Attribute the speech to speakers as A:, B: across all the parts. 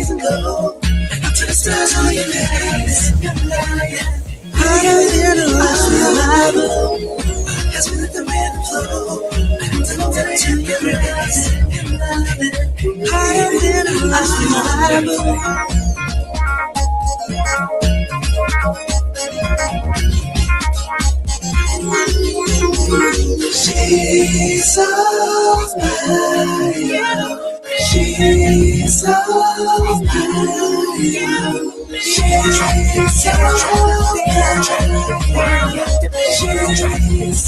A: keys and go. To the stars on your face. Higher than a lost reliable. As we let the rhythm flow. To your grace. Higher than a lost reliable. She's all mine. She's all mine. She's all mine. She's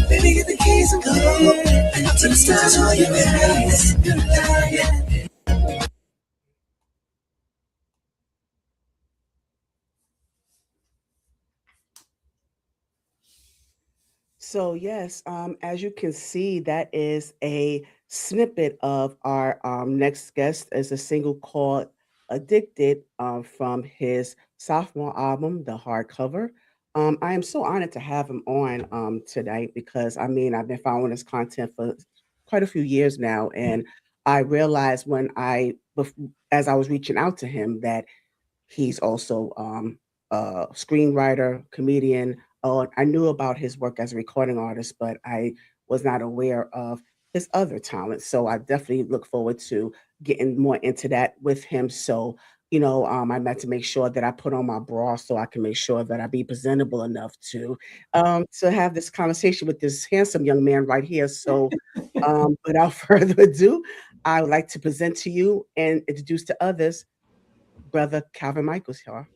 A: baby, get the keys and go to the stars on your face.
B: So yes, as you can see, that is a snippet of our next guest as a single called "Addicted" from his sophomore album, the hardcover. I am so honored to have him on tonight because I mean I've been following his content for quite a few years now, and I realized as I was reaching out to him that he's also a screenwriter, comedian. Oh, I knew about his work as a recording artist, but I was not aware of his other talents. So I definitely look forward to getting more into that with him. So, I meant to make sure that I put on my bra so I can make sure that I be presentable enough to have this conversation with this handsome young man right here. So, without further ado, I would like to present to you and introduce to others Brother Calvin Michaels here.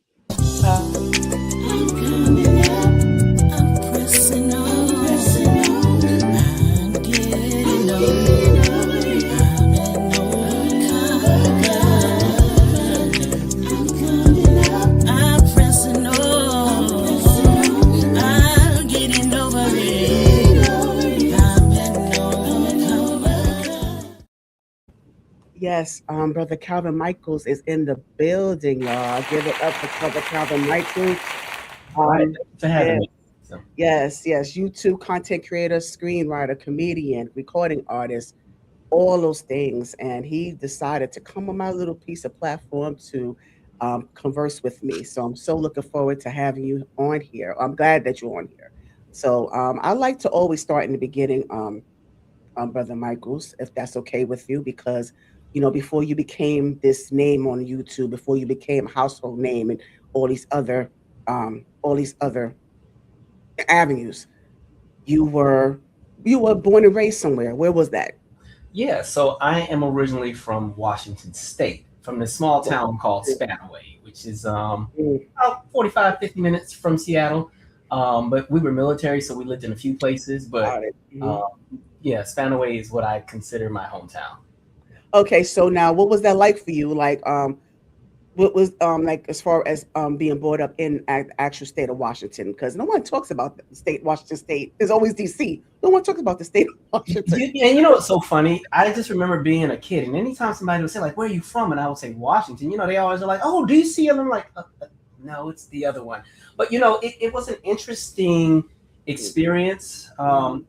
B: Yes, Brother Calvin Michaels is in the building, y'all. Give it up for Brother Calvin Michaels.
C: All right, thanks for having
B: yes,
C: me. So,
B: yes. YouTube content creator, screenwriter, comedian, recording artist, all those things. And he decided to come on my little piece of platform to converse with me. So I'm so looking forward to having you on here. I'm glad that you're on here. So I like to always start in the beginning, Brother Michaels, if that's okay with you, because before you became this name on YouTube, before you became a household name, and all these other avenues, you were born and raised somewhere. Where was that?
C: yeah, so I am originally from Washington State, from this small town called Spanaway, which is
B: Mm,
C: about 45, 50 minutes from Seattle. But we were military, so we lived in a few places. But
B: got it. Mhm.
C: um, yeah, Spanaway is what I consider my hometown.
B: Okay, so now what was that like for you? Like, what was like as far as being brought up in actual state of Washington? Because no one talks about the state, Washington State. There's always DC. No one talks about the state of Washington.
C: And you know what's so funny? I just remember being a kid, and anytime somebody would say like, "Where are you from?" and I would say Washington, they always are like, "Oh, DC," and I'm like, "No, it's the other one." But it was an interesting experience,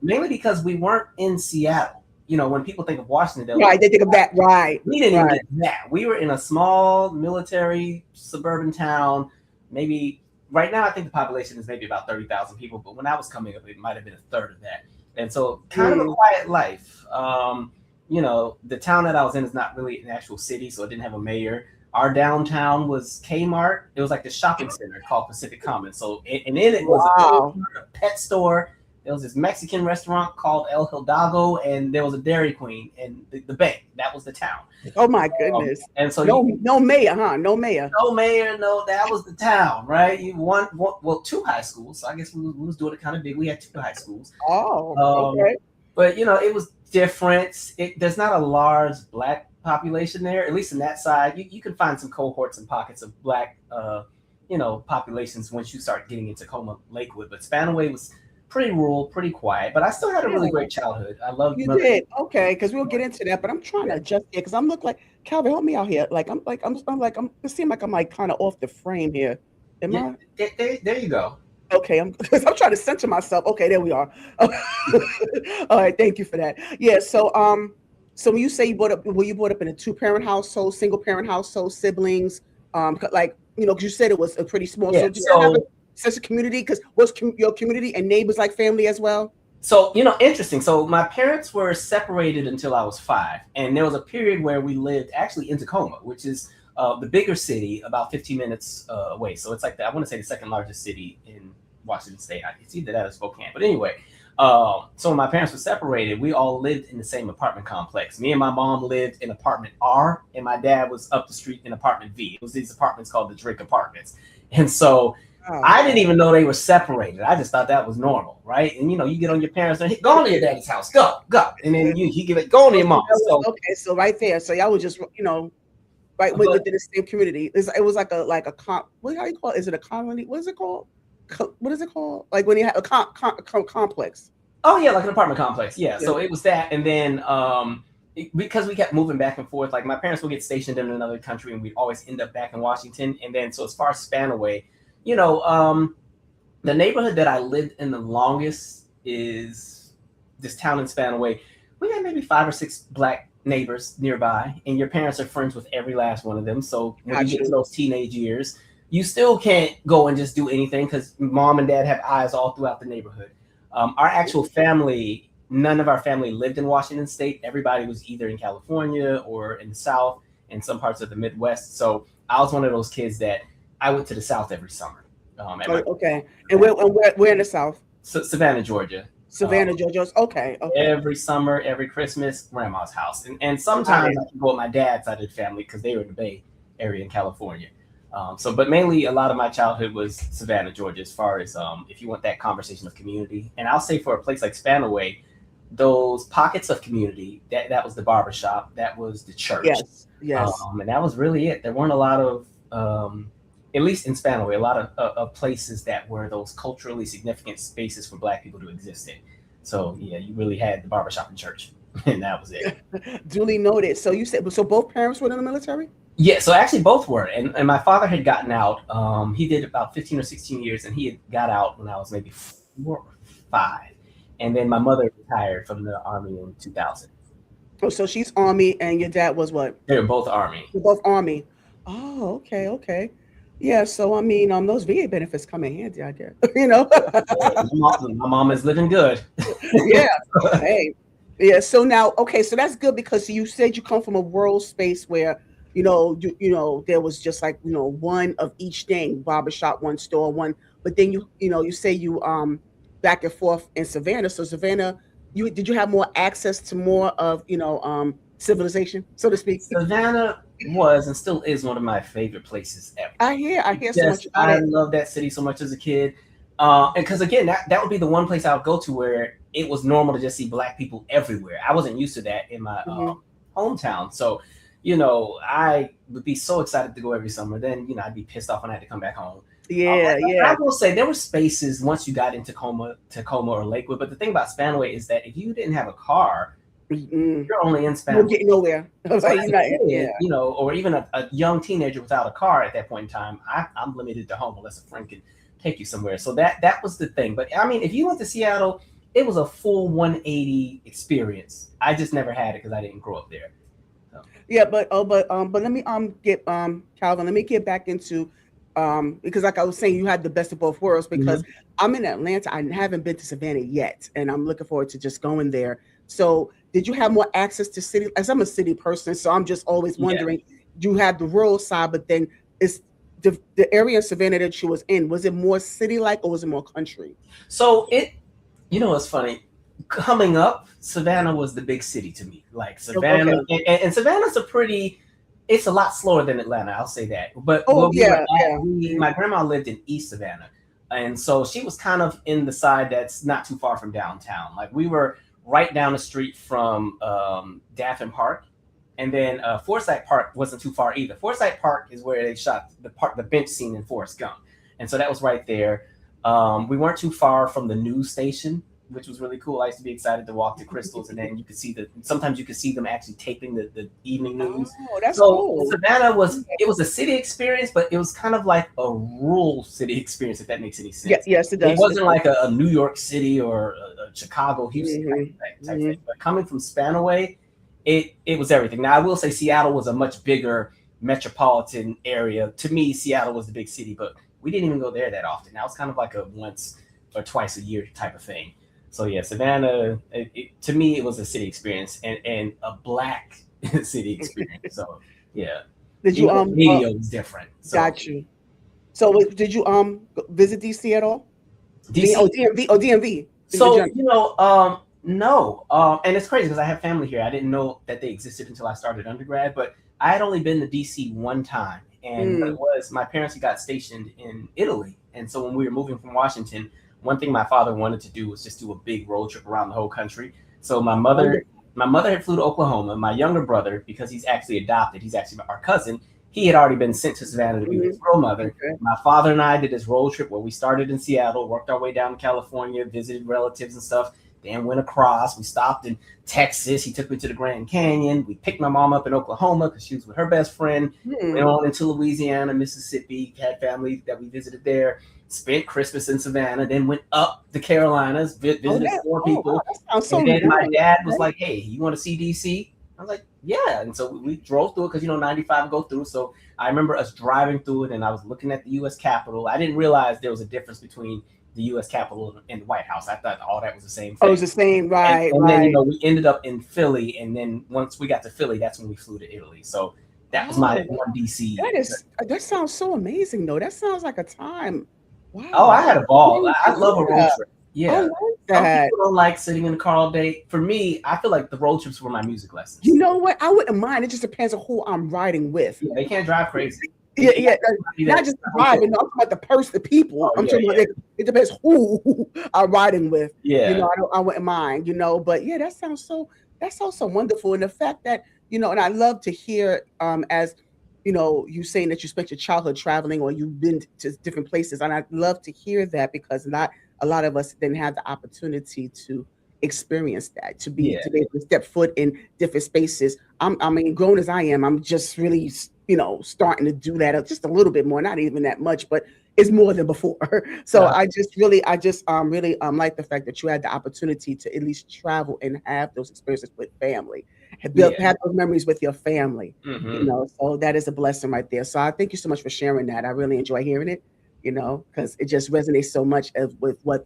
C: mainly because we weren't in Seattle. When people think of Washington, they're
B: Right,
C: like,
B: they think of that. Right,
C: we didn't even
B: right.
C: get that. We were in a small military suburban town. Maybe right now, I think the population is maybe about 30,000 people. But when I was coming up, it might have been a third of that. And so, kind of a
B: Mm,
C: quiet life. The town that I was in is not really an actual city, so it didn't have a mayor. Our downtown was Kmart. It was like the shopping center called Pacific Commons. So, and in it was a
B: wow.
C: Kmart, a pet store. There was this Mexican restaurant called El Hidalgo, and there was a Dairy Queen and the bank. That was the town.
B: Oh my goodness.
C: And so
B: No, no mayor, huh? No mayor.
C: no mayor, no, that was the town, right? You well, two high schools. So I guess we was doing it kind of big. We had two high schools.
B: Oh,
C: Um,
B: okay.
C: but it was different. There's not a large black population there, at least in that side. You can find some cohorts and pockets of black, populations once you start getting into Tacoma, Lakewood. But Spanaway was pretty rural, pretty quiet. But I still had a really
B: Yeah.
C: great childhood. I loved
B: You
C: Mother.
B: did. Okay, because we'll get into that, but I'm trying to adjust it because I'm look like Calvin, help me out here. Like I'm like I'm like I'm it seems like I'm like kind of off the frame here. Am
C: Yeah,
B: I?
C: there you go.
B: Okay, I'm because I'm trying to center myself. Okay, there we are. All right, thank you for that. Yeah, so when you say you brought up, were you brought up in a two-parent household, single-parent household, siblings, like because you said it was a pretty small.
C: Yeah.
B: So did you have a
C: So
B: sense of community? Because was your community and neighbors like family as well?
C: interesting. So my parents were separated until I was 5, and there was a period where we lived actually in Tacoma, which is the bigger city, about 15 minutes away. So it's like I want to say the second largest city in Washington State. It's either that or Spokane. But anyway, so when my parents were separated, we all lived in the same apartment complex. Me and my mom lived in apartment R, and my dad was up the street in apartment V. It was these apartments called the Drake Apartments, and so
B: Oh,
C: I didn't even know they were separated. I just thought that was normal, right? And you get on your parents and go on to your daddy's house, go, and then you give it, go on to your mom. So
B: okay, so right there, so y'all was just right
C: but
B: within the same community. It was like a comp. What how you call it? Is it a colony? What is it called? What is it called? Like when you have a complex.
C: oh yeah, like an apartment complex, yeah.
B: Yeah.
C: So it was that, and then because we kept moving back and forth, like my parents would get stationed in another country, and we'd always end up back in Washington. And then so as far as Spanaway, you know, the neighborhood that I lived in the longest is this town in Spanaway. We had maybe 5 or 6 black neighbors nearby, and your parents are friends with every last one of them. So when you get to those teenage years, you still can't go and just do anything because mom and dad have eyes all throughout the neighborhood. Our actual family, none of our family lived in Washington State. Everybody was either in California or in the South and some parts of the Midwest. So I was one of those kids that I went to the South every summer.
B: Okay. And we're in the South.
C: Savannah, Georgia.
B: Savannah, Georgia. Okay.
C: Every summer, every Christmas, grandma's house. And sometimes I can go with my dad's side of the family because they were in the Bay Area in California. But mainly a lot of my childhood was Savannah, Georgia, as far as if you want that conversation of community. And I'll say for a place like Spanaway, those pockets of community, that was the barbershop, that was the church.
B: Yes.
C: And that was really it. There weren't a lot of, at least in Spanaway, a lot of places that were those culturally significant spaces for Black people to exist in. So yeah, you really had the barbershop and church, and that was it.
B: Duly noted. So you said, so both parents were in the military?
C: Yeah, so actually both were, and my father had gotten out. He did about 15 or 16 years, and he had got out when I was maybe 4 or 5, and then my mother retired from the Army in 2000.
B: Oh, so she's Army, and your dad was what?
C: They were both Army.
B: They're both Army. Oh, okay. Yeah, so I mean, those VA benefits come in handy, I guess.
C: My mom is living good.
B: Yeah. Hey. Yeah. So now, okay, so that's good because you said you come from a world space where there was just like one of each thing, barbershop, one store, one. But then you say you back and forth in Savannah. So Savannah, did you have more access to more of civilization, so to speak?
C: Savannah was and still is one of my favorite places ever.
B: I hear so much about
C: I
B: it.
C: love that city so much as a kid. And because again, that would be the one place I would go to where it was normal to just see Black people everywhere. I wasn't used to that in my hometown. So, I would be so excited to go every summer. Then, I'd be pissed off when I had to come back home.
B: Yeah.
C: I will say there were spaces once you got into Tacoma or Lakewood. But the thing about Spanaway is that if you didn't have a car, you're only in Spanaway.
B: You're getting nowhere.
C: Or even a young teenager without a car at that point in time, I'm limited to home unless a friend can take you somewhere. So that was the thing. But I mean, if you went to Seattle, it was a full 180 experience. I just never had it because I didn't grow up there. So.
B: Yeah, but let me get Calvin. Let me get back into because like I was saying, you had the best of both worlds because I'm in Atlanta. I haven't been to Savannah yet, and I'm looking forward to just going there. So did you have more access to city? As I'm a city person, so I'm just always wondering, you have the rural side, but then is the area of Savannah that you was in, was it more city-like or was it more country?
C: So it's funny. Coming up, Savannah was the big city to me. Like Savannah, and Savannah's it's a lot slower than Atlanta, I'll say that. But my grandma lived in East Savannah. And so she was kind of in the side that's not too far from downtown. Like we were right down the street from Daffin Park. And then Forsyth Park wasn't too far either. Forsyth Park is where they shot the bench scene in Forrest Gump. And so that was right there. We weren't too far from the news station which was really cool. I used to be excited to walk to Crystals, and then sometimes you could see them actually taping the evening news.
B: Oh, that's
C: So
B: cool.
C: Savannah was a city experience, but it was kind of like a rural city experience, if that makes any sense.
B: Yeah, yes, it does.
C: It wasn't like a New York City or a Chicago, Houston type thing. But coming from Spanaway, it was everything. Now I will say Seattle was a much bigger metropolitan area. To me, Seattle was the big city, but we didn't even go there that often. That was kind of like a once or twice a year type of thing. So yeah, Savannah, to me, it was a city experience and a black city experience. So yeah,
B: Did you
C: media was different. So,
B: got you. So did you visit DC at all?
C: DC?
B: DMV.
C: So no. And it's crazy because I have family here. I didn't know that they existed until I started undergrad, but I had only been to DC one time. And what it was, my parents got stationed in Italy. And so when we were moving from Washington, one thing my father wanted to do was just do a big road trip around the whole country. So my mother had flew to Oklahoma. My younger brother, because he's actually adopted, he's actually our cousin, he had already been sent to Savannah to be with his grandmother. Okay. My father and I did this road trip where we started in Seattle, worked our way down to California, visited relatives and stuff, then went across. We stopped in Texas. He took me to the Grand Canyon. We picked my mom up in Oklahoma because she was with her best friend. Went on into Louisiana, Mississippi, had family that we visited there. Spent Christmas in Savannah, then went up the Carolinas, visited 4 people. Wow, and then my dad was like, hey, you want to see DC? I was like, yeah. And so we drove through it because, 95 go through. So I remember us driving through it and I was looking at the U.S. Capitol. I didn't realize there was a difference between the U.S. Capitol and the White House. I thought all that was the same thing.
B: Oh, it was the same, right?
C: And then, we ended up in Philly. And then once we got to Philly, that's when we flew to Italy. So that was my one DC.
B: That sounds so amazing, though. That sounds like a time. Wow.
C: Oh, I had a ball. I love a road trip. Yeah.
B: I like that.
C: Some people don't like sitting in the car all day. For me, I feel like the road trips were my music lessons.
B: You know what? I wouldn't mind. It just depends on who I'm riding with.
C: Yeah, they can't drive crazy.
B: Yeah. Not just driving. I'm talking about the person, the people. I'm talking about it depends who I'm riding with.
C: Yeah.
B: I wouldn't mind, But yeah, that's so wonderful. And the fact that, and I love to hear as you saying that you spent your childhood traveling or you've been to different places. And I'd love to hear that because not a lot of us didn't have the opportunity to experience that, to be able to step foot in different spaces. Grown as I am, I'm just really, starting to do that just a little bit more, not even that much, but it's more than before. So I just really like the fact that you had the opportunity to at least travel and have those experiences with family. Have those memories with your family, so that is a blessing right there. So I thank you so much for sharing that. I really enjoy hearing it, because it just resonates so much with what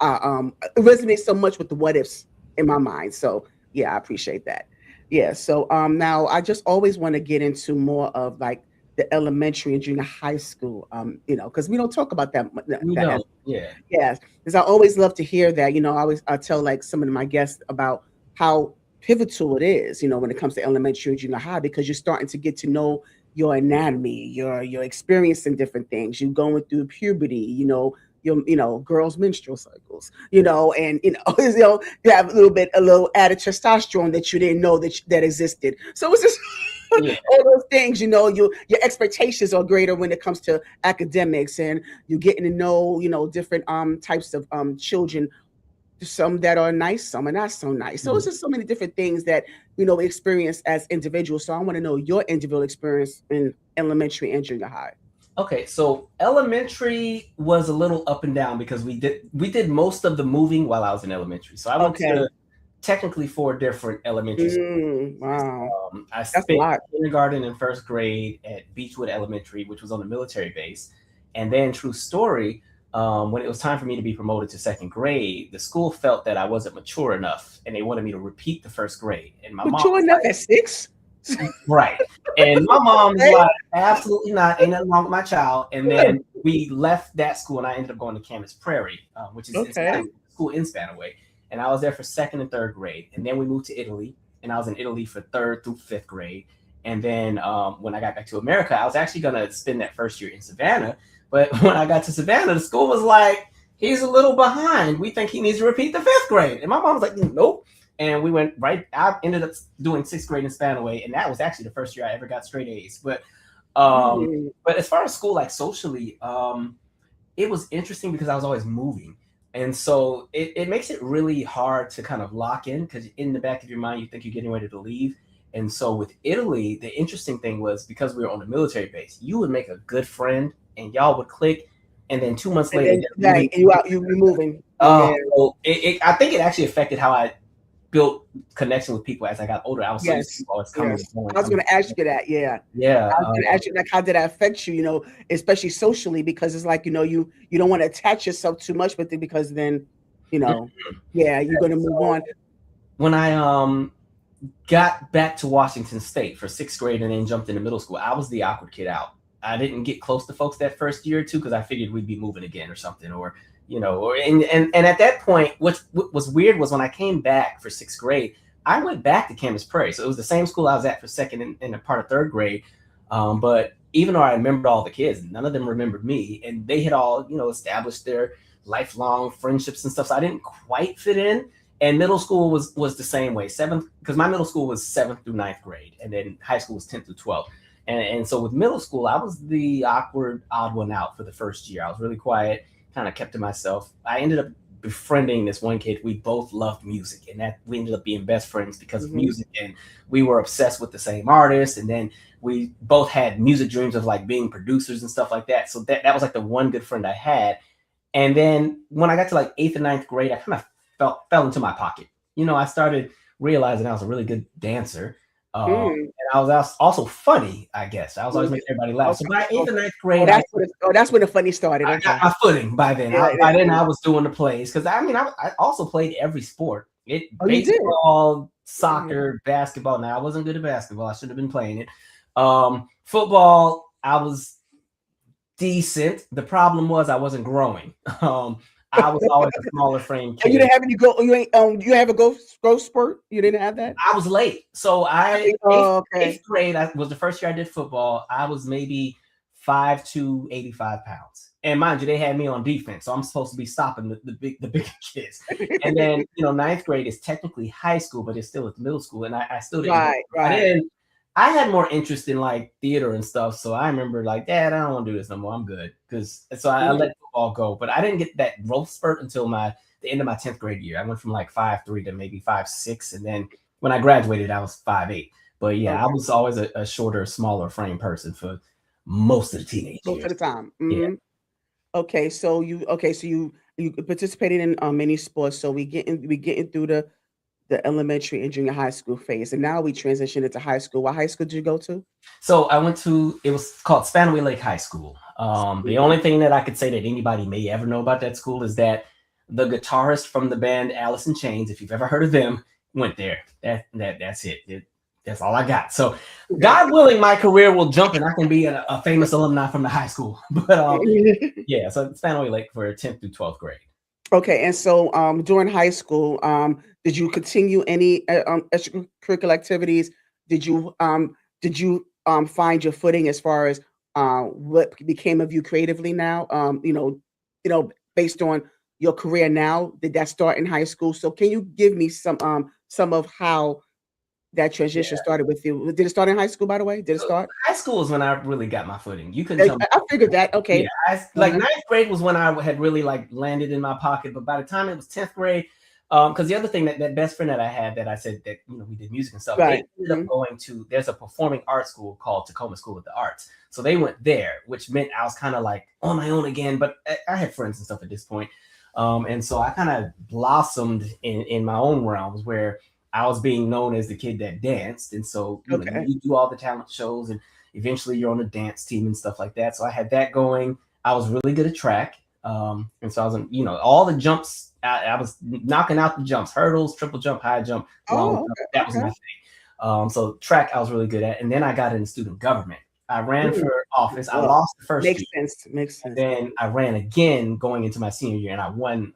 B: it resonates so much with the what ifs in my mind. So yeah, I appreciate that. Yeah. So now I just always want to get into more of like the elementary and junior high school, because we don't talk about that. Yes, because I always love to hear that. I tell like some of my guests about how pivotal it is, when it comes to elementary and junior high, because you're starting to get to know your anatomy, your experiencing different things. You're going through puberty, your girls' menstrual cycles, and you have a little added testosterone that you didn't know that existed. So it's just all those things, your expectations are greater when it comes to academics, and you're getting to know, different types of children. Some that are nice, some are not so nice. So it's just so many different things that we experience as individuals. So I want to know your individual experience in elementary and junior high.
C: Okay, so elementary was a little up and down because we did most of the moving while I was in elementary. So I went to technically 4 different elementary schools.
B: Wow.
C: I spent kindergarten and first grade at Beechwood Elementary, which was on the military base. And then, true story, when it was time for me to be promoted to second grade, the school felt that I wasn't mature enough and they wanted me to repeat the first grade. And my
B: mature
C: mom
B: enough at 6?
C: Right. And my mom was like, absolutely not. Ain't nothing wrong with my child. And then we left that school and I ended up going to Camas Prairie, which is a school in Spanaway. And I was there for 2nd and 3rd grade. And then we moved to Italy and I was in Italy for 3rd through 5th grade. And then when I got back to America, I was actually going to spend that first year in Savannah. But when I got to Savannah, the school was like, he's a little behind. We think he needs to repeat the 5th grade. And my mom was like, nope. And we went right. I ended up doing 6th grade in Spanaway, and that was actually the first year I ever got straight A's. But as far as school, like socially, it was interesting because I was always moving. And so it makes it really hard to kind of lock in because in the back of your mind, you think you're getting ready to leave. And so with Italy, the interesting thing was because we were on a military base, you would make a good friend and y'all would click. And then 2 months
B: And
C: later,
B: then right, you moving. Yeah.
C: so I think it actually affected how I built connection with people as I got older. I was so used to
B: Yes.
C: people always coming and
B: Yes.
C: going,
B: I was going to ask you that. Yeah.
C: Yeah.
B: I was going to ask you, like, how did that affect you? You know, especially socially, because it's like, you know, you don't want to attach yourself too much with it, because then, you know, yeah, you're going to move
C: So
B: on.
C: when I got back to Washington State for 6th grade and then jumped into middle school, I was the awkward kid out. I didn't get close to folks that first year or two because I figured we'd be moving again or something, or and at that point, what was weird was when I came back for 6th grade, I went back to Campus Prairie, so it was the same school I was at for second and a part of 3rd grade. But even though I remembered all the kids, none of them remembered me, and they had all established their lifelong friendships and stuff. So I didn't quite fit in. And middle school was the same way. Seventh, because my middle school was 7th through 9th grade, and then high school was 10th through 12th. And so with middle school, I was the awkward, odd one out for the first year. I was really quiet, kind of kept to myself. I ended up befriending this one kid. We both loved music, and that we ended up being best friends because of music. And we were obsessed with the same artist. And then we both had music dreams of like being producers and stuff like that. So that was like the one good friend I had. And then when I got to like 8th and 9th grade, I kind of fell into my pocket. I started realizing I was a really good dancer. And I was also funny, I guess. I was always making everybody laugh. So by 8th and 9th grade,
B: that's when the funny started.
C: I got my footing by then. By then, I was doing the plays because I also played every sport. Baseball, soccer, basketball. Now I wasn't good at basketball. I should have been playing it. Football, I was decent. The problem was I wasn't growing. I was always a smaller frame kid.
B: And you didn't have any go. You have a growth spurt. You didn't have that.
C: I was late, so eighth grade was the first year I did football. I was maybe 5'2", 85 pounds, and mind you, they had me on defense, so I'm supposed to be stopping the bigger kids. And then 9th grade is technically high school, but it's still at middle school, and I still didn't.
B: Right.
C: I had more interest in like theater and stuff, so I remember like, Dad, I don't want to do this no more. I'm good, I let football go. But I didn't get that growth spurt until the end of my 10th grade year. I went from like 5'3" to maybe 5'6", and then when I graduated, I was 5'8". But yeah, I was always a shorter, smaller frame person for most of the teenage years.
B: Most of the time. Yeah. Okay, so you participated in many sports. So we getting through the elementary and junior high school phase, and now we transition into high school. What high school did you go to?
C: So I went to, it was called Spanaway Lake High School. The only thing that I could say that anybody may ever know about that school is that the guitarist from the band Alice in Chains, if you've ever heard of them, went there. That's it. That's all I got. So God willing, my career will jump and I can be a famous alumni from the high school. But yeah, so Spanaway Lake for 10th through 12th grade.
B: Okay, and so during high school, did you continue any extracurricular activities? Did you find your footing as far as what became of you creatively now? Based on your career now, did that start in high school? So can you give me some of how that transition started with you? Did it start in high school, by the way? Did it start?
C: High school is when I really got my footing. You can tell me.
B: I figured that. Okay.
C: Yeah, 9th grade was when I had really like landed in my pocket. But by the time it was 10th grade, because the other thing that best friend that I had that I said that we did music and stuff, they ended up going to, there's a performing arts school called Tacoma School of the Arts. So they went there, which meant I was kind of like on my own again. But I had friends and stuff at this point. And so I kind of blossomed in my own realms where I was being known as the kid that danced. And so you do all the talent shows and eventually you're on a dance team and stuff like that. So I had that going. I was really good at track. And so I was in, all the jumps. I was knocking out the jumps, hurdles, triple jump, high jump, long jump. That was my thing. So track I was really good at. And then I got into student government. I ran for office. I lost the first year.
B: Makes sense.
C: And then I ran again going into my senior year and I won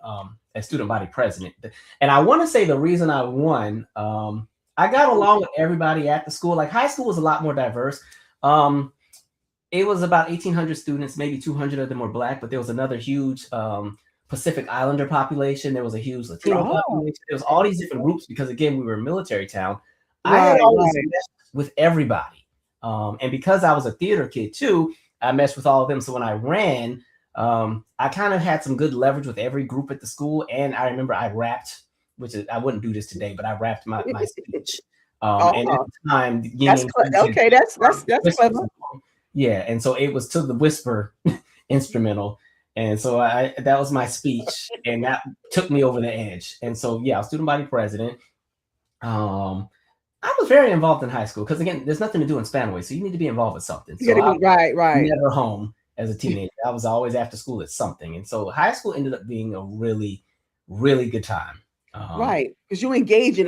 C: as student body president. And I want to say the reason I won, I got along with everybody at the school. Like high school was a lot more diverse. It was about 1,800 students, maybe 200 of them were Black, but there was another huge Pacific Islander population. There was a huge Latino population. There was all these different groups because, again, we were a military town. I had always meshed with everybody. And because I was a theater kid, too, I meshed with all of them. So when I ran, I kind of had some good leverage with every group at the school, and I remember I rapped, which is I wouldn't do this today, but I rapped my speech. And at
B: Oh,
C: the time, the Yin
B: that's
C: Yang Twins had
B: okay. That's
C: whisper
B: clever.
C: song. Yeah, and so it was to the whisper instrumental, and so I that was my speech, and that took me over the edge. And so yeah, I was student body president. Um, I was very involved in high school because again, there's nothing to do in Spanaway, so you need to be involved with something.
B: You
C: So
B: gotta
C: I
B: be right, right.
C: never home as a teenager. I was always after school at something. And so high school ended up being a really, really good time.
B: Right, because you engaging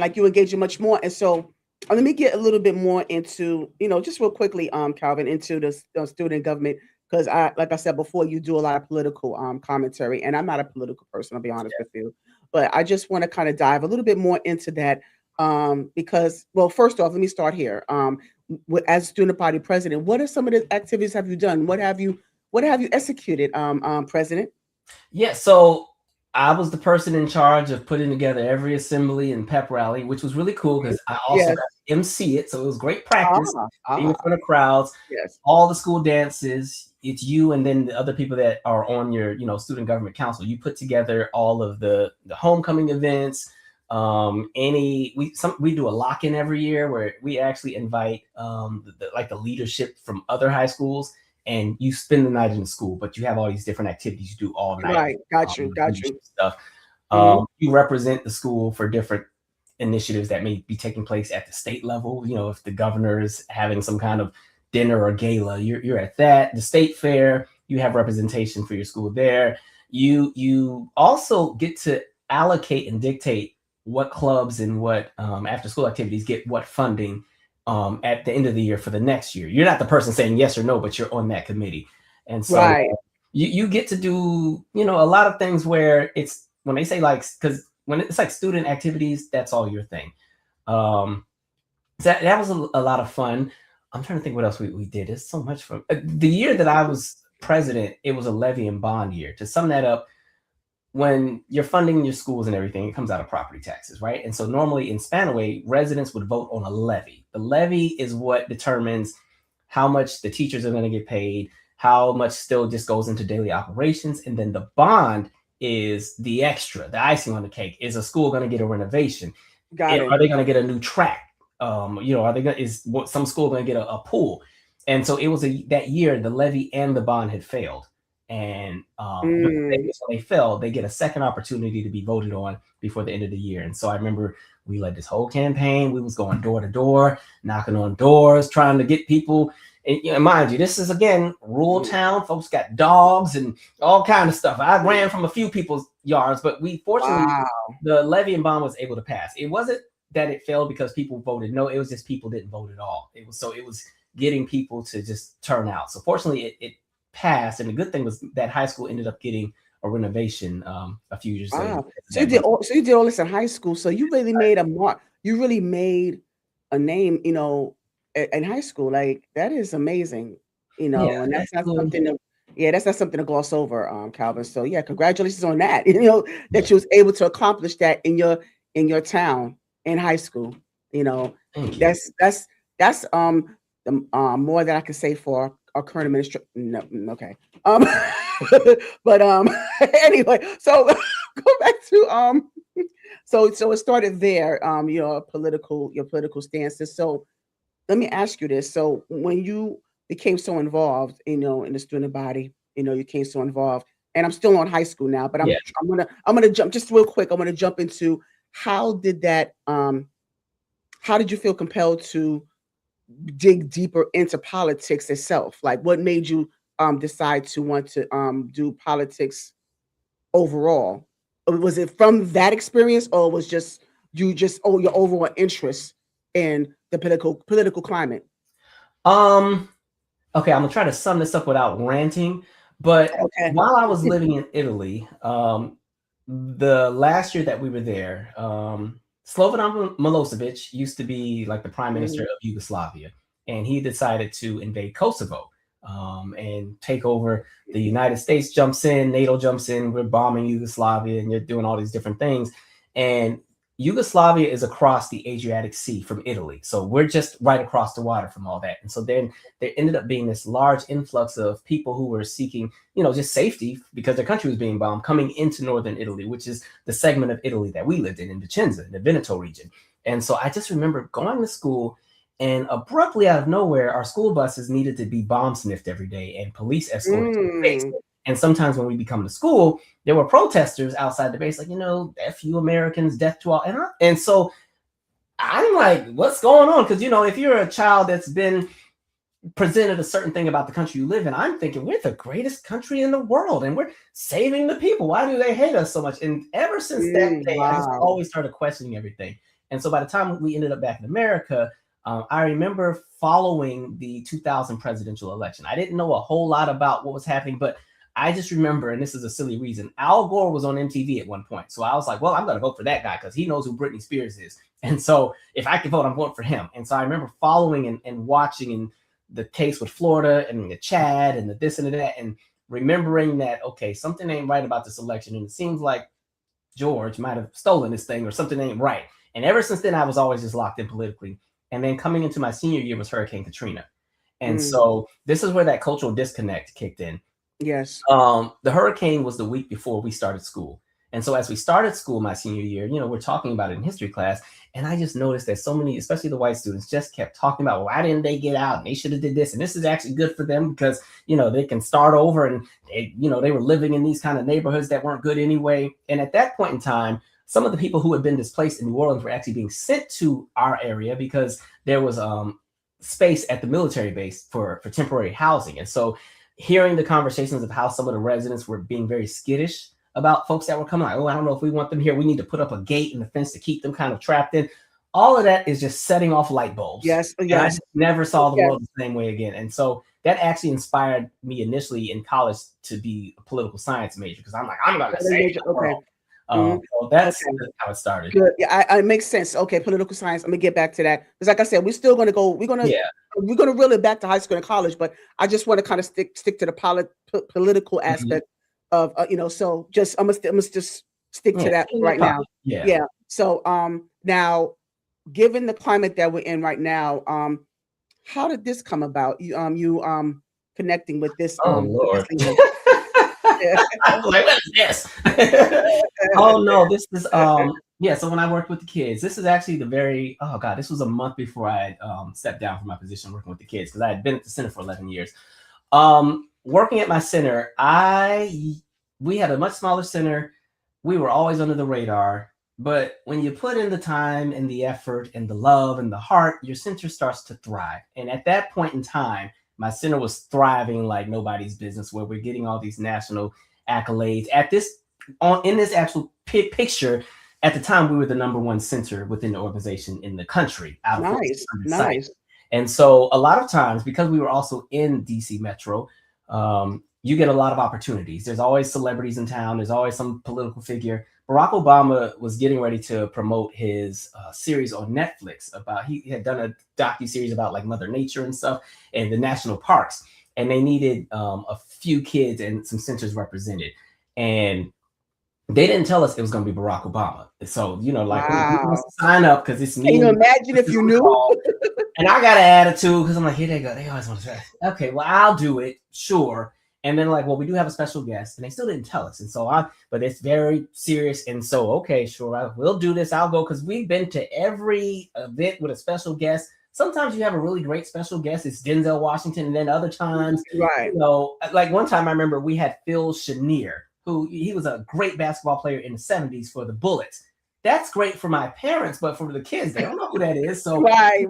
B: much more, and so let me get a little bit more into just real quickly, Calvin, into the student government because like I said before, you do a lot of political commentary, and I'm not a political person. I'll be honest with you, but I just want to kind of dive a little bit more into that because, well, first off, let me start here. As student body president, what are some of the activities have you done? What have you executed, President?
C: Yeah, so I was the person in charge of putting together every assembly and pep rally, which was really cool because I also
B: Yes.
C: got to MC it. So it was great practice
B: Ah,
C: being in
B: ah,
C: front of crowds,
B: yes.
C: all the school dances. It's you and then the other people that are on your, student government council. You put together all of the homecoming events. We do a lock-in every year where we actually invite like the leadership from other high schools, and you spend the night in the school, but you have all these different activities you do all night.
B: Right. Got you. Got you.
C: Leadership stuff.
B: Mhm.
C: You represent the school for different initiatives that may be taking place at the state level. If the governor is having some kind of dinner or gala, you're at that. The state fair, you have representation for your school there. You also get to allocate and dictate what clubs and what after school activities get what funding at the end of the year for the next year. You're not the person saying yes or no, but you're on that committee. And so
B: Right.
C: you get to do, a lot of things where it's when they say like, because when it's like student activities, that's all your thing. Um, that was a lot of fun. I'm trying to think what else we did. It's so much fun. The year that I was president, it was a levy and bond year. To sum that up, when you're funding your schools and everything, it comes out of property taxes, right? And so normally in Spanaway, residents would vote on a levy. The levy is what determines how much the teachers are going to get paid, how much still just goes into daily operations. And then the bond is the extra, the icing on the cake. Is a school going to get a renovation?
B: Got
C: Are
B: it.
C: they going to get a new track? Are they going is some school going to get a pool? And so it was that year the levy and the bond had failed. And but the thing
B: Mm.
C: is, when they fail, they get a second opportunity to be voted on before the end of the year. And so I remember we led this whole campaign. We was going door to door, knocking on doors, trying to get people. And mind you, this is again rural town. Folks got dogs and all kind of stuff. I ran from a few people's yards, but we fortunately
B: Wow.
C: the levy and bond was able to pass. It wasn't that it failed because people voted no. It was just people didn't vote at all. It was getting people to just turn out. So fortunately, it passed, and the good thing was that high school ended up getting a renovation a few years later.
B: Wow. So you did all this in high school. So you really made a mark. You really made a name, in high school. Like that is amazing,
C: Yeah,
B: and
C: high
B: that's not
C: school.
B: something to yeah, that's not something to gloss over, Calvin. So yeah, congratulations on that. That you was able to accomplish that in your town in high school. You know,
C: Thank you.
B: that's more than I can say for our current administration. No, okay. Um, but anyway, so go back to so it started there. Your political stances. So let me ask you this. So when you became so involved, in the student body, you became so involved, and I'm still on high school now, but I'm
C: Yeah.
B: I'm gonna jump just real quick. I'm gonna jump into how did that how did you feel compelled to dig deeper into politics itself? Like what made you decide to want to do politics overall? Or was it from that experience or was your overall interest in the political climate?
C: Um. Okay, I'm gonna try to sum this up without ranting. But
B: Okay.
C: while I was living in Italy, the last year that we were there, Slobodan Milosevic used to be like the prime minister
B: Mhm.
C: of Yugoslavia, and he decided to invade Kosovo and take over. The United States jumps in, NATO jumps in, we're bombing Yugoslavia, and you're doing all these different things. And Yugoslavia is across the Adriatic Sea from Italy. So we're just right across the water from all that. And so then there ended up being this large influx of people who were seeking, just safety because their country was being bombed, coming into northern Italy, which is the segment of Italy that we lived in Vicenza, in the Veneto region. And so I just remember going to school, and abruptly out of nowhere, our school buses needed to be bomb sniffed every day and police escorted to the base. And sometimes when we become to school, there were protesters outside the base, like, F you Americans, death to all. And so I'm like, what's going on? Because, if you're a child that's been presented a certain thing about the country you live in, I'm thinking we're the greatest country in the world and we're saving the people. Why do they hate us so much? And ever since that day, I just always started questioning everything. And so by the time we ended up back in America, I remember following the 2000 presidential election. I didn't know a whole lot about what was happening, but I just remember, and this is a silly reason, Al Gore was on MTV at one point. So I was like, well, I'm going to vote for that guy because he knows who Britney Spears is. And so if I can vote, I'm voting for him. And so I remember following and watching in the case with Florida and the Chad and the this and the that, and remembering that, okay, something ain't right about this election. And it seems like George might have stolen this thing or something ain't right. And ever since then, I was always just locked in politically. And then coming into my senior year was Hurricane Katrina. And so this is where that cultural disconnect kicked in.
B: Yes.
C: The hurricane was the week before we started school. And so as we started school my senior year, we're talking about it in history class. And I just noticed that so many, especially the white students, just kept talking about, why didn't they get out? And they should have did this. And this is actually good for them because, they can start over. And, they were living in these kind of neighborhoods that weren't good anyway. And at that point in time, some of the people who had been displaced in New Orleans were actually being sent to our area because there was space at the military base for temporary housing. And so hearing the conversations of how some of the residents were being very skittish about folks that were coming, like, oh, I don't know if we want them here. We need to put up a gate and a fence to keep them kind of trapped in. All of that is just setting off light bulbs.
B: Yes.
C: And I just never saw the world the same way again. And so that actually inspired me initially in college to be a political science major because I'm like, I'm going to save the world. So that's how it started.
B: Good. Yeah, it makes sense. Okay, political science. I'm gonna get back to that because, like I said, we're still gonna go. We're gonna reel it back to high school and college, but I just want to kind of stick to the political aspect of So just I'm gonna just stick to that right now. Yeah. So now, given the climate that we're in right now, how did this come about? You connecting with this?
C: Oh Lord. I'm like, what is this? Oh no, this is so when I worked with the kids, this is actually this was a month before I stepped down from my position working with the kids because I had been at the center for 11 years. Working at my center, we had a much smaller center. We were always under the radar, but when you put in the time and the effort and the love and the heart, your center starts to thrive. And at that point in time, my center was thriving like nobody's business, where we're getting all these national accolades. In this actual picture, at the time, we were the #1 center within the organization in the country. Nice. And so a lot of times, because we were also in DC Metro, you get a lot of opportunities. There's always celebrities in town. There's always some political figure. Barack Obama was getting ready to promote his series on Netflix he had done a docuseries about like Mother Nature and stuff and the national parks. And they needed a few kids and some centers represented. And they didn't tell us it was going to be Barack Obama. So, wow. Sign up because it's me.
B: Can you imagine if you knew?
C: And I got an attitude because I'm like, here they go. They always want to say, okay, well, I'll do it. Sure. And then we do have a special guest, and they still didn't tell us. And so but it's very serious. And so, okay, sure, we'll do this. I'll go because we've been to every event with a special guest. Sometimes you have a really great special guest. It's Denzel Washington. And then other times,
B: right.
C: Like one time I remember we had Phil Chenier, he was a great basketball player in the 70s for the Bullets. That's great for my parents, but for the kids, they don't know who that is. So
B: right.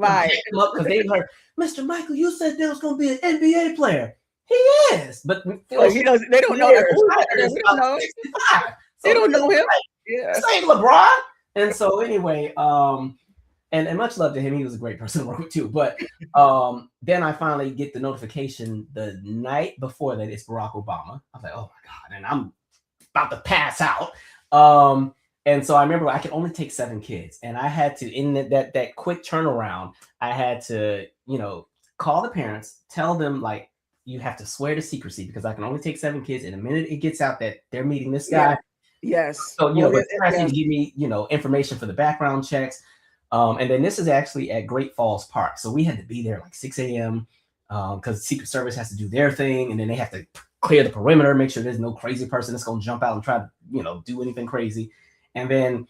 C: Because they heard, Mr. Michael, you said there was going to be an NBA player. He is, but
B: they don't know. They don't know him.
C: Yeah, same LeBron. And so anyway, and much love to him. He was a great person to work with too. But then I finally get the notification the night before that it's Barack Obama. I was like, oh my God, and I'm about to pass out. And so I remember I could only take 7 kids, and I had to, in that quick turnaround, I had to, call the parents, tell them you have to swear to secrecy because I can only take 7 kids. And the minute it gets out that they're meeting this guy,
B: Yes.
C: So,
B: Well,
C: but parents need
B: yes.
C: to give me, information for the background checks. And then this is actually at Great Falls Park. So we had to be there like 6 a.m. Because Secret Service has to do their thing, and then they have to clear the perimeter, make sure there's no crazy person that's going to jump out and try to, do anything crazy. And then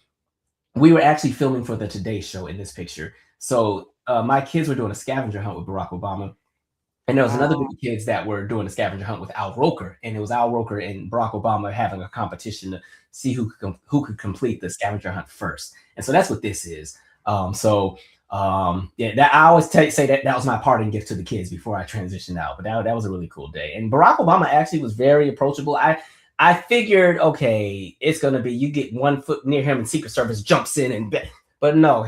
C: we were actually filming for the Today Show in this picture. So my kids were doing a scavenger hunt with Barack Obama. And there was another group
B: Wow.
C: of kids that were doing a scavenger hunt with Al Roker, and it was Al Roker and Barack Obama having a competition to see who could complete the scavenger hunt first. And so that's what this is. Yeah, that I always say that was my parting gift to the kids before I transitioned out. But that was a really cool day. And Barack Obama actually was very approachable. I figured, okay, it's gonna be you get 1 foot near him and Secret Service jumps in but no,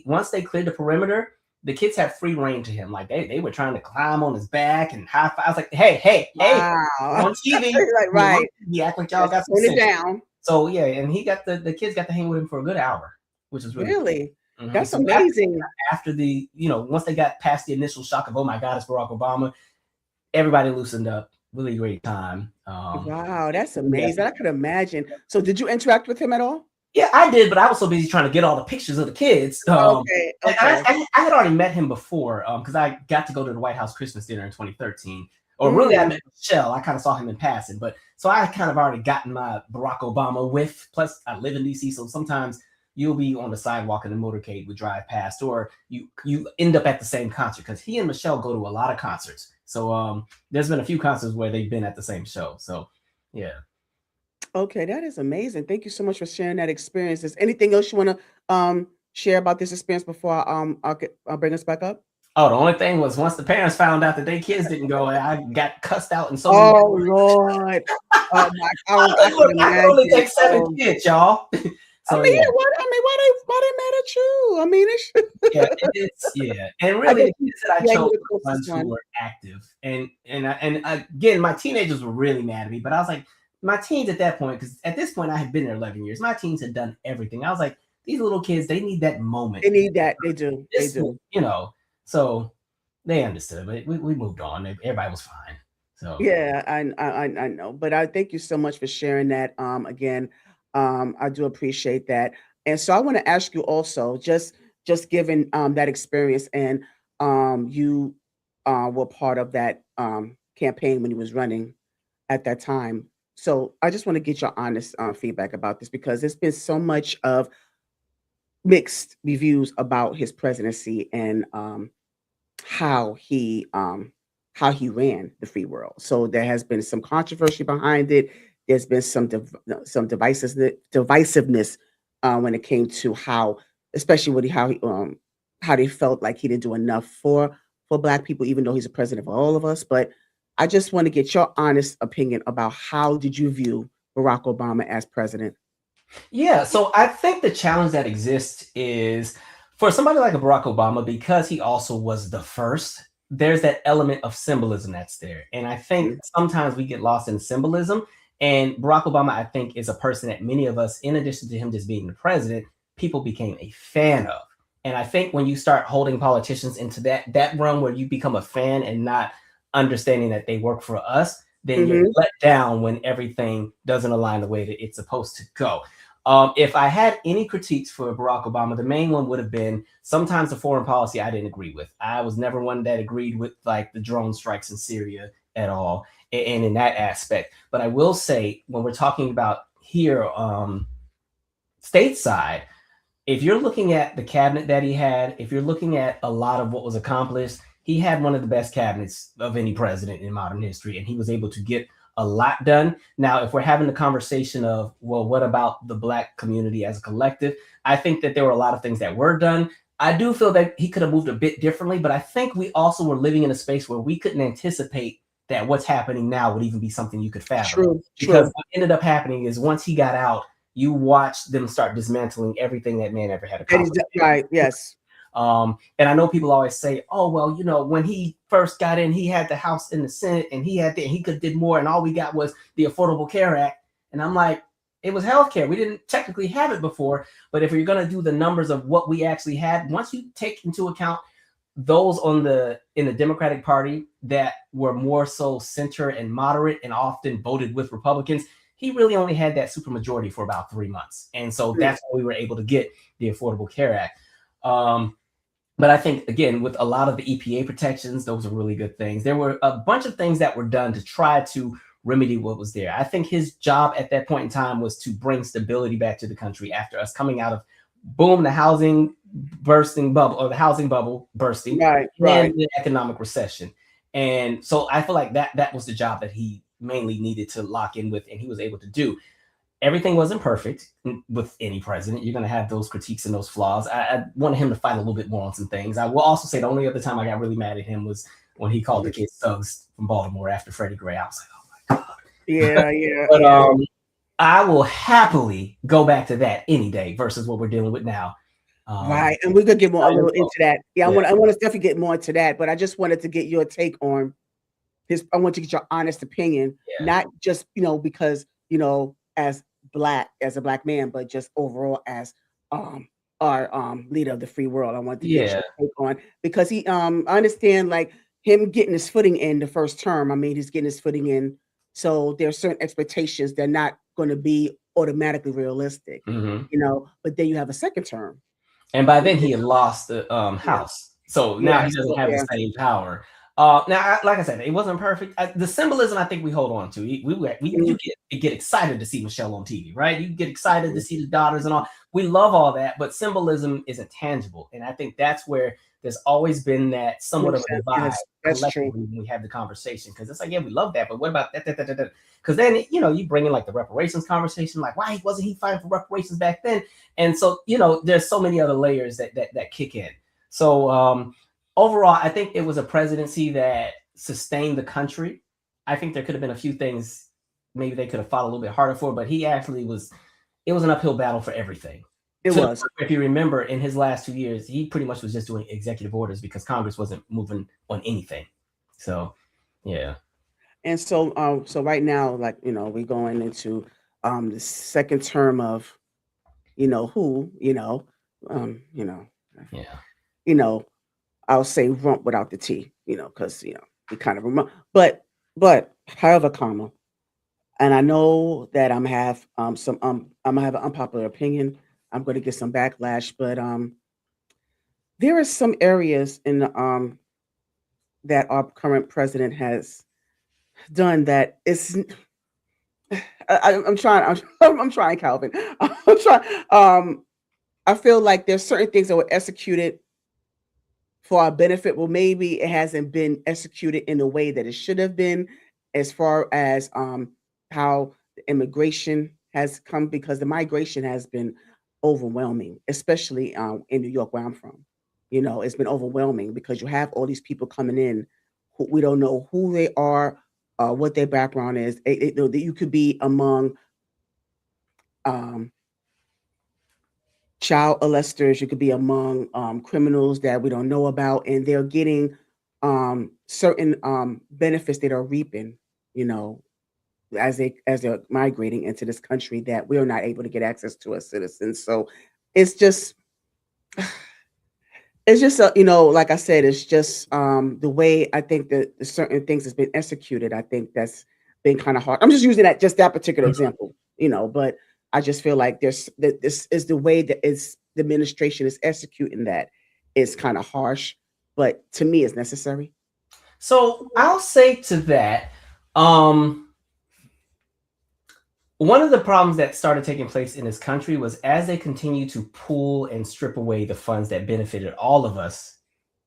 C: once they cleared the perimeter, the kids had free reign to him. Like they were trying to climb on his back and high five. I was like, hey,
B: Wow.
C: on TV,
B: Like, right.
C: You act like y'all got some
B: Tone it
C: sense.
B: down.
C: So yeah, and he got the kids got to hang with him for a good hour, which was really
B: Really?
C: cool.
B: That's
C: So
B: amazing.
C: after the, once they got past the initial shock of, oh my God, it's Barack Obama, everybody loosened up. Really great time.
B: Wow, that's
C: Yeah.
B: amazing. I could imagine. So did you interact with him at all?
C: Yeah, I did, but I was so busy trying to get all the pictures of the kids.
B: Okay.
C: And
B: Okay.
C: I had already met him before because I got to go to the White House Christmas dinner in 2013. Or really, I met Michelle. I kind of saw him in passing, but so I kind of already gotten my Barack Obama whiff. Plus, I live in DC, so sometimes you'll be on the sidewalk in the motorcade we drive past, or you end up at the same concert because he and Michelle go to a lot of concerts. So there's been a few concerts where they've been at the same show. So yeah.
B: Okay, that is amazing. Thank you so much for sharing that experience. Is anything else you want to share about this experience before I'll bring us back up?
C: Oh, the only thing was once the parents found out that their kids didn't go, I got cussed out in so many.
B: Oh Lord. Oh my
C: I can only take 7 kids, y'all.
B: So, why they mad at you? I mean,
C: and really the kids that I chose were the ones who were active, and again, my teenagers were really mad at me, but I was like, my teens at that point, because at this point I had been there 11 years, my teens had done everything. I was like, these little kids, they need that moment.
B: They need that. They do. They do.
C: So they understood, but we moved on. Everybody was fine. So
B: yeah, I know, but I thank you so much for sharing that. Again, I do appreciate that, and so I want to ask you also, just given that experience, and you were part of that campaign when you was running at that time. So I just want to get your honest feedback about this because there's been so much of mixed reviews about his presidency and how he ran the free world. So there has been some controversy behind it. There's been some divisiveness when it came to especially with how they felt like he didn't do enough for Black people, even though he's a president for all of us. But I just want to get your honest opinion about how did you view Barack Obama as president?
C: Yeah, so I think the challenge that exists is for somebody like a Barack Obama, because he also was the first, there's that element of symbolism that's there. And I think sometimes we get lost in symbolism. And Barack Obama, I think, is a person that many of us, in addition to him just being the president, people became a fan of. And I think when you start holding politicians into that realm where you become a fan and not understanding that they work for us, then you're let down when everything doesn't align the way that it's supposed to go. If I had any critiques for Barack Obama, the main one would have been sometimes the foreign policy I didn't agree with. I was never one that agreed with like the drone strikes in Syria at all, and in that aspect. But I will say, when we're talking about here stateside, if you're looking at the cabinet that he had, if you're looking at a lot of what was accomplished, he had one of the best cabinets of any president in modern history, and he was able to get a lot done. Now, if we're having the conversation of, well, what about the Black community as a collective? I think that there were a lot of things that were done. I do feel that he could have moved a bit differently, but I think we also were living in a space where we couldn't anticipate that what's happening now would even be something you could fathom. Because what ended up happening is once he got out, you watched them start dismantling everything that man ever had accomplished.
B: Right, yes.
C: And I know people always say, oh, well, when he first got in, he had the House and the Senate, and he could have did more, and all we got was the Affordable Care Act. And I'm like, it was healthcare. We didn't technically have it before, but if you're going to do the numbers of what we actually had, once you take into account those in the Democratic Party that were more so center and moderate and often voted with Republicans, he really only had that supermajority for about 3 months. And so that's why we were able to get the Affordable Care Act. But I think, again, with a lot of the EPA protections, those are really good things. There were a bunch of things that were done to try to remedy what was there. I think his job at that point in time was to bring stability back to the country after us coming out of, boom, the housing bubble bursting, and the economic recession. And so I feel like that was the job that he mainly needed to lock in with, and he was able to do. Everything wasn't perfect with any president. You're going to have those critiques and those flaws. I wanted him to fight a little bit more on some things. I will also say the only other time I got really mad at him was when he called the kids thugs from Baltimore after Freddie Gray. I was like, oh my God.
B: Yeah.
C: But I will happily go back to that any day versus what we're dealing with now.
B: Right. And we're going to get more a little into that. Yeah, I want to definitely get more into that, but I just wanted to get your take on his, I want to get your honest opinion, not just, because, as a black man, but just overall as our leader of the free world. I want to get your take on, because he I understand like him getting his footing in the first term. I mean, he's getting his footing in, so there's certain expectations that are not going to be automatically realistic, but then you have a second term,
C: and by then he had lost the House, so now he doesn't have the same power. Now, like I said, it wasn't perfect. The symbolism, I think we hold on to. You get excited to see Michelle on TV, right? You get excited to see the daughters and all. We love all that, but symbolism isn't tangible, and I think that's where there's always been that somewhat of a divide collectively when we have the conversation, because it's like, yeah, we love that, but what about that? Because then you bring in like the reparations conversation, like why wasn't he fighting for reparations back then? And so there's so many other layers that kick in. So overall, I think it was a presidency that sustained the country. I think there could have been a few things maybe they could have fought a little bit harder for, but he actually it was an uphill battle for everything.
B: It was.
C: If you remember, in his last 2 years, he pretty much was just doing executive orders because Congress wasn't moving on anything. So, yeah.
B: And so, so right now, like, we're going into the second term of, I'll say rump without the T, because we kind of remember. But however, comma, and I know that I'm gonna have I'm gonna have an unpopular opinion. I'm going to get some backlash, but there are some areas in that our current president has done that is. I'm trying, Calvin. I'm trying. I feel like there's certain things that were executed for our benefit. Well, maybe it hasn't been executed in the way that it should have been, as far as how the immigration has come, because the migration has been overwhelming, especially in New York, where I'm from. It's been overwhelming because you have all these people coming in who we don't know who they are, what their background is. You could be among child molesters, you could be among criminals that we don't know about, and they're getting certain benefits that are reaping, as they're migrating into this country that we are not able to get access to as citizens. So it's just like I said, it's just the way I think that the certain things has been executed. I think that's been kind of hard. I'm just using that particular example, but I just feel like this is the way that the administration is executing that is kind of harsh, but to me it's necessary.
C: So I'll say to that, one of the problems that started taking place in this country was as they continue to pull and strip away the funds that benefited all of us,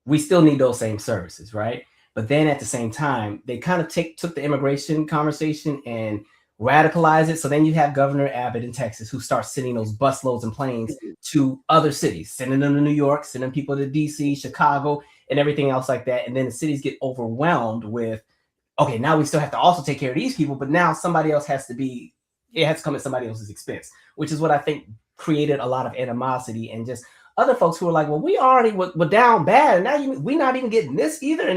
C: we still need those same services, right? But then at the same time, they kind of took the immigration conversation and radicalized it. So then you have Governor Abbott in Texas who starts sending those busloads and planes to other cities, sending them to New York, sending people to DC, Chicago, and everything else like that. And then the cities get overwhelmed with, okay, now we still have to also take care of these people, but now somebody else has to come at somebody else's expense, which is what I think created a lot of animosity and just other folks who were like, well, we already were down bad, and now we're not even getting this either.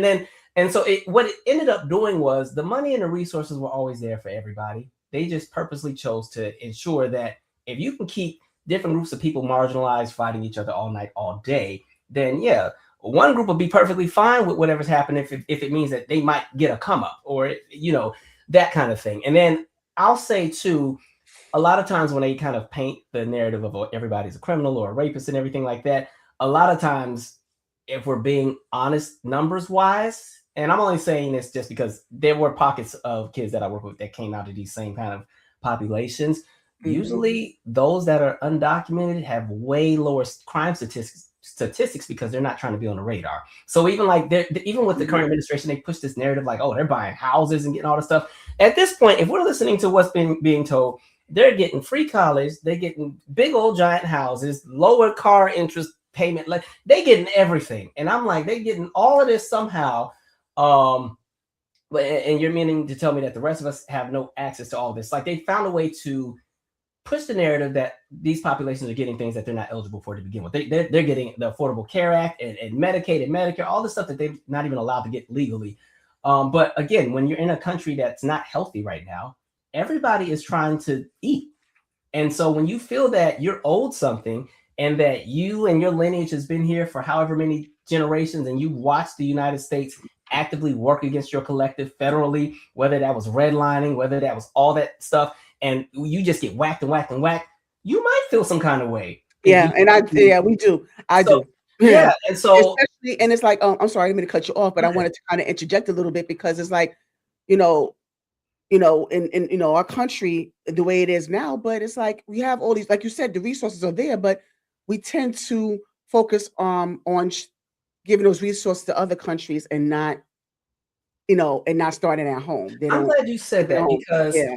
C: And so what it ended up doing was the money and the resources were always there for everybody. They just purposely chose to ensure that if you can keep different groups of people marginalized, fighting each other all night, all day, then yeah, one group will be perfectly fine with whatever's happening if it means that they might get a come up or, that kind of thing. And then I'll say too, a lot of times when they kind of paint the narrative of everybody's a criminal or a rapist and everything like that, a lot of times, if we're being honest, numbers wise, and I'm only saying this just because there were pockets of kids that I work with that came out of these same kind of populations.
B: Mhm.
C: Usually, those that are undocumented have way lower crime statistics because they're not trying to be on the radar. So even like even with the current
B: Mhm.
C: administration, they push this narrative like, oh, they're buying houses and getting all this stuff. At this point, if we're listening to what's being told, they're getting free college, they're getting big old giant houses, lower car interest payment, like they getting everything. And I'm like, they getting all of this somehow. Um, and you're meaning to tell me that the rest of us have no access to all this. Like they found a way to push the narrative that these populations are getting things that they're not eligible for to begin with. They're getting the Affordable Care Act and Medicaid and Medicare, all the stuff that they're not even allowed to get legally. But again, when you're in a country that's not healthy right now, everybody is trying to eat. And so when you feel that you're owed something and that you and your lineage has been here for however many generations and you've watched the United States actively work against your collective federally, whether that was redlining, whether that was all that stuff, and you just get whacked and whacked and whacked, you might feel some kind of way. If
B: Yeah, and
C: you
B: we do. I
C: so
B: do. Yeah.
C: yeah, and so
B: Especially, and it's like, I'm sorry, I didn't mean to cut you off, but I wanted to kind of interject a little bit because it's like, you know, in our country the way it is now, but it's like we have all these, like you said, the resources are there, but we tend to focus on giving those resources to other countries and not, and not starting at home. They
C: I'm
B: don't
C: glad you said
B: keep it
C: that
B: home.
C: because,
B: Yeah.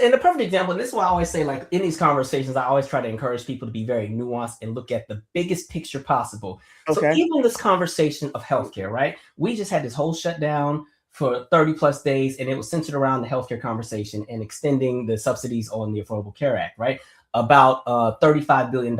C: and the perfect example, and this is why I always say, like in these conversations, I always try to encourage people to be very nuanced and look at the biggest picture possible. So
B: Okay.
C: even this conversation of healthcare, right? We just had this whole shutdown for 30 plus days, and it was centered around the healthcare conversation and extending the subsidies on the Affordable Care Act, right? About $35 billion.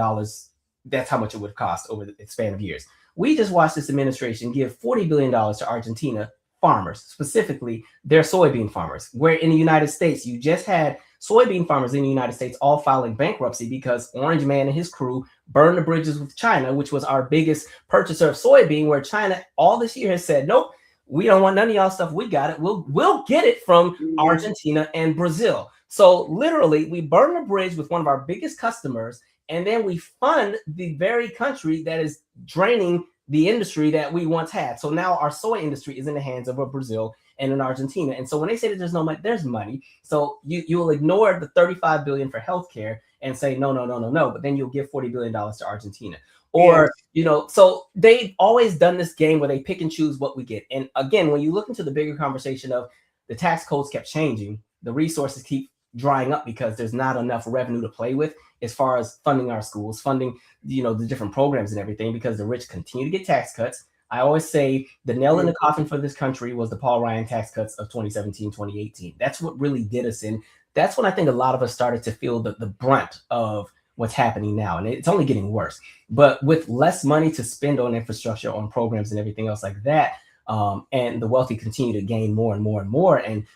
C: That's how much it would cost over the span of years. We just watched this administration give $40 billion to Argentina farmers, specifically their soybean farmers, where in the United States, you just had soybean farmers in the United States all filing bankruptcy because Orange Man and his crew burned the bridges with China, which was our biggest purchaser of soybean, where China all this year has said, nope, we don't want none of y'all stuff. We got it. We'll get it from
B: Mhm.
C: Argentina and Brazil. So literally, we burn the bridge with one of our biggest customers, and then we fund the very country that is draining the industry that we once had. So now our soy industry is in the hands of a Brazil and an Argentina. And so when they say that there's no money, there's money. So you will ignore the 35 billion for healthcare and say no, no, no, no, no. But then you'll give $40 billion to Argentina.
B: Yes.
C: Or, so they've always done this game where they pick and choose what we get. And again, when you look into the bigger conversation of the tax codes kept changing, the resources keep drying up because there's not enough revenue to play with as far as funding our schools, funding the different programs and everything, because the rich continue to get tax cuts. I always say the nail in the coffin for this country was the Paul Ryan tax cuts of 2017, 2018. That's what really did us in. That's when I think a lot of us started to feel the brunt of what's happening now. And it's only getting worse. But with less money to spend on infrastructure, on programs and everything else like that, and the wealthy continue to gain more and more and more. And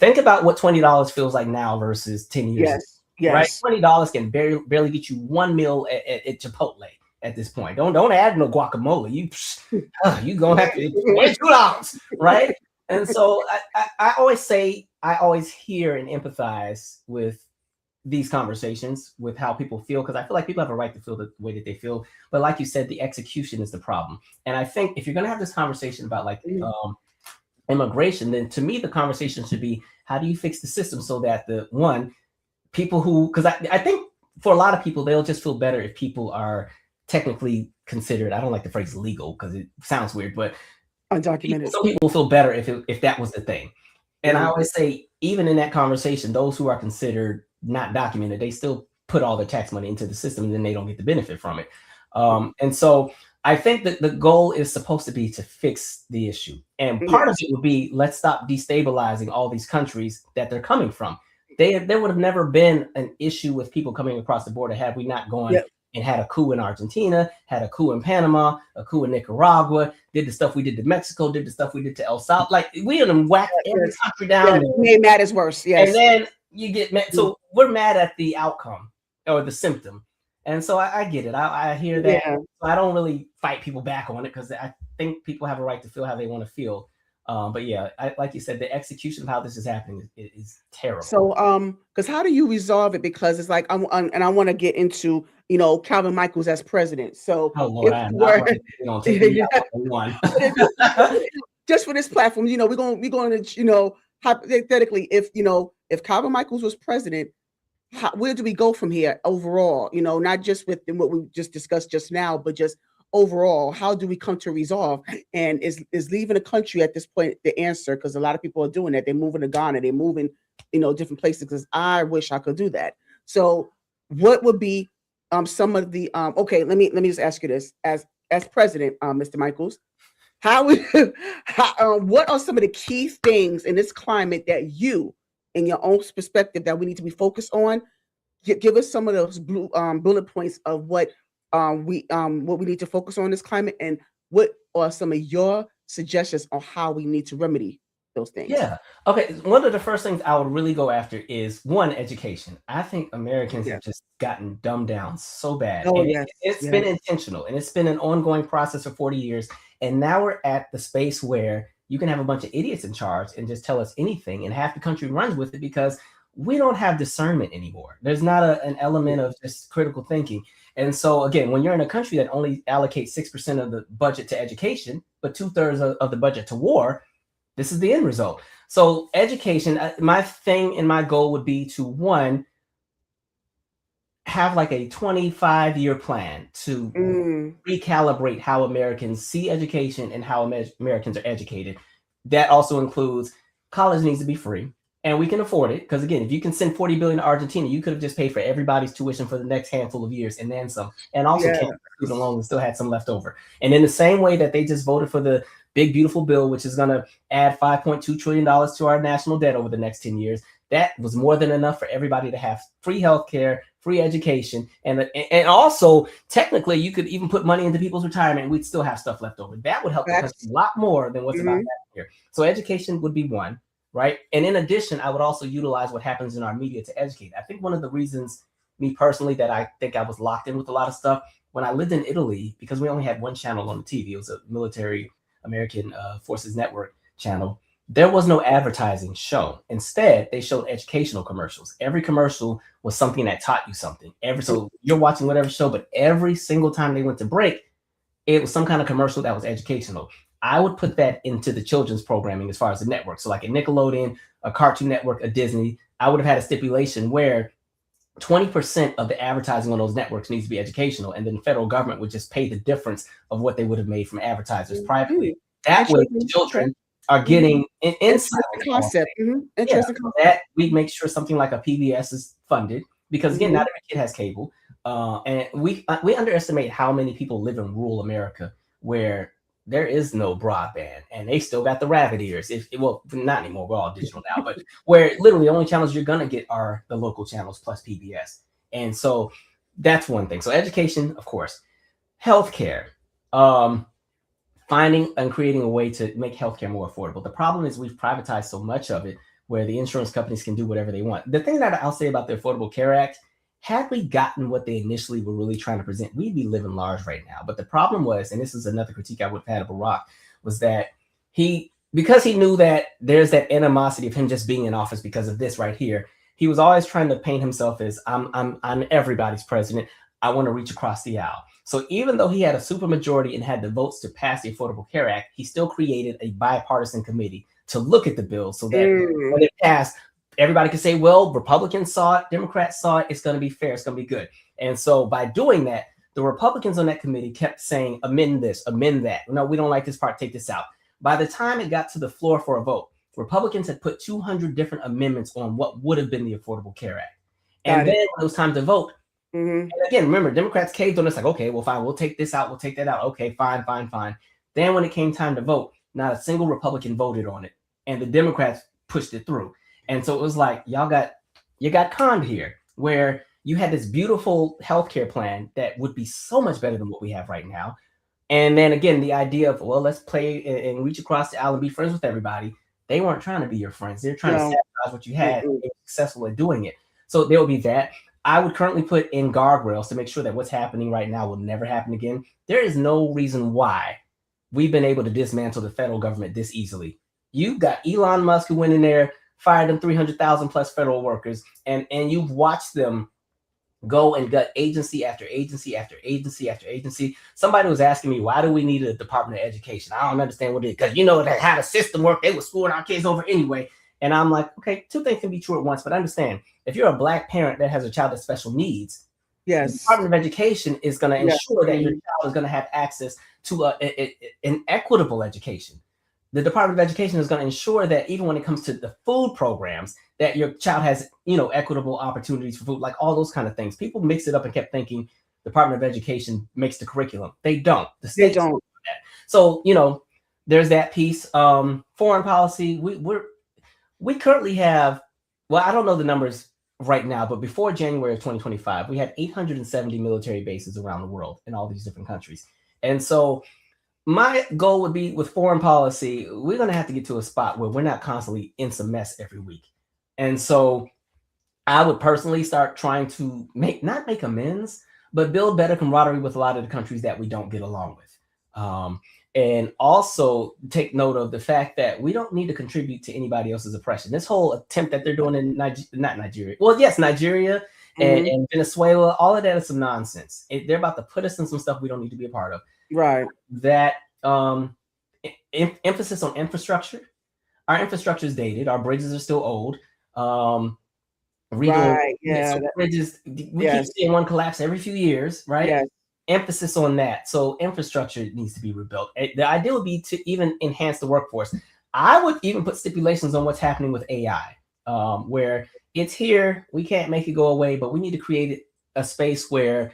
C: think about what $20 feels like now versus 10 years ago,
B: Yes.
C: right?
B: Yes.
C: $20 can barely get you one meal at Chipotle at this point. Don't add no guacamole. You gonna have to $22, right? And so I always say, I always hear and empathize with these conversations, with how people feel, because I feel like people have a right to feel the way that they feel. But like you said, the execution is the problem. And I think if you're gonna have this conversation about like
B: Mhm.
C: immigration, then to me the conversation should be, how do you fix the system so that the one people who, because I think for a lot of people, they'll just feel better if people are technically considered, I don't like the phrase legal because it sounds weird, but
B: Undocumented.
C: some people will feel better if that was the thing. And I
B: Mhm.
C: always say, even in that conversation, those who are considered not documented, they still put all their tax money into the system and then they don't get the benefit from it. And so I think that the goal is supposed to be to fix the issue. And part of
B: Yes.
C: it would be, let's stop destabilizing all these countries that they're coming from. There would have never been an issue with people coming across the border had we not gone
B: Yep.
C: and had a coup in Argentina, had a coup in Panama, a coup in Nicaragua, did the stuff we did to Mexico, did the stuff we did to El Salvador. Like we done whacked every
B: Yes.
C: country down
B: Yes.
C: there.
B: Made matters worse.
C: And
B: Yes.
C: then you get mad.
B: Mm.
C: So we're mad at the outcome or the symptom. And so I get it. I hear that.
B: Yeah.
C: So I don't really fight people back on it because I think people have a right to feel how they want to feel. But yeah, like you said, the execution of how this is happening is terrible.
B: So, because how do you resolve it? Because it's like, and I want to get into, Calvin Michaels as president. So
C: Oh Lord,
B: if
C: I am
B: we
C: not
B: were,
C: running. They're gonna take me out one.
B: but just for this platform, we're going to, hypothetically, if Calvin Michaels was president, where do we go from here overall? Not just with what we just discussed just now, but just overall, how do we come to resolve? And is leaving the country at this point the answer? Because a lot of people are doing that. They're moving to Ghana. They're moving, different places. Because I wish I could do that. So, what would be some of the okay? Let me just ask you this as president, Mr. Michaels. How would what are some of the key things in this climate that you, in your own perspective, that we need to be focused on? Give us some of those bullet points of what we need to focus on in this climate, and what are some of your suggestions on how we need to remedy those things.
C: Yeah. Okay. One of the first things I would really go after is one, education. I think Americans
B: Yeah.
C: have just gotten dumbed down so bad.
B: Oh,
C: And
B: yes,
C: it's
B: yes.
C: been intentional and it's been an ongoing process for 40 years. And now we're at the space where you can have a bunch of idiots in charge and just tell us anything, and half the country runs with it because we don't have discernment anymore. There's not an element of just critical thinking. And so, again, when you're in a country that only allocates 6% of the budget to education, but 2/3 of the budget to war, this is the end result. So education, my thing and my goal would be to, one, have like a 25-year plan to recalibrate how Americans see education and how Americans are educated. That also includes college needs to be free, and we can afford it. Because again, if you can send 40 billion to Argentina, you could have just paid for everybody's tuition for the next handful of years and then some, and also
B: Yeah.
C: canceled student loans and still had some left over. And in the same way that they just voted for the big beautiful bill, which is going to add $5.2 trillion to our national debt over the next 10 years, that was more than enough for everybody to have free healthcare, free education, and also technically you could even put money into people's retirement and we'd still have stuff left over. That would help the country a lot more than what's about to happen here. So education would be one, right? And in addition, I would also utilize what happens in our media to educate. I think one of the reasons, me personally, that I think I was locked in with a lot of stuff when I lived in Italy, because we only had one channel on the TV. It was a military American Forces Network channel. There was no advertising shown. Instead, they showed educational commercials. Every commercial was something that taught you something. So you're watching whatever show, but every single time they went to break, it was some kind of commercial that was educational. I would put that into the children's programming as far as the network. So like a Nickelodeon, a Cartoon Network, a Disney, I would have had a stipulation where 20% of the advertising on those networks needs to be educational, and then the federal government would just pay the difference of what they would have made from advertisers privately. That way, children are getting an insight
B: concept.
C: Interesting concept. That we make sure something like a PBS is funded, because again, not every kid has cable, and we underestimate how many people live in rural America where there is no broadband and they still got the rabbit ears. Well, not anymore, we're all digital now, but where literally the only channels you're gonna get are the local channels plus PBS. And so that's one thing. So education, of course. Healthcare. Finding and creating a way to make healthcare more affordable. The problem is we've privatized so much of it where the insurance companies can do whatever they want. The thing that I'll say about the Affordable Care Act, had we gotten what they initially were really trying to present, we'd be living large right now. But the problem was, and this is another critique I would have had of Barack, was that because he knew that there's that animosity of him just being in office because of this right here, he was always trying to paint himself as I'm everybody's president. I want to reach across the aisle. So even though he had a supermajority and had the votes to pass the Affordable Care Act, he still created a bipartisan committee to look at the bill so that when it passed, everybody could say, well, Republicans saw it, Democrats saw it, it's going to be fair, it's going to be good. And so by doing that, the Republicans on that committee kept saying, amend this, amend that. No, we don't like this part, take this out. By the time it got to the floor for a vote, Republicans had put 200 different amendments on what would have been the Affordable Care Act. And then when it was time to vote, and again, remember, Democrats caved on us like, okay, well, fine, we'll take this out, we'll take that out. Okay, fine. Then when it came time to vote, not a single Republican voted on it, and the Democrats pushed it through. And so it was like, you got conned here, where you had this beautiful healthcare plan that would be so much better than what we have right now. And then again, the idea of, well, let's play and reach across the aisle and be friends with everybody. They weren't trying to be your friends. They're trying to sabotage what you had. They were successful at doing it. So there will be that. I would currently put in guardrails to make sure that what's happening right now will never happen again. There is no reason why we've been able to dismantle the federal government this easily You got Elon Musk who went in there, fired them 300,000 plus federal workers, and you've watched them go and gut agency after agency after agency after agency. Somebody was asking me, why do we need a Department of Education? I don't understand what it is, because you know how the system worked. They were screwing our kids over anyway. And I'm like, okay, two things can be true at once, but understand, if you're a Black parent that has a child with special needs, the Department of Education is going to ensure that your child is going to have access to an equitable education. The Department of Education is going to ensure that even when it comes to the food programs, that your child has, equitable opportunities for food, like all those kind of things. People mix it up and kept thinking Department of Education makes the curriculum. They don't. The states don't do that. So, there's that piece. Foreign policy. We currently have, well, I don't know the numbers right now, but before January of 2025, we had 870 military bases around the world in all these different countries. And so my goal would be with foreign policy, we're going to have to get to a spot where we're not constantly in some mess every week. And so I would personally start trying to not make amends, but build better camaraderie with a lot of the countries that we don't get along with. And also take note of the fact that we don't need to contribute to anybody else's oppression. This whole attempt that they're doing in Nigeria. Well, yes, Nigeria and Venezuela, all of that is some nonsense. They're about to put us in some stuff we don't need to be a part of.
B: Right.
C: That emphasis on infrastructure. Our infrastructure is dated. Our bridges are still old.
B: Right. Yeah.
C: So bridges, we keep seeing one collapse every few years, right?
B: Yes.
C: Emphasis on that. So infrastructure needs to be rebuilt. The idea would be to even enhance the workforce. I would even put stipulations on what's happening with AI, where it's here, we can't make it go away, but we need to create a space where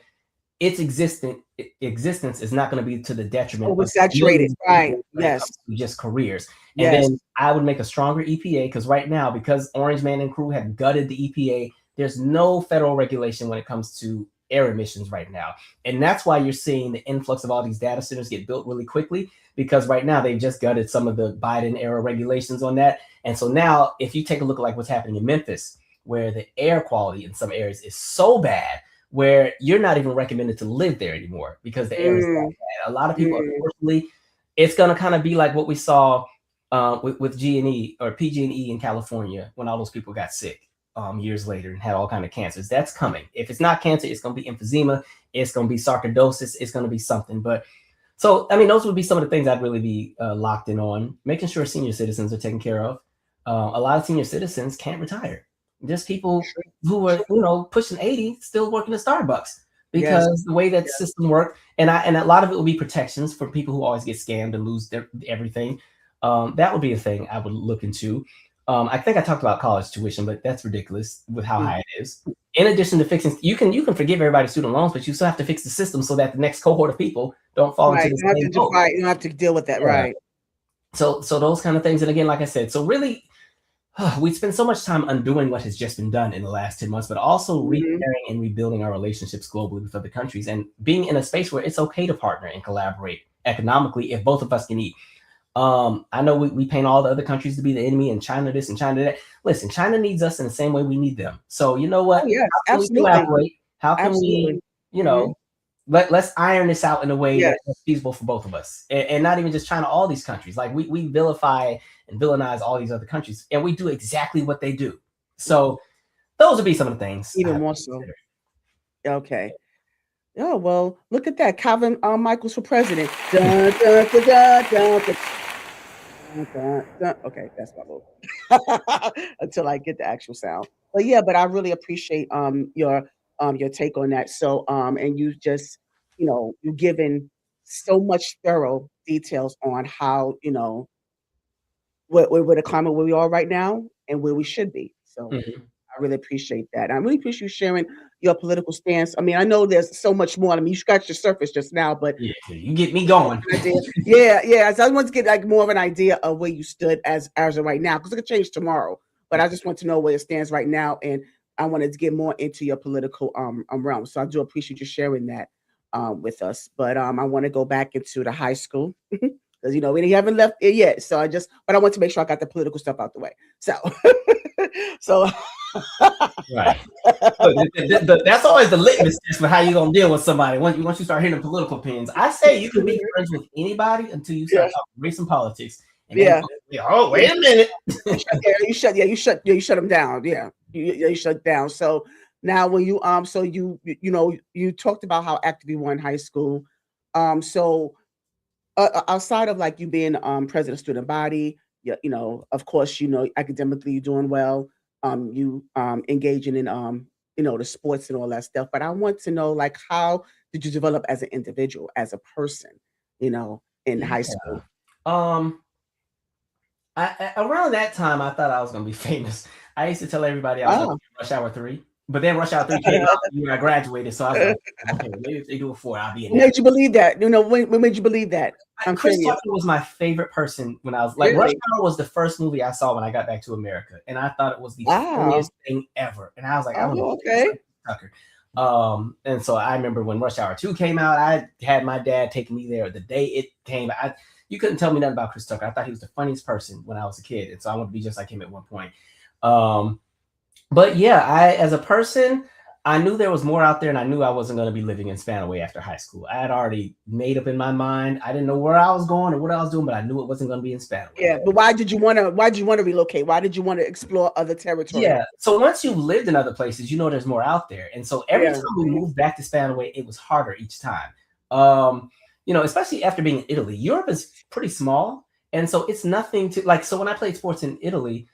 C: its existence is not going to be to the detriment of
B: oversaturated, right? Yes,
C: just careers. And then I would make a stronger EPA, because right now, because Orange Man and crew have gutted the EPA, there's no federal regulation when it comes to air emissions right now. And that's why you're seeing the influx of all these data centers get built really quickly, because right now they've just gutted some of the Biden era regulations on that. And so now if you take a look at like what's happening in Memphis, where the air quality in some areas is so bad where you're not even recommended to live there anymore because the air is that bad. A lot of people, unfortunately, it's going to kind of be like what we saw with G&E or PG&E in California when all those people got sick. Years later and had all kind of cancers. That's coming. If it's not cancer, it's going to be emphysema. It's going to be sarcoidosis. It's going to be something. But so, I mean, those would be some of the things I'd really be locked in on. Making sure senior citizens are taken care of. A lot of senior citizens can't retire. Just people who are, pushing 80 still working at Starbucks because the way that system worked. And a lot of it will be protections for people who always get scammed and lose everything. That would be a thing I would look into. I think I talked about college tuition, but that's ridiculous with how high it is. In addition to fixing, you can forgive everybody's student loans, but you still have to fix the system so that the next cohort of people don't fall into the same boat.
B: Right, you don't have to deal with that, right?
C: So those kind of things, and again, like I said, so really, we spend so much time undoing what has just been done in the last 10 months, but also repairing and rebuilding our relationships globally with other countries, and being in a space where it's okay to partner and collaborate economically if both of us can eat. I know we paint all the other countries to be the enemy and China this and China that. Listen, China needs us in the same way we need them. So you know what?
B: Oh, yes,
C: how can we collaborate? How can we, let's iron this out in a way that's feasible for both of us, and not even just China, all these countries. Like we vilify and villainize all these other countries, and we do exactly what they do. So those would be some of the things.
B: Even more so. Okay. Oh, well, look at that. Calvin Michaels for president. Dun, dun, dun, dun, dun, dun. Okay, that's my move. Until I get the actual sound. But I really appreciate your take on that. So and you just you're giving so much thorough details on how where the climate where we are right now and where we should be. So I really appreciate that. I really appreciate you sharing your political stance. I mean, I know there's so much more. I mean, you scratched the surface just now, but
C: you get me going.
B: Yeah. So I want to get like more of an idea of where you stood as of right now, because it could change tomorrow. But I just want to know where it stands right now, and I wanted to get more into your political realm. So I do appreciate you sharing that with us. But I want to go back into the high school. Because we haven't left it yet, but I want to make sure I got the political stuff out the way. So,
C: right. That's always the litmus test for how you're gonna deal with somebody. Once you start hearing political opinions, I say you can be friends with anybody until you start talking race and politics, And then, oh, wait a minute.
B: You shut them down. Yeah, you shut down. So now when you so you talked about how active you were in high school. So outside of like you being president of student body, of course, academically you're doing well. You engaging in the sports and all that stuff. But I want to know, like, how did you develop as an individual, as a person, in high school?
C: Um, around that time, I thought I was gonna be famous. I used to tell everybody I was gonna
B: Oh,
C: be Rush Hour 3, but then Rush Hour 3 came out when I graduated, so I was like, okay, maybe if they do a 4, I'll be in
B: what
C: there.
B: made you believe that? When made you believe that? I'm
C: Chris
B: curious.
C: Tucker was my favorite person when I was like, Rush
B: Really?
C: Hour was the first movie I saw when I got back to America, and I thought it was the
B: Wow.
C: funniest thing ever. And I was like, I want to
B: Oh,
C: be just
B: okay.
C: like Chris Tucker. And so I remember when Rush Hour 2 came out, I had my dad taking me there the day it came. You couldn't tell me nothing about Chris Tucker. I thought he was the funniest person when I was a kid, and so I wanted to be just like him at one point. But yeah, as a person, I knew there was more out there, and I knew I wasn't going to be living in Spanaway after high school. I had already made up in my mind. I didn't know where I was going or what I was doing, but I knew it wasn't going to be in Spanaway.
B: Yeah, but why did you want to relocate? Why did you want to explore other territory?
C: Yeah. So once you've lived in other places, there's more out there. And so every time we moved back to Spanaway, it was harder each time. Especially after being in Italy. Europe is pretty small. And so it's nothing to like. So when I played sports in Italy,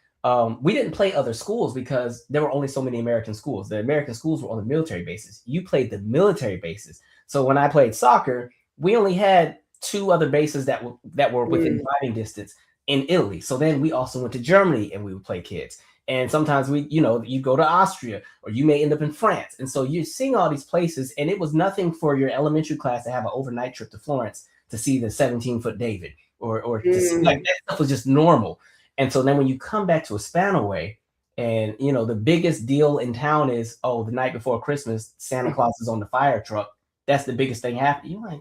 C: we didn't play other schools because there were only so many American schools. The American schools were on the military bases. You played the military bases. So when I played soccer, we only had 2 other bases that were within driving distance in Italy. So then we also went to Germany and we would play kids. And sometimes you go to Austria or you may end up in France. And so you're seeing all these places, and it was nothing for your elementary class to have an overnight trip to Florence to see the 17-foot David or to see, like, that stuff was just normal. And so then when you come back to a Spanaway, and the biggest deal in town is, the night before Christmas, Santa Claus is on the fire truck. That's the biggest thing happening. You're like,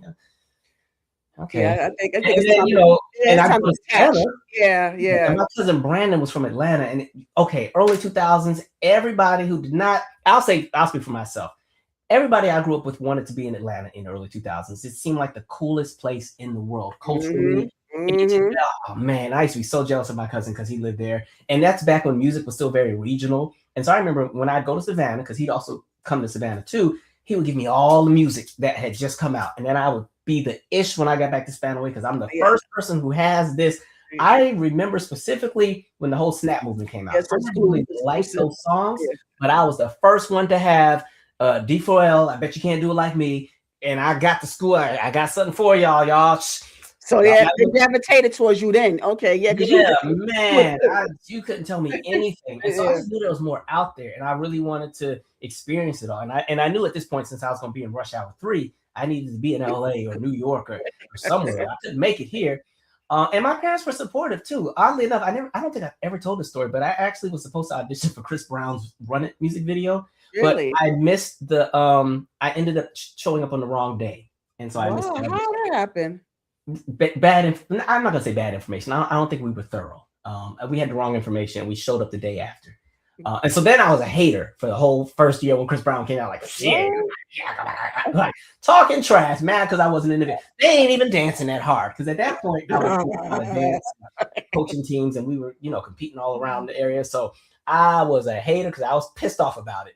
C: okay.
B: Yeah, I think
C: And
B: it's
C: then,
B: time
C: and I
B: to
C: go to
B: attach.
C: Atlanta.
B: Yeah.
C: And my cousin Brandon was from Atlanta, and early 2000s, everybody who did not, I'll speak for myself. Everybody I grew up with wanted to be in Atlanta in the early 2000s. It seemed like the coolest place in the world culturally. Oh man, I used to be so jealous of my cousin because he lived there. And that's back when music was still very regional. And so I remember when I'd go to Savannah, because he'd also come to Savannah too, he would give me all the music that had just come out. And then I would be the ish when I got back to Spanaway because I'm the first person who has this. I remember specifically when the whole Snap movement came out. I didn't really like those songs, but I was the first one to have D4L, I Bet You Can't Do It Like Me. And I got to school. I got something for y'all.
B: So they gravitated towards you then. Okay, yeah.
C: Man, you couldn't tell me anything. And so I just knew there was more out there, and I really wanted to experience it all. And I knew at this point, since I was going to be in Rush Hour 3, I needed to be in LA or New York or somewhere. I couldn't make it here. And my parents were supportive too. Oddly enough, I don't think I've ever told this story, but I actually was supposed to audition for Chris Brown's Run It music video.
B: Really?
C: But I missed I ended up showing up on the wrong day. And so I missed it.
B: How that happened?
C: I'm not gonna say bad information. I don't think we were thorough. We had the wrong information. We showed up the day after. And so then I was a hater for the whole first year when Chris Brown came out, like, shit, like talking trash, mad because I wasn't in the video. They ain't even dancing that hard because at that point I was dance coaching teams and we were, competing all around the area. So I was a hater because I was pissed off about it.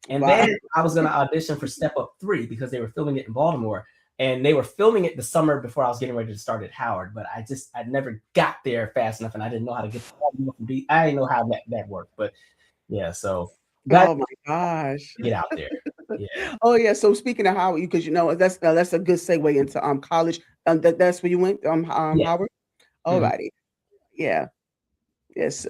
C: And then I was gonna audition for Step Up 3 because they were filming it in Baltimore. And they were filming it the summer before I was getting ready to start at Howard, but I never got there fast enough, and I didn't know how to get. I didn't know how that worked, but yeah. So,
B: oh my gosh,
C: get out there. Yeah.
B: Oh yeah. So speaking of Howard, because that's a good segue into college. That's where you went,
C: Yeah.
B: Howard. Alrighty. Yeah. Yes.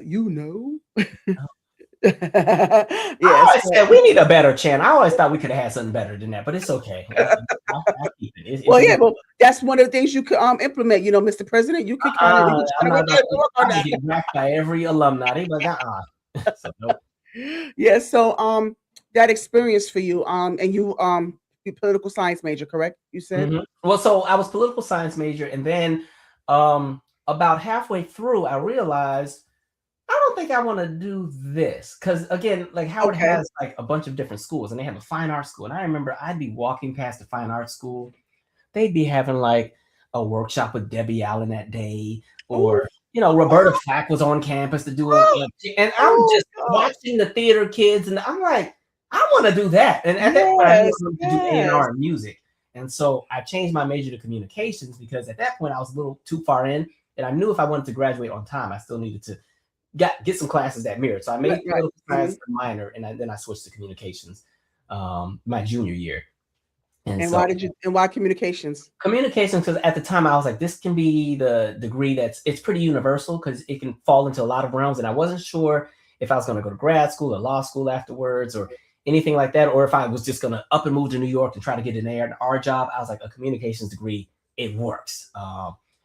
C: I always said we need a better channel. I always thought we could have had something better than that, but it's okay. I'll keep it.
B: Well, that's one of the things you could implement. Mr. President, you could kind of
C: work on that. Get whacked by every alumni. They like, so, nope.
B: Yeah. So that experience for you, and you political science major, correct? You said.
C: Well, so I was political science major, and then about halfway through, I realized I don't think I want to do this because, again, like Howard has like a bunch of different schools, and they have a fine arts school. And I remember I'd be walking past the fine arts school, they'd be having like a workshop with Debbie Allen that day, or Roberta Flack was on campus to do and I'm just watching the theater kids, and I'm like, I want to do that. And at that point, I knew I wanted to do A&R and music. And so I changed my major to communications because at that point I was a little too far in, and I knew if I wanted to graduate on time, I still needed to get some classes that mirrored. So I made political science a minor, and then I switched to communications my junior year.
B: And so, why communications?
C: Communications, because at the time I was like, this can be the degree it's pretty universal because it can fall into a lot of realms. And I wasn't sure if I was going to go to grad school or law school afterwards or anything like that, or if I was just going to up and move to New York and try to get an A&R job. I was like, a communications degree, it works.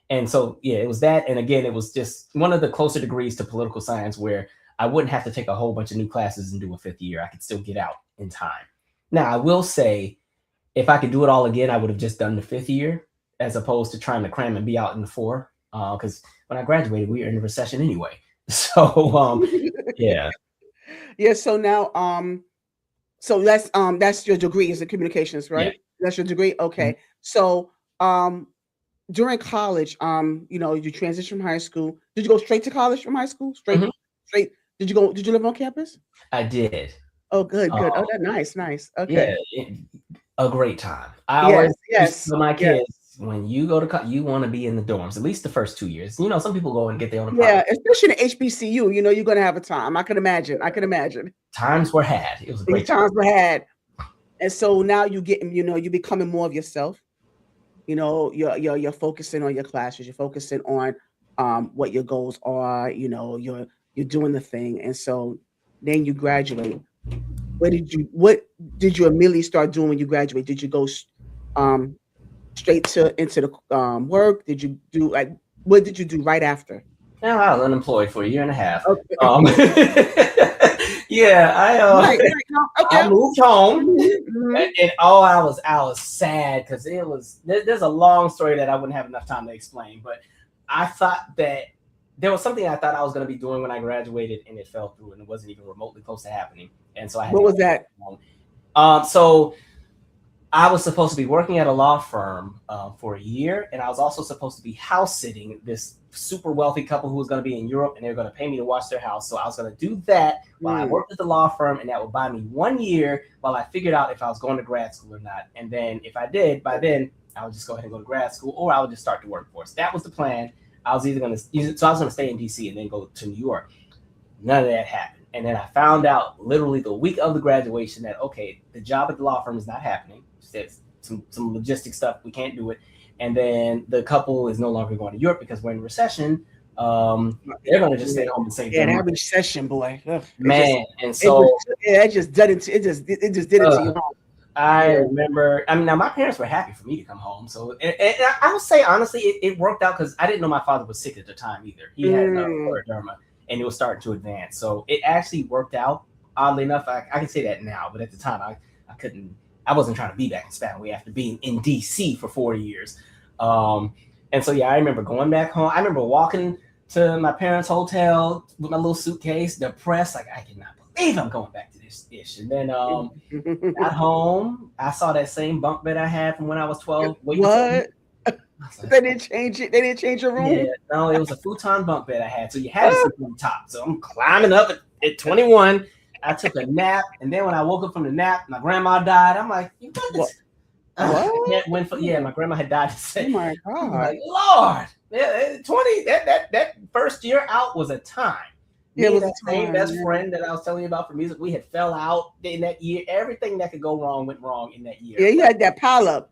C: And so, yeah, it was that. And again, it was just one of the closer degrees to political science where I wouldn't have to take a whole bunch of new classes and do a fifth year. I could still get out in time. Now, I will say, if I could do it all again, I would have just done the fifth year as opposed to trying to cram and be out in the four. Because when I graduated, we were in a recession anyway. So, yeah.
B: Yeah. So now, so that's your degree is in communications, right? Yeah. That's your degree. Okay. Mm-hmm. So, during college, you transitioned from high school. Did you go straight to college from high school? Straight. Did you live on campus?
C: I did.
B: Oh, good. Oh, that's nice. Okay.
C: Yeah, a great time. I always tell my kids, when you go to college, you want to be in the dorms, at least the first 2 years. Some people go and get their own apartment.
B: Yeah, especially in HBCU, you're going to have a time. I can imagine.
C: Times were had. It was a great time.
B: Times were had. And so now you're becoming more of yourself. You're focusing on your classes. You're focusing on what your goals are. You're doing the thing. And so then you graduate. What did you immediately start doing when you graduated? Did you go straight into the work? Did you do what did you do right after?
C: No, I was unemployed for a year and a half. Okay. Yeah, I moved home, and I was sad because there's a long story that I wouldn't have enough time to explain. But I thought that there was something I thought I was going to be doing when I graduated, and it fell through, and it wasn't even remotely close to happening. And so I had
B: what was that?
C: So I was supposed to be working at a law firm for a year, and I was also supposed to be house sitting this super wealthy couple who was going to be in Europe, and they were going to pay me to watch their house. So I was going to do that while I worked at the law firm, and that would buy me 1 year while I figured out if I was going to grad school or not. And then if I did, by then I would just go ahead and go to grad school, or I would just start the workforce. That was the plan. I was going to stay in DC and then go to New York. None of that happened. And then I found out literally the week of the graduation that, okay, the job at the law firm is not happening. There's some logistic stuff. We can't do it. And then the couple is no longer going to Europe because we're in recession. They're going to just stay home and save
B: that recession, boy. Ugh,
C: man. And so
B: it just did it to you.
C: I remember, now my parents were happy for me to come home. So, and I would say, honestly, it worked out because I didn't know my father was sick at the time either. He had scleroderma, and it was starting to advance. So it actually worked out, oddly enough. I can say that now, but at the time, I wasn't trying to be back in Spanaway after being in DC for 4 years. And so, I remember going back home. I remember walking to my parents' hotel with my little suitcase, depressed, like, I cannot believe I'm going back to this ish. And then got home, I saw that same bunk bed I had from when I was 12.
B: What? They didn't change it? They didn't change your room?
C: Yeah, no, it was a futon bunk bed I had. So you had to sit on top. So I'm climbing up at 21. I took a nap, and then when I woke up from the nap, my grandma died. I'm like, you got this. My grandma had died.
B: Oh my God.
C: I'm like, Lord. Yeah, 20, that first year out was a time.
B: Yeah,
C: that same best friend that I was telling you about for music, we had fell out in that year. Everything that could go wrong went wrong in that year.
B: Yeah, you had that pile up.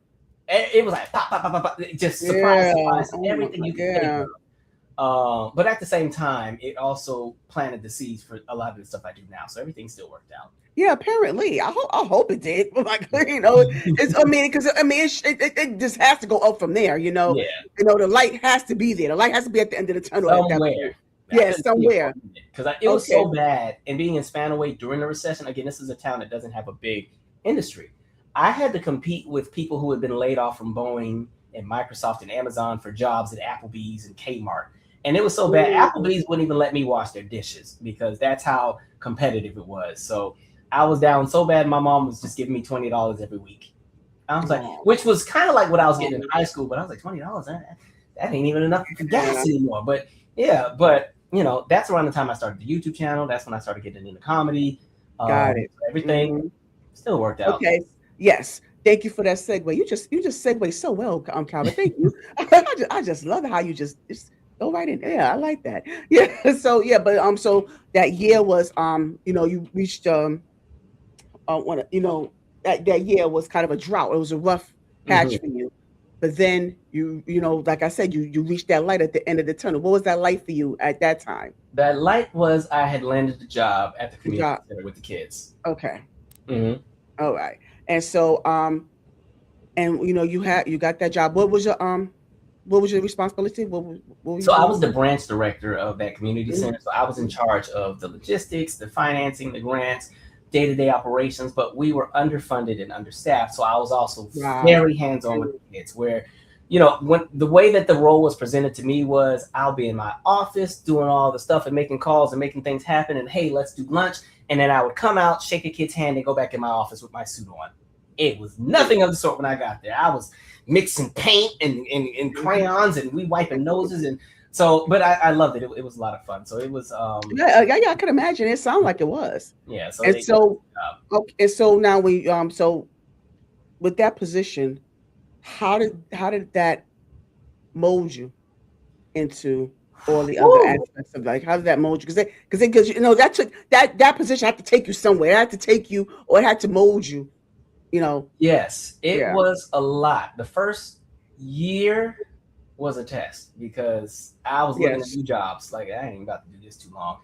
C: It was like pop, pop, pop, pop, pop. Just surprise, everything you could think of. But at the same time, it also planted the seeds for a lot of the stuff I do now. So everything still worked out.
B: Yeah, apparently. I hope it did. Like, it just has to go up from there. Yeah. The light has to be there. The light has to be at the end of the tunnel.
C: Somewhere.
B: Somewhere.
C: Because it was so bad. And being in Spanaway during the recession, again, this is a town that doesn't have a big industry. I had to compete with people who had been laid off from Boeing and Microsoft and Amazon for jobs at Applebee's and Kmart. And it was so bad, Applebee's wouldn't even let me wash their dishes because that's how competitive it was. So I was down so bad, my mom was just giving me $20 every week. I was like, which was kind of like what I was getting in high school, but I was like, $20, that ain't even enough for gas anymore. But Yeah, but that's around the time I started the YouTube channel. That's when I started getting into comedy.
B: Got it.
C: Everything
B: Mhm.
C: still worked out.
B: Okay. Yes. Thank you for that segue. You just segue so well, Calvin. Thank you. I just love how you just go right in. Yeah, I like that. Yeah. So yeah, but so that year was you reached when that year was kind of a drought. It was a rough
C: Mhm.
B: patch for you. But then like I said, you reached that light at the end of the tunnel. What was that light for you at that time?
C: That light was I had landed a job at the
B: The
C: community
B: job.
C: center with the kids.
B: Okay.
C: Hmm.
B: All right. And so and you got that job. What was your responsibility? What were you
C: So I
B: doing?
C: was the branch director of that community
B: Mhm.
C: center. So I was in charge of the logistics, the financing, the grants, day-to-day operations, but we were underfunded and understaffed. So I was also
B: Wow.
C: very hands-on with the kids where, when the way that the role was presented to me was I'll be in my office doing all the stuff and making calls and making things happen. And hey, let's do lunch. And then I would come out, shake a kid's hand, and go back in my office with my suit on. It was nothing of the sort when I got there. I was mixing paint and crayons and we wiping noses and so but I loved it. It was a lot of fun. So it was
B: Yeah, I can imagine. It sounded like it was.
C: yeah, so
B: And
C: they
B: so, okay, and so now so with that position, how did that mold you into all the other
C: Woo!
B: aspects of like how did that mold you? Because that took that position had to take you somewhere. It had to take you or it had to mold you. You know,
C: Yes, it
B: yeah,
C: was a lot. The first year was a test because I was looking at
B: yes,
C: new jobs. Like I ain't about to do this too long.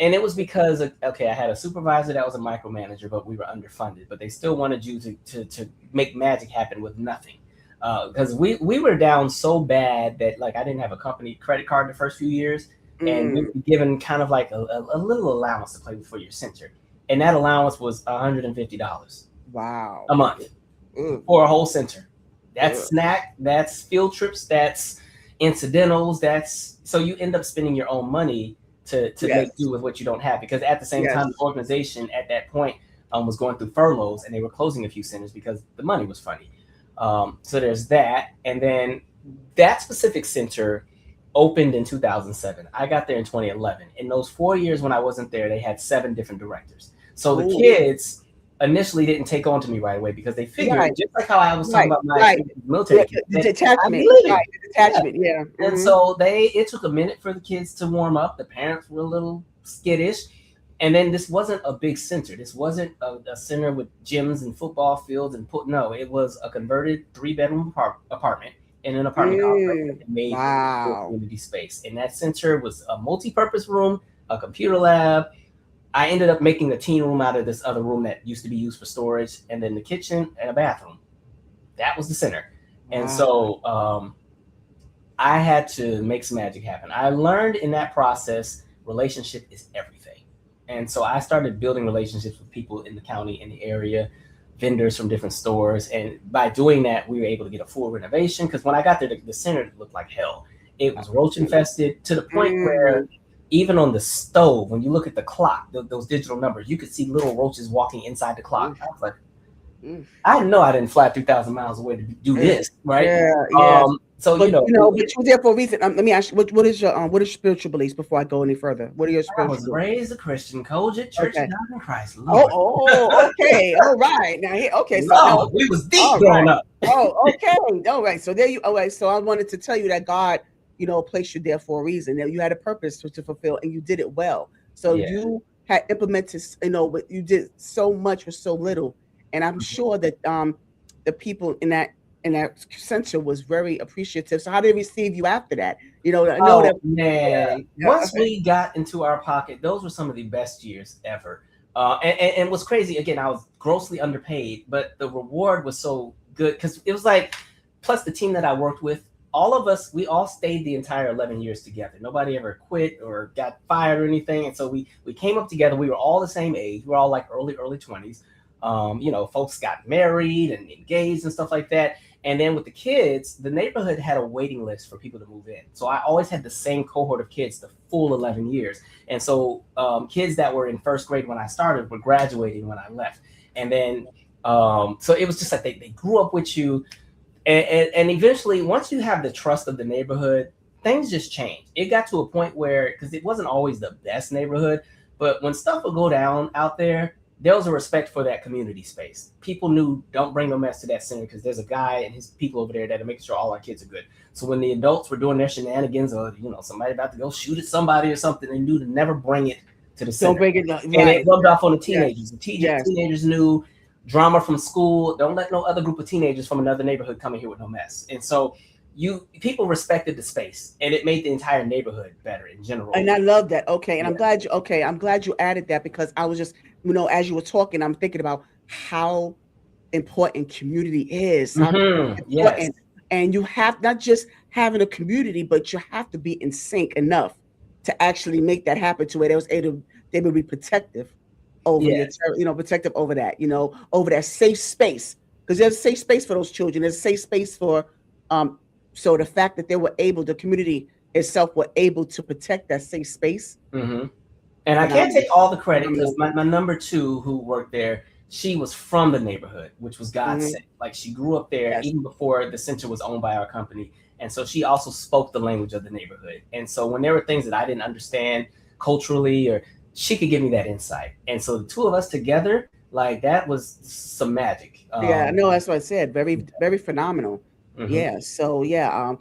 C: And it was because okay, I had a supervisor that was a micromanager, but we were underfunded. But they still wanted you to make magic happen with nothing. Because we were down so bad that like I didn't have a company credit card the first few years, and we
B: mm,
C: were given kind of like a little allowance to play with for your center, and that allowance was $150
B: wow,
C: a month
B: ugh,
C: for a whole center. That's
B: ugh,
C: snack, that's field trips, that's incidentals, that's so you end up spending your own money to make
B: yes,
C: do with what you don't have because at the same time the
B: yes,
C: organization at that point was going through furloughs and they were closing a few centers because the money was funny. So there's that, and then that specific center opened in 2007. I got there in 2011. In those 4 years when I wasn't there, they had 7 different directors. So the
B: ooh,
C: kids initially didn't take on to me right away because they figured,
B: right,
C: just like how I was talking
B: right,
C: about my
B: right.
C: experience with military
B: Yeah,
C: kids,
B: the
C: that I'd be
B: detachment, right?
C: leaving.
B: The
C: Yeah.
B: detachment, yeah.
C: And
B: Hmm.
C: so it took a minute for the kids to warm up. The parents were a little skittish. And then this wasn't a big center. This wasn't a center with gyms and football fields and no, it was a converted 3-bedroom apartment in an apartment complex that
B: Mm,
C: they made into a
B: wow.
C: community space. And that center was a multi-purpose room, a computer lab. I ended up making a teen room out of this other room that used to be used for storage, and then the kitchen and a bathroom. That was the center. And
B: Wow.
C: so I had to make some magic happen. I learned in that process, relationship is everything. And so I started building relationships with people in the county, in the area, vendors from different stores. And by doing that, we were able to get a full renovation. Because when I got there, the center looked like hell. It was roach infested to the point where
B: Mm,
C: even on the stove, when you look at the clock, those digital numbers, you could see little roaches walking inside the clock.
B: oof,
C: I was like,
B: oof,
C: I know I didn't fly 3,000 miles away to do
B: mm.
C: this, right?
B: Yeah, yes.
C: So,
B: But but
C: it,
B: you're there for a reason. Let me ask you, what is spiritual beliefs before I go any further? What are your
C: I
B: spiritual
C: was
B: beliefs?
C: raised a Christian, Kojic, Church of
B: Okay.
C: God in Christ,
B: Oh,
C: Lord.
B: okay. All right. Now here, okay. So now,
C: Lord,
B: okay.
C: we was deep
B: All
C: growing
B: right.
C: up.
B: Oh, okay. All right. So there you. All right. So I wanted to tell you that God, placed you there for a reason. That you had a purpose to fulfill, and you did it well. So
C: Yeah.
B: you had implemented, but you did so much with so little, and I'm
C: Mhm.
B: sure that the people in that center was very appreciative. So how did they receive you after that? I know that.
C: Oh man,
B: Yeah.
C: once we got into our pocket, those were some of the best years ever. And what's crazy again, I was grossly underpaid, but the reward was so good because it was like, plus the team that I worked with, all of us, we all stayed the entire 11 years together. Nobody ever quit or got fired or anything, and so we came up together. We were all the same age. We were all like early 20s. Folks got married and engaged and stuff like that. And then with the kids, the neighborhood had a waiting list for people to move in. So I always had the same cohort of kids the full 11 years. And so kids that were in first grade when I started were graduating when I left. And then, so it was just like they grew up with you. And eventually, once you have the trust of the neighborhood, things just changed. It got to a point where, because it wasn't always the best neighborhood, but when stuff would go down out there was a respect for that community space. People knew, don't bring no mess to that center because there's a guy and his people over there that are making sure all our kids are good. So when the adults were doing their shenanigans, or somebody about to go shoot at somebody or something, they knew to never bring it to the center.
B: Don't bring it up.
C: And it rubbed off on the
B: Yes.
C: teenagers. The
B: Yes.
C: teenagers knew drama from school. Don't let no other group of teenagers from another neighborhood come in here with no mess. And so people respected the space, and it made the entire neighborhood better in general.
B: And I love that. Okay. And
C: Yeah.
B: I'm glad you added that, because I was just, as you were talking, I'm thinking about how important community is. How
C: Mhm. Yes.
B: important. And you have not just having a community, but you have to be in sync enough to actually make that happen, to where they will be protective over
C: Yes.
B: protective over that, over that safe space. Because there's a safe space for those children. There's a safe space for so the fact that the community itself were able to protect that safe space.
C: Mm-hmm. And I can't take all the credit, because my number two who worked there, she was from the neighborhood, which was God sent. Like, she grew up there.
B: Yes.
C: Even before the center was owned by our company. And so she also spoke the language of the neighborhood. And so when there were things that I didn't understand culturally, or she could give me that insight. And so the two of us together, like, that was some magic.
B: Yeah, no, that's what I said. Very, very phenomenal.
C: Mhm.
B: Yeah. So yeah,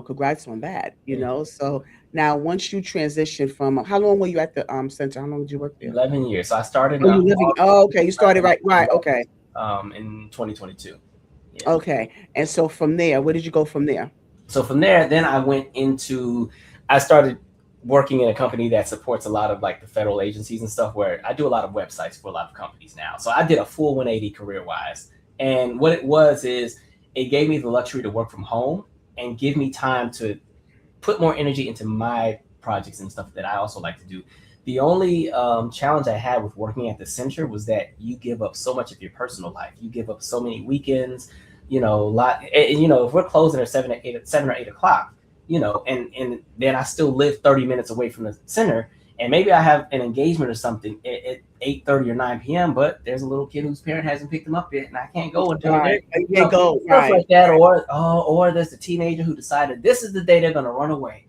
B: congrats on that. So now, once you transition from, how long were you at the center? How long did you work there?
C: 11 years. So I started
B: okay. You started right. Okay.
C: in 2022. Yeah.
B: Okay. And so from there, where did you go from there?
C: So from there, then I started working in a company that supports a lot of, like, the federal agencies and stuff, where I do a lot of websites for a lot of companies now. So I did a full 180 career-wise. And what it was is, it gave me the luxury to work from home and give me time to put more energy into my projects and stuff that I also like to do. The only challenge I had with working at the center was that you give up so much of your personal life. You give up so many weekends, a lot. And, if we're closing at 7 or 8 o'clock, and then I still live 30 minutes away from the center, and maybe I have an engagement or something at 8:30 or 9 p.m., but there's a little kid whose parent hasn't picked them up yet, and I can't go until
B: Right.
C: stuff like that. Or there's a teenager who decided this is the day they're going to run away.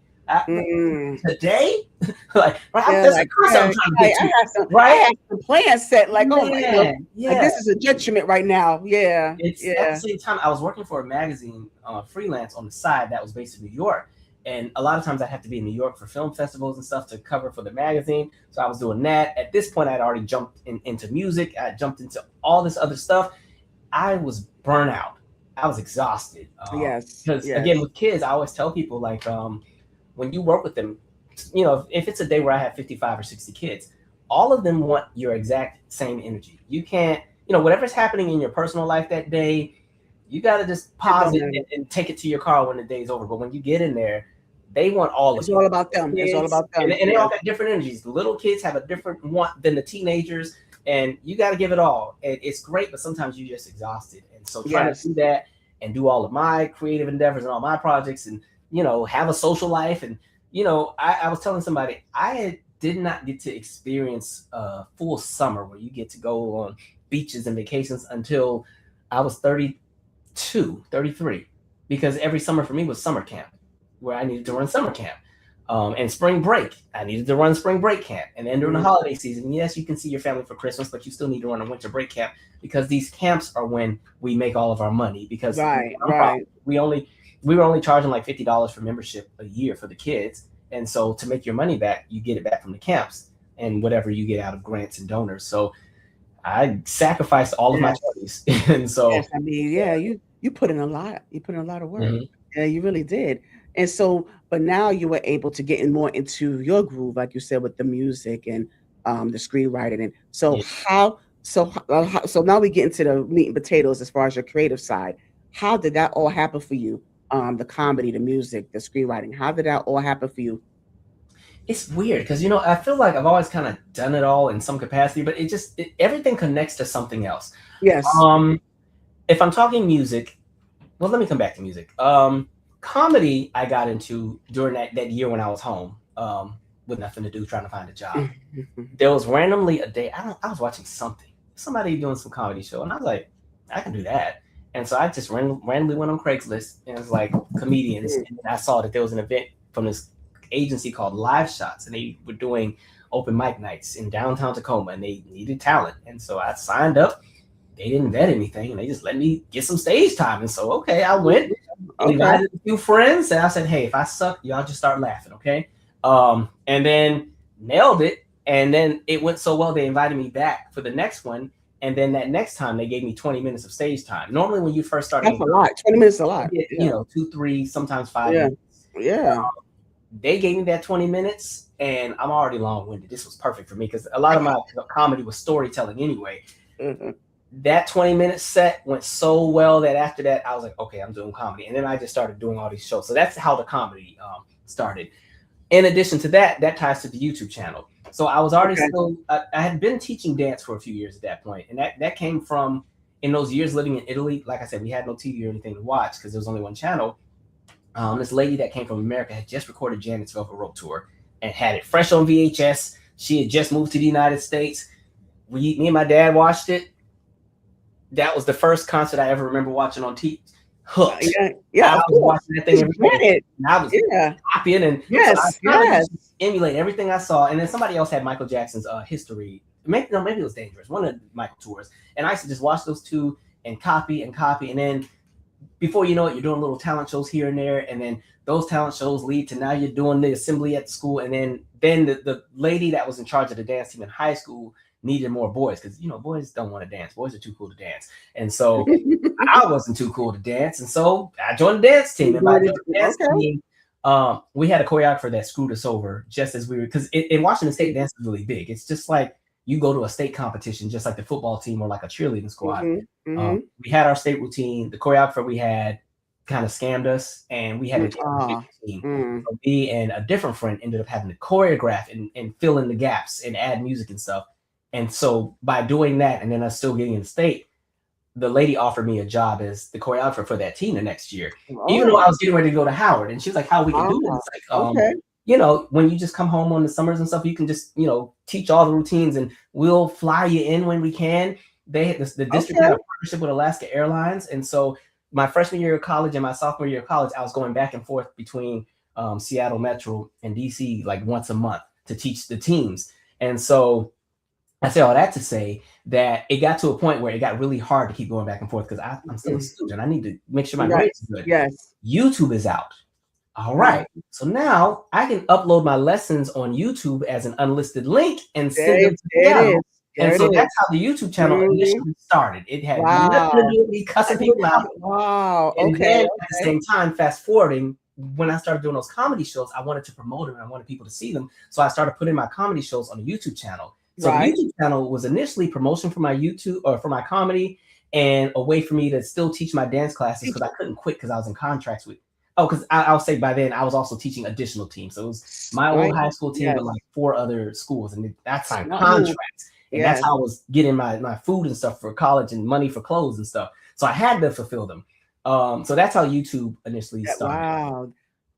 C: Today? Like, that's of course I'm trying to get to.
B: I have some plans set, like, oh my God,
C: Yeah.
B: like, this is a detriment right now. Yeah.
C: At the same time, I was working for a magazine freelance on the side that was based in New York. And a lot of times I have to be in New York for film festivals and stuff to cover for the magazine. So I was doing that. At this point, I'd already jumped into music. I jumped into all this other stuff. I was burnt out. I was exhausted.
B: Yes.
C: Because again, with kids, I always tell people, like, when you work with them, if it's a day where I have 55 or 60 kids, all of them want your exact same energy. You can't, whatever's happening in your personal life that day, you got to just pause it and take it to your car when the day's over. But when you get in there, they want all of it.
B: It's all about them. It's all about them.
C: And they all got different energies. The little kids have a different want than the teenagers, and you got to give it all. And it's great, but sometimes you're just exhausted. And so trying to do that and do all of my creative endeavors and all my projects, and have a social life. And I was telling somebody, I did not get to experience a full summer where you get to go on beaches and vacations until I was 32, 33, because every summer for me was summer camp, where I needed to run summer camp. And spring break, I needed to run spring break camp. And then during the holiday season, yes, you can see your family for Christmas, but you still need to run a winter break camp, because these camps are when we make all of our money. Because we were only charging like $50 for membership a year for the kids. And so to make your money back, you get it back from the camps and whatever you get out of grants and donors. So I sacrificed all of my 20s. And so,
B: I mean, you put in a lot. You put in a lot of work. Mm-hmm. Yeah, you really did. And so, but now you were able to get more into your groove, like you said, with the music and the screenwriting. And so so now we get into the meat and potatoes as far as your creative side. How did that all happen for you? The comedy, the music, the screenwriting. How did that all happen for you?
C: It's weird because, I feel like I've always kind of done it all in some capacity, but everything connects to something else.
B: Yes.
C: If I'm talking music, well, let me come back to music. Comedy, I got into during that year when I was home with nothing to do, trying to find a job. There was randomly a day, I was watching somebody doing some comedy show, and I was like, I can do that. And so I just randomly went on Craigslist, and it was like comedians. And I saw that there was an event from this agency called Live Shots, and they were doing open mic nights in downtown Tacoma, and they needed talent. And so I signed up. They didn't vet anything, and they just let me get some stage time. And so, okay, I went, invited a few friends, and I said, hey, if I suck, y'all just start laughing, okay? And then nailed it. And then it went so well, they invited me back for the next one. And then that next time, they gave me 20 minutes of stage time. Normally, when you first start,
B: that's a lot. 20 minutes is a lot.
C: You know, 2, 3, sometimes 5
B: minutes. Yeah.
C: They gave me that 20 minutes, and I'm already long-winded. This was perfect for me because a lot of my comedy was storytelling anyway. That 20-minute set went so well that after that, I was like, okay, I'm doing comedy. And then I just started doing all these shows. So that's how the comedy started. In addition to that, that ties to the YouTube channel. So I was already I had been teaching dance for a few years at that point. And that came from, in those years living in Italy, like I said, we had no TV or anything to watch because there was only one channel. This lady that came from America had just recorded Janet's Velvet Rope Tour and had it fresh on VHS. She had just moved to the United States. Me and my dad watched it. That was the first concert I ever remember watching on TV. Hooked. I was watching that thing every day. And I was copying and so I emulate everything I saw. And then somebody else had Michael Jackson's History. Maybe it was Dangerous, one of the Michael tours. And I used to just watch those two and copy. And then before you know it, you're doing little talent shows here and there. And then those talent shows lead to now you're doing the assembly at the school. And then the lady that was in charge of the dance team in high school needed more boys because, you know, boys don't want to dance. Boys are too cool to dance. And so I wasn't too cool to dance. And so I joined the dance team. And by the dance team, we had a choreographer that screwed us over just as we were, because in Washington State, dance is really big. It's just like you go to a state competition, just like the football team or like a cheerleading squad. We had our state routine. The choreographer we had kind of scammed us, and we had a team. So me and a different friend ended up having to choreograph and fill in the gaps and add music and stuff. And so by doing that, and then us still getting in the state, the lady offered me a job as the choreographer for that team the next year, even though I was getting ready to go to Howard. And she was like, how we can do this? It's like, you know, when you just come home on the summers and stuff, you can just, you know, teach all the routines and we'll fly you in when we can. The district had a partnership with Alaska Airlines. And so my freshman year of college and my sophomore year of college, I was going back and forth between Seattle Metro and DC like once a month to teach the teams. And so I say all that to say that it got to a point where it got really hard to keep going back and forth because I'm still a student. I need to make sure my grades are good. YouTube is out. All right. So now I can upload my lessons on YouTube as an unlisted link and send them to the channel. And so that's how the YouTube channel initially started. It had nothing to do with me cussing people out. And then at the same time, fast forwarding, when I started doing those comedy shows, I wanted to promote them and I wanted people to see them. So I started putting my comedy shows on the YouTube channel. So the YouTube channel was initially promotion for my YouTube or for my comedy and a way for me to still teach my dance classes because I couldn't quit because I was in contracts with. Because I'll say by then I was also teaching additional teams. So it was my old high school team with like 4 other schools, and that's signed contracts. And that's how I was getting my food and stuff for college and money for clothes and stuff. So I had to fulfill them. So that's how YouTube initially started.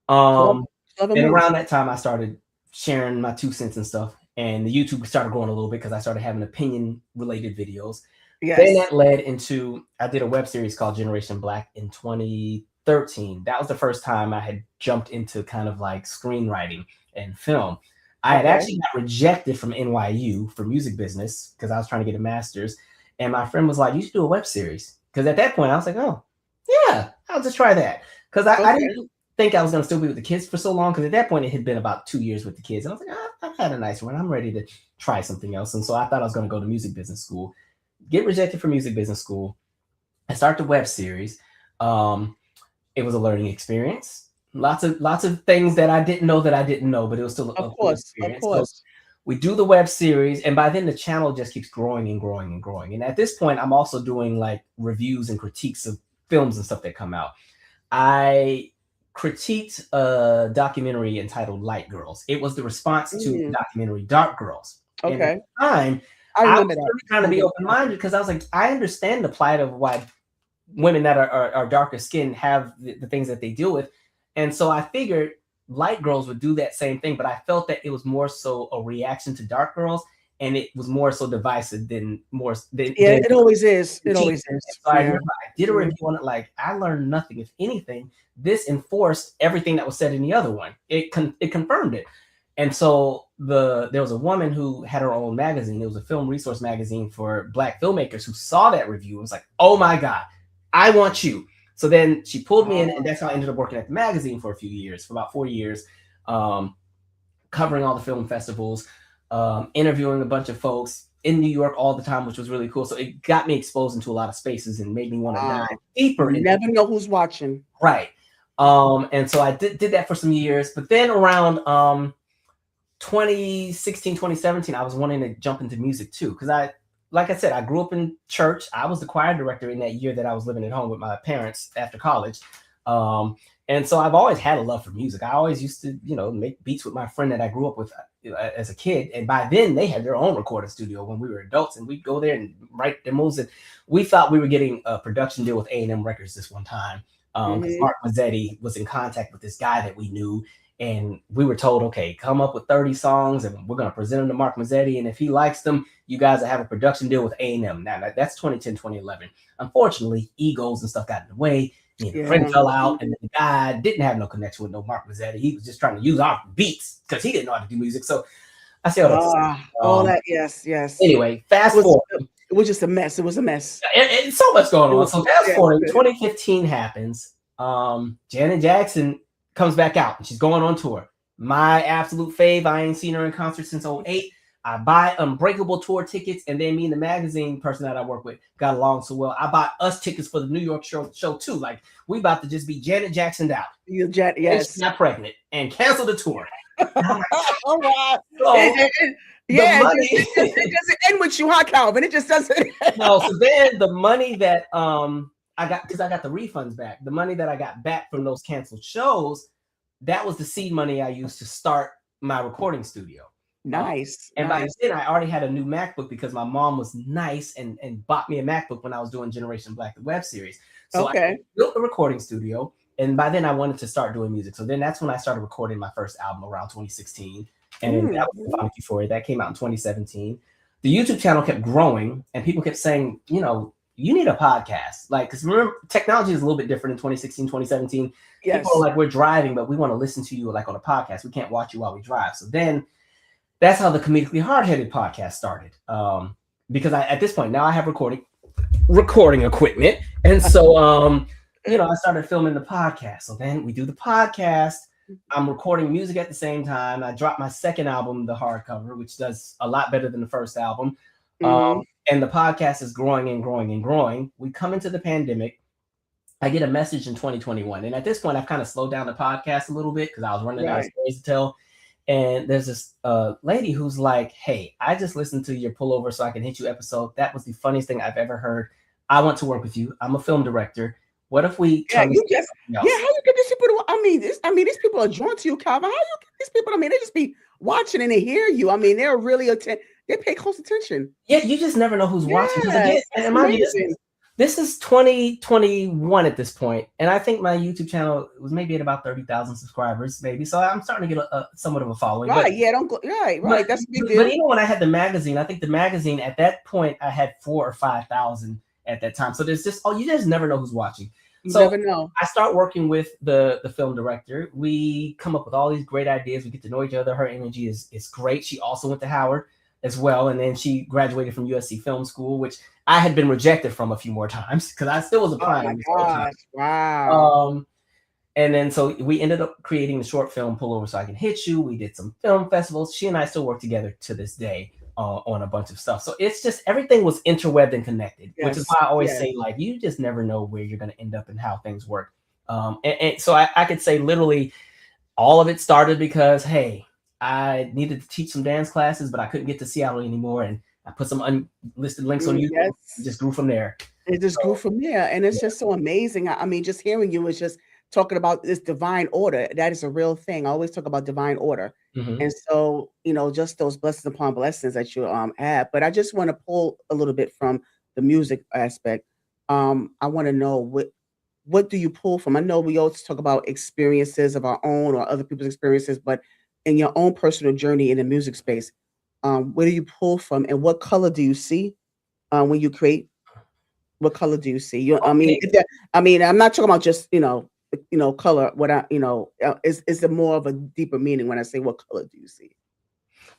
C: And around that time I started sharing my 2 cents and stuff. And the YouTube started growing a little bit because I started having opinion-related videos. Then that led into, I did a web series called Generation Black in 2013. That was the first time I had jumped into kind of like screenwriting and film. I had actually got rejected from NYU for music business because I was trying to get a master's. And my friend was like, you should do a web series. Because at that point, I was like, oh, yeah, I'll just try that. Because I didn't think I was going to still be with the kids for so long. Because at that point, it had been about 2 years with the kids. And I was like, I've had a nice run. I'm ready to try something else. And so I thought I was going to go to music business school, get rejected from music business school, and start the web series. It was a learning experience. Lots of things that I didn't know, but it was still a cool experience. So we do the web series, and by then the channel just keeps growing and growing and growing. And at this point, I'm also doing like reviews and critiques of films and stuff that come out. I critiqued a documentary entitled Light Girls. It was the response to the documentary Dark Girls. And at the time, I was really trying to be open-minded because I was like, I understand the plight of why women that are darker skinned have the things that they deal with. And so I figured Light Girls would do that same thing, but I felt that it was more so a reaction to Dark Girls, and it was more so divisive than.
B: It always is. It always is.
C: So I remember I did a review on it. Like, I learned nothing. If anything, this enforced everything that was said in the other one. It confirmed it. And so there was a woman who had her own magazine. It was a film resource magazine for Black filmmakers, who saw that review. It was like, oh my God, I want you. So then she pulled me in, and that's how I ended up working at the magazine for a few years, for about 4 years, covering all the film festivals, interviewing a bunch of folks in New York all the time, which was really cool. So it got me exposed into a lot of spaces and made me want to dive deeper.
B: You never know who's watching.
C: Right. And so I did that for some years. But then around 2016, 2017, I was wanting to jump into music too. Because like I said, I grew up in church. I was the choir director in that year that I was living at home with my parents after college. And so I've always had a love for music. I always used to, make beats with my friend that I grew up with as a kid. And by then they had their own recording studio when we were adults, and we'd go there and write demos. And we thought we were getting a production deal with A&M Records this one time. Because Mark Mazzetti was in contact with this guy that we knew. And we were told, okay, come up with 30 songs and we're going to present them to Mark Mazzetti. And if he likes them, you guys will have a production deal with A&M. Now, that's 2010, 2011. Unfortunately, egos and stuff got in the way. A friend fell out, and the guy didn't have no connection with no Mark Mazzetti. He was just trying to use our beats because he didn't know how to do music. So I said,
B: all that, yes.
C: Anyway, fast forward.
B: It was just a mess. It was a mess.
C: It's so much going on. So fast forward, 2015 happens. Janet Jackson comes back out, and she's going on tour. My absolute fave. I ain't seen her in concert since 2008. I buy Unbreakable tour tickets, and then me and the magazine person that I work with got along so well. I bought us tickets for the New York show too. Like, we about to just be Janet Jacksoned out.
B: Yes.
C: And she's not pregnant, and cancel the tour.
B: All right. So, it doesn't end with you, huh, Calvin? It just doesn't.
C: No, so then the money that I got, because I got the refunds back, the money that I got back from those canceled shows, that was the seed money I used to start my recording studio.
B: Nice.
C: And by then I already had a new MacBook because my mom was nice and bought me a MacBook when I was doing Generation Black, the web series. So I built a recording studio, and by then I wanted to start doing music. So then that's when I started recording my first album around 2016. And that was Sonic Euphoria. That came out in 2017. The YouTube channel kept growing, and people kept saying, you need a podcast. Like, because remember, technology is a little bit different in 2016, 2017. Yes. People are like, we're driving, but we want to listen to you like on a podcast. We can't watch you while we drive. So then that's how the Comedically Hard-Headed podcast started. Because at this point, now I have recording equipment. And so, I started filming the podcast. So then we do the podcast. I'm recording music at the same time. I dropped my second album, The Hardcover, which does a lot better than the first album. And the podcast is growing and growing and growing. We come into the pandemic. I get a message in 2021. And at this point, I've kind of slowed down the podcast a little bit because I was running out of stories to tell. And there's this lady who's like, hey, I just listened to your Pullover So I Can Hit You episode. That was the funniest thing I've ever heard. I want to work with you. I'm a film director. What if we?
B: How you get these people to? These people are drawn to you, Calvin. How you get these people? They just be watching and they hear you. They're really they pay close attention.
C: Yeah, you just never know who's watching. This is 2021 at this point, and I think my YouTube channel was maybe at about 30,000 subscribers, maybe. So I'm starting to get a somewhat of a following.
B: Right? Right. That's a big deal.
C: But even when I had the magazine, I think the magazine at that point I had 4,000 or 5,000 at that time. So there's just you just never know who's watching. So
B: never know.
C: I start working with the film director. We come up with all these great ideas. We get to know each other. Her energy is great. She also went to Howard as well, and then she graduated from USC Film School, which I had been rejected from a few more times because I still was applying.
B: Oh my gosh! Wow.
C: And then so we ended up creating the short film Pullover So I Can Hit You. We did some film festivals. She and I still work together to this day on a bunch of stuff. So it's just everything was interwebbed and connected, which is why I always say, like, you just never know where you're going to end up and how things work. And so I could say literally all of it started because, hey, I needed to teach some dance classes, but I couldn't get to Seattle anymore. And I put some unlisted links on YouTube. Yes. It just grew from there.
B: It just grew from there. And it's just so amazing. Just hearing you is just talking about this divine order. That is a real thing. I always talk about divine order. Mm-hmm. And so, just those blessings upon blessings that you have. But I just want to pull a little bit from the music aspect. I want to know what do you pull from? I know we always talk about experiences of our own or other people's experiences, but in your own personal journey in the music space, where do you pull from, and what color do you see when you create? What color do you see? You, I mean,
C: Okay.
B: if that, I mean, I'm not talking about just color. What I is there more of a deeper meaning when I say what color do you see?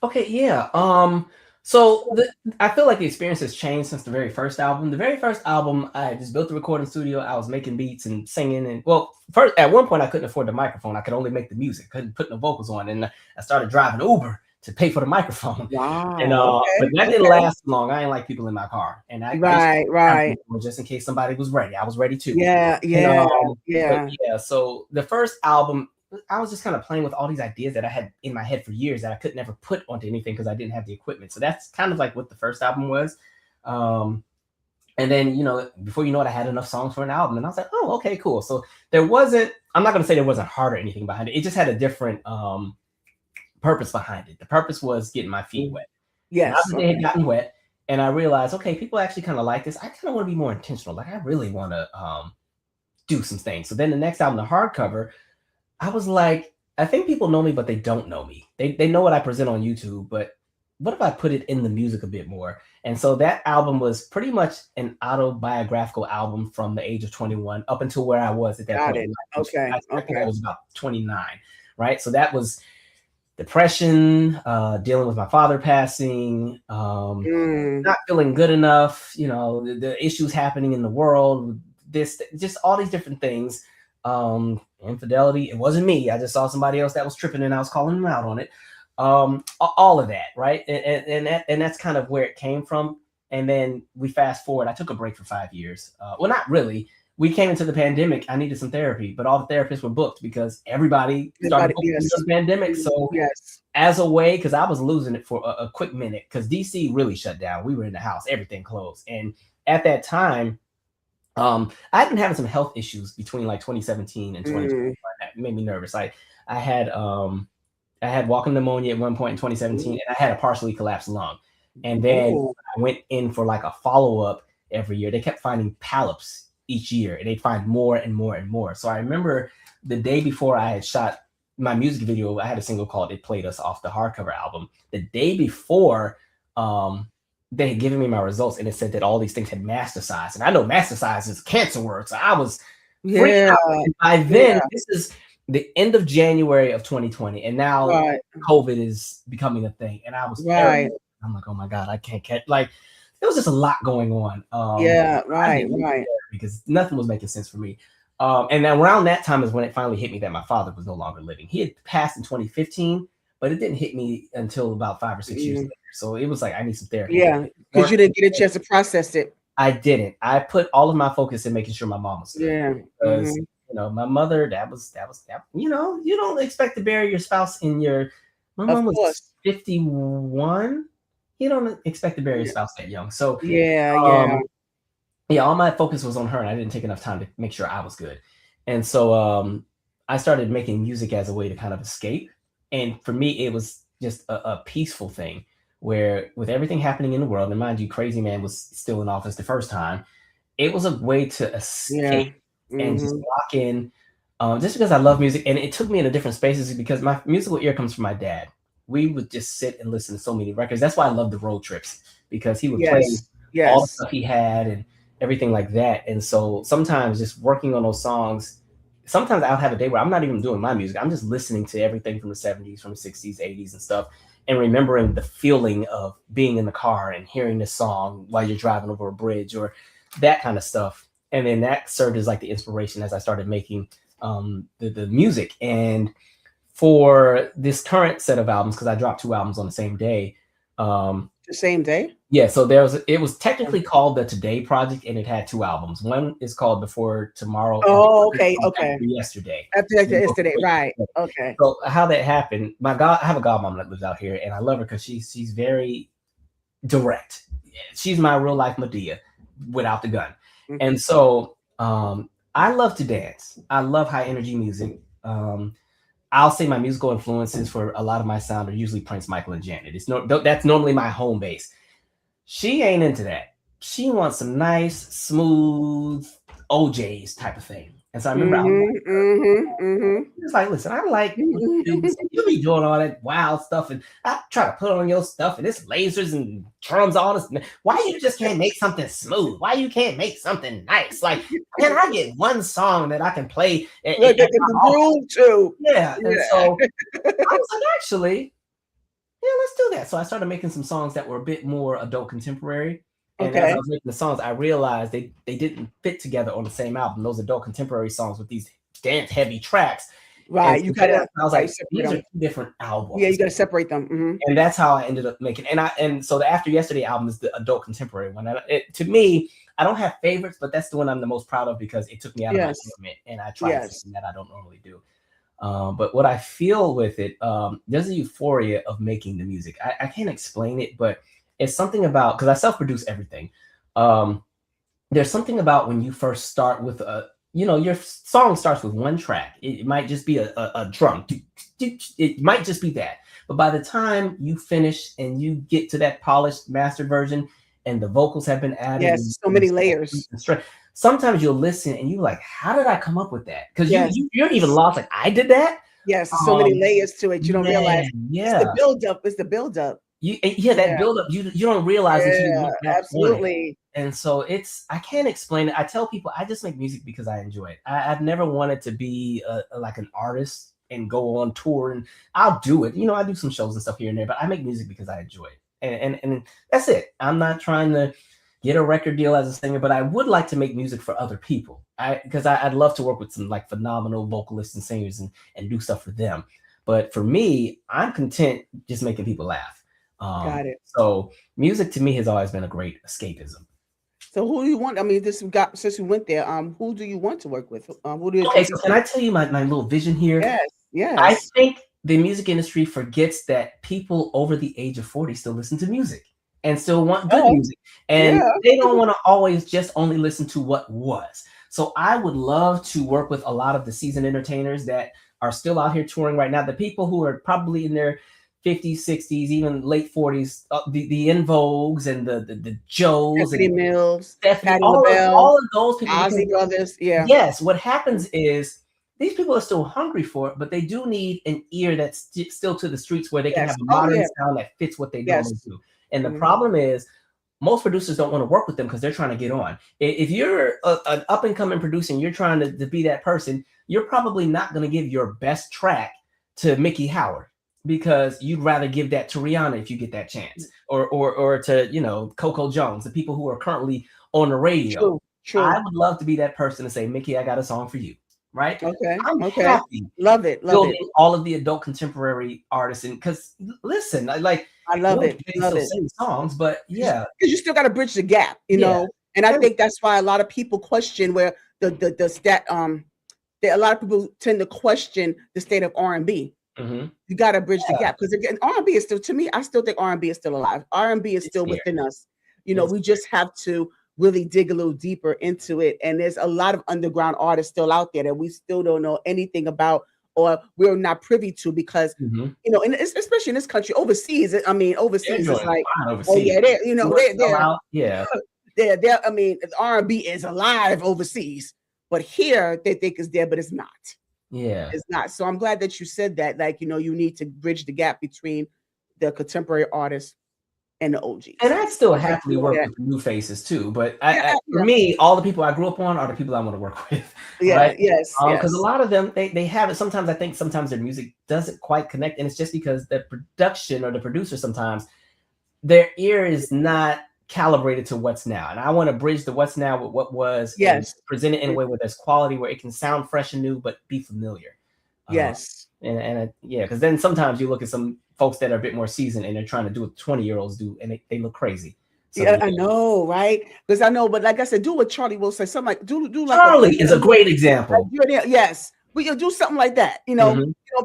C: Okay, yeah. I feel like the experience has changed since the very first album. The very first album, I just built the recording studio. I was making beats and singing, and well, first at one point I couldn't afford the microphone. I could only make the music, couldn't put no vocals on, and I started driving Uber to pay for the microphone. And
B: Wow.
C: but
B: Okay.
C: that didn't
B: Okay.
C: last long. I ain't like people in my car, and I used to
B: Right.
C: have
B: Right.
C: people just in case somebody was ready. I was ready too.
B: Yeah.
C: And
B: Yeah.
C: but
B: Yeah.
C: yeah, so the first album, I was just kind of playing with all these ideas that I had in my head for years that I could never put onto anything because I didn't have the equipment. So that's kind of like what the first album was. Um, and then, before you know it, I had enough songs for an album. And I was like, oh, okay, cool. So there wasn't, I'm not going to say there wasn't hard or anything behind it. It just had a different purpose behind it. The purpose was getting my feet
B: Mm.
C: wet. Now
B: Yes.
C: that they had
B: Okay.
C: gotten wet, and I realized, okay, people actually kind of like this. I kind of want to be more intentional. Like, I really want to do some things. So then the next album, the hardcover, I was like, I think people know me, but they don't know me. They know what I present on YouTube, but what if I put it in the music a bit more? And so that album was pretty much an autobiographical album from the age of 21 up until where I was at that
B: Got
C: point in
B: it.
C: life, which
B: Okay.
C: I think I
B: Okay.
C: was about 29, right? So that was depression, dealing with my father passing,
B: Mm.
C: not feeling good enough, the issues happening in the world, this, just all these different things. Infidelity, it wasn't me. I just saw somebody else that was tripping and I was calling them out on it. All of that, right? And that's kind of where it came from. And then we fast forward. I took a break for 5 years. Well, not really. We came into the pandemic. I needed some therapy, but all the therapists were booked because everybody started
B: Everybody.
C: booking
B: Yes.
C: during the pandemic.
B: Mm.
C: So
B: Yes.
C: as a way, because I was losing it for a quick minute, because DC really shut down. We were in the house, everything closed. And at that time, I had been having some health issues between like 2017 and 2020
B: Mm.
C: that made me nervous. I had I had walking pneumonia at one point in 2017, and I had a partially collapsed lung. And then
B: Oh.
C: I went in for like a follow-up every year. They kept finding polyps each year, and they'd find more and more and more. So I remember the day before I had shot my music video, I had a single called It Played Us off the hardcover album. The day before, they had given me my results, and it said that all these things had metastasized. And I know metastasize is a cancer word, so I was freaked
B: Yeah.
C: out. And by then,
B: Yeah.
C: this is the end of January of 2020, and now
B: Right.
C: COVID is becoming a thing. And I was
B: Right.
C: terrified. I'm like, oh my God, I can't catch. Like, there was just a lot going on.
B: Yeah.
C: I
B: Right.
C: didn't need
B: Right.
C: therapy because nothing was making sense for me. And then around that time is when it finally hit me that my father was no longer living. He had passed in 2015, but it didn't hit me until about 5 or 6 years
B: Mm.
C: later. So it was like, I need some therapy.
B: Yeah. Because you didn't get a chance to process it.
C: I didn't. I put all of my focus in making sure my mom was good
B: Yeah.
C: because
B: Hmm.
C: my mother, that. You don't expect to bury your spouse in your. My
B: Of
C: mom was
B: course.
C: 51. You don't expect to bury your
B: Yeah.
C: spouse that young. So
B: Yeah. Yeah.
C: um, yeah, all my focus was on her, and I didn't take enough time to make sure I was good. And so I started making music as a way to kind of escape. And for me, it was just a peaceful thing where, with everything happening in the world, and mind you, Crazy Man was still in office the first time, it was a way to
B: Yeah.
C: escape and just
B: Hmm.
C: lock in. Just because I love music, and it took me into different spaces because my musical ear comes from my dad. We would just sit and listen to so many records. That's why I love the road trips, because he would play
B: Yes.
C: all the
B: Yes.
C: stuff he had and everything like that. And so sometimes just working on those songs, sometimes I'll have a day where I'm not even doing my music. I'm just listening to everything from the 70s, from the 60s, 80s and stuff, and remembering the feeling of being in the car and hearing this song while you're driving over a bridge or that kind of stuff. And then that served as like the inspiration as I started making the music. And for this current set of albums, because I dropped 2 albums on the same day,
B: The same day.
C: yeah, so it was technically called the Today Project, and it had 2 albums. One is called Before Tomorrow, and the
B: Oh,
C: other is
B: okay.
C: called
B: Okay.
C: After Yesterday.
B: After
C: So they both
B: yesterday.
C: wait
B: Right.
C: together.
B: Okay.
C: So how that happened, I have a godmom that lives out here, and I love her because she's very direct. She's my real life Medea without the gun.
B: Mhm.
C: And so I love to dance. I love high energy music. I'll say my musical influences for a lot of my sound are usually Prince, Michael, and Janet. That's normally my home base. She ain't into that. She wants some nice, smooth OJs type of thing. And so I remember I was just like, listen, I like what you do.
B: Mhm.
C: You be doing all that wild stuff, and I try to put on your stuff, and it's lasers and drums, all this. Why you just can't make something smooth? Why you can't make something nice? Like, can I get one song that I can play
B: Look at the groove too.
C: yeah. And
B: Yeah.
C: so I was like, actually, yeah, let's do that. So I started making some songs that were a bit more adult contemporary. And as I
B: Okay.
C: was making the songs, I realized they didn't fit together on the same album. Those adult contemporary songs with these dance heavy tracks. And
B: Right. You
C: so then
B: gotta
C: I was
B: right,
C: like,
B: separate
C: these are
B: them.
C: two different
B: Yeah,
C: albums.
B: you gotta separate them.
C: And that's how I ended up making. And so the After Yesterday album is the adult contemporary one. And to me, I don't have favorites, but that's the one I'm the most proud of because it took me out of my
B: Yes.
C: element, and I tried
B: Yes.
C: something that I don't normally do. But what I feel with it, there's a euphoria of making the music. I can't explain it, but it's something about because I self-produce everything. Um, there's something about when you first start with your song starts with one track. It might just be a drum. It might just be that. But by the time you finish and you get to that polished mastered version and the vocals have been added,
B: Yes. So many layers.
C: sometimes you'll listen and you're like, how did I come up with that? Because
B: Yes.
C: you're even lost, like I did that.
B: Yes. So many
C: Um,
B: layers to it. You don't realize
C: Man,
B: it's
C: yeah.
B: the buildup. It's the buildup.
C: That
B: Yeah.
C: buildup, you don't realize until you
B: Yeah.
C: look back on it.
B: Absolutely.
C: And so I can't explain it. I tell people I just make music because I enjoy it. I've never wanted to be like an artist and go on tour, and I'll do it. I do some shows and stuff here and there, but I make music because I enjoy it. And that's it. I'm not trying to get a record deal as a singer, but I would like to make music for other people. Because I'd love to work with some like phenomenal vocalists and singers and do stuff for them. But for me, I'm content just making people laugh.
B: Got it.
C: So music to me has always been a great escapism.
B: So who do you want? I mean, since we went there, who do you want to work with? Who do you
C: Okay, so can I tell you my little vision here?
B: Yes.
C: I think the music industry forgets that people over the age of 40 still listen to music and still want good music. And they don't want to always just only listen to what was. So I would love to work with a lot of the seasoned entertainers that are still out here touring right now. The people who are probably in their 50s, 60s, even late 40s, the En Vogues and the Joes
B: Stephanie
C: and
B: Mills,
C: Stephanie,
B: Patti LaBelle,
C: all of those people.
B: Ozzy Brothers. Yeah.
C: Yes, what happens is these people are still hungry for it, but they do need an ear that's still to the streets where they can have a modern sound that fits what they normally do. And the problem is most producers don't want to work with them because they're trying to get on. If you're an up and coming producer and you're trying to be that person, you're probably not going to give your best track to Mickey Howard because you'd rather give that to Rihanna if you get that chance, or to Coco Jones, the people who are currently on the radio.
B: True.
C: I would love to be that person to say, Mickey, I got a song for you. Right?
B: Okay.
C: I'm happy.
B: Love it.
C: Building all of the adult contemporary artists, and because listen, I
B: love it.
C: Love it. Sing songs, but yeah,
B: because you still got to bridge the gap, know. And I think that's why a lot of people question where a lot of people tend to question the state of R&B. You got to bridge the gap because again, R&B is still, to me, I still think R&B is still alive. R&B is still within us. We just have to really dig a little deeper into it. And there's a lot of underground artists still out there that we still don't know anything about or we're not privy to because, and especially in this country, overseas, overseas is like, oh yeah, they're I mean, R&B is alive overseas, but here they think it's there, but it's not.
C: Yeah,
B: it's not. So I'm glad that you said that, like, you need to bridge the gap between the contemporary artists and the OGs.
C: And I still happily work with new faces too. But for me, all the people I grew up on are the people I want to work with.
B: Yeah,
C: right?
B: Yes.
C: Because a lot of them, they have it. Sometimes I think sometimes their music doesn't quite connect. And it's just because the production or the producer, sometimes their ear is not calibrated to what's now. And I want to bridge the what's now with what was.
B: Yes.
C: And present it in a way where there's quality, where it can sound fresh and new, but be familiar.
B: Yes.
C: Because then sometimes you look at some folks that are a bit more seasoned and they're trying to do what 20-year-olds do, and they look crazy.
B: So, I know, right? Because I know, but like I said, do what Charlie will say. Something like do like
C: Charlie is a great example.
B: Yes, but you'll do something like that.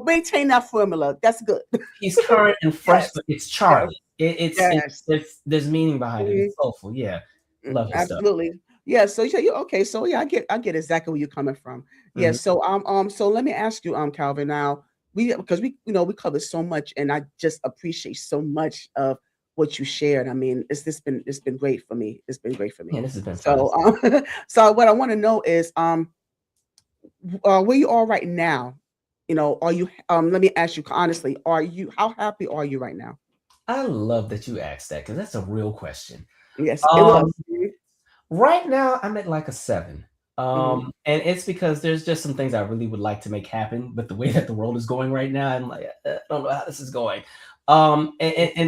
B: Maintain that formula. That's good.
C: He's current and fresh, but it's Charlie. It's there's meaning behind it. It's soulful. Yeah, love his
B: absolutely.
C: Stuff.
B: Yeah. So okay. So I get exactly where you're coming from. Yeah. So so let me ask you, Calvin. Now because we covered so much, and I just appreciate so much of what you shared. I mean, it's been great for me. It's been great for me.
C: Yeah, this has been
B: so. So what I want to know is where you are right now, are you? Let me ask you honestly, are you? How happy are you right now?
C: I love that you asked that because that's a real question.
B: Yes, it
C: Um,
B: was.
C: right now I'm at like a 7.
B: Mm-hmm.
C: And it's because there's just some things I really would like to make happen, but the way that the world is going right now, I'm like, I don't know how this is going. And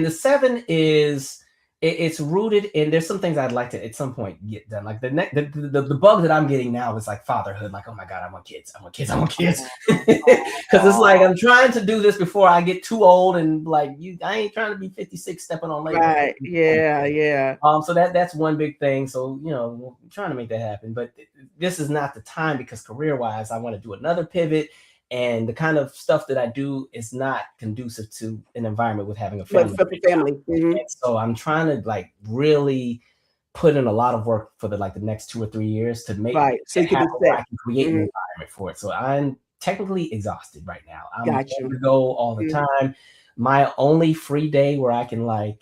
C: the 7 is it's rooted in there's some things I'd like to at some point get done. Like the bug that I'm getting now is like fatherhood. Like, oh my God, I want kids. I want kids. I want kids. Because it's like I'm trying to do this before I get too old and like I ain't trying to be 56 stepping on labor.
B: Right. Yeah. Yeah.
C: So that's one big thing. So I'm trying to make that happen, but this is not the time because career wise, I want to do another pivot, and the kind of stuff that I do is not conducive to an environment with having a
B: But
C: family
B: for the
C: right now.
B: family. Hmm.
C: And so I'm trying to like really put in a lot of work for the next 2 or 3 years to make
B: Right. So
C: it
B: you could be
C: happen where
B: set.
C: I can create an
B: Hmm.
C: environment for it. So I'm technically exhausted right now. I'm
B: Got
C: ready
B: you.
C: to go all the
B: Mhm.
C: time. My only free day where I can like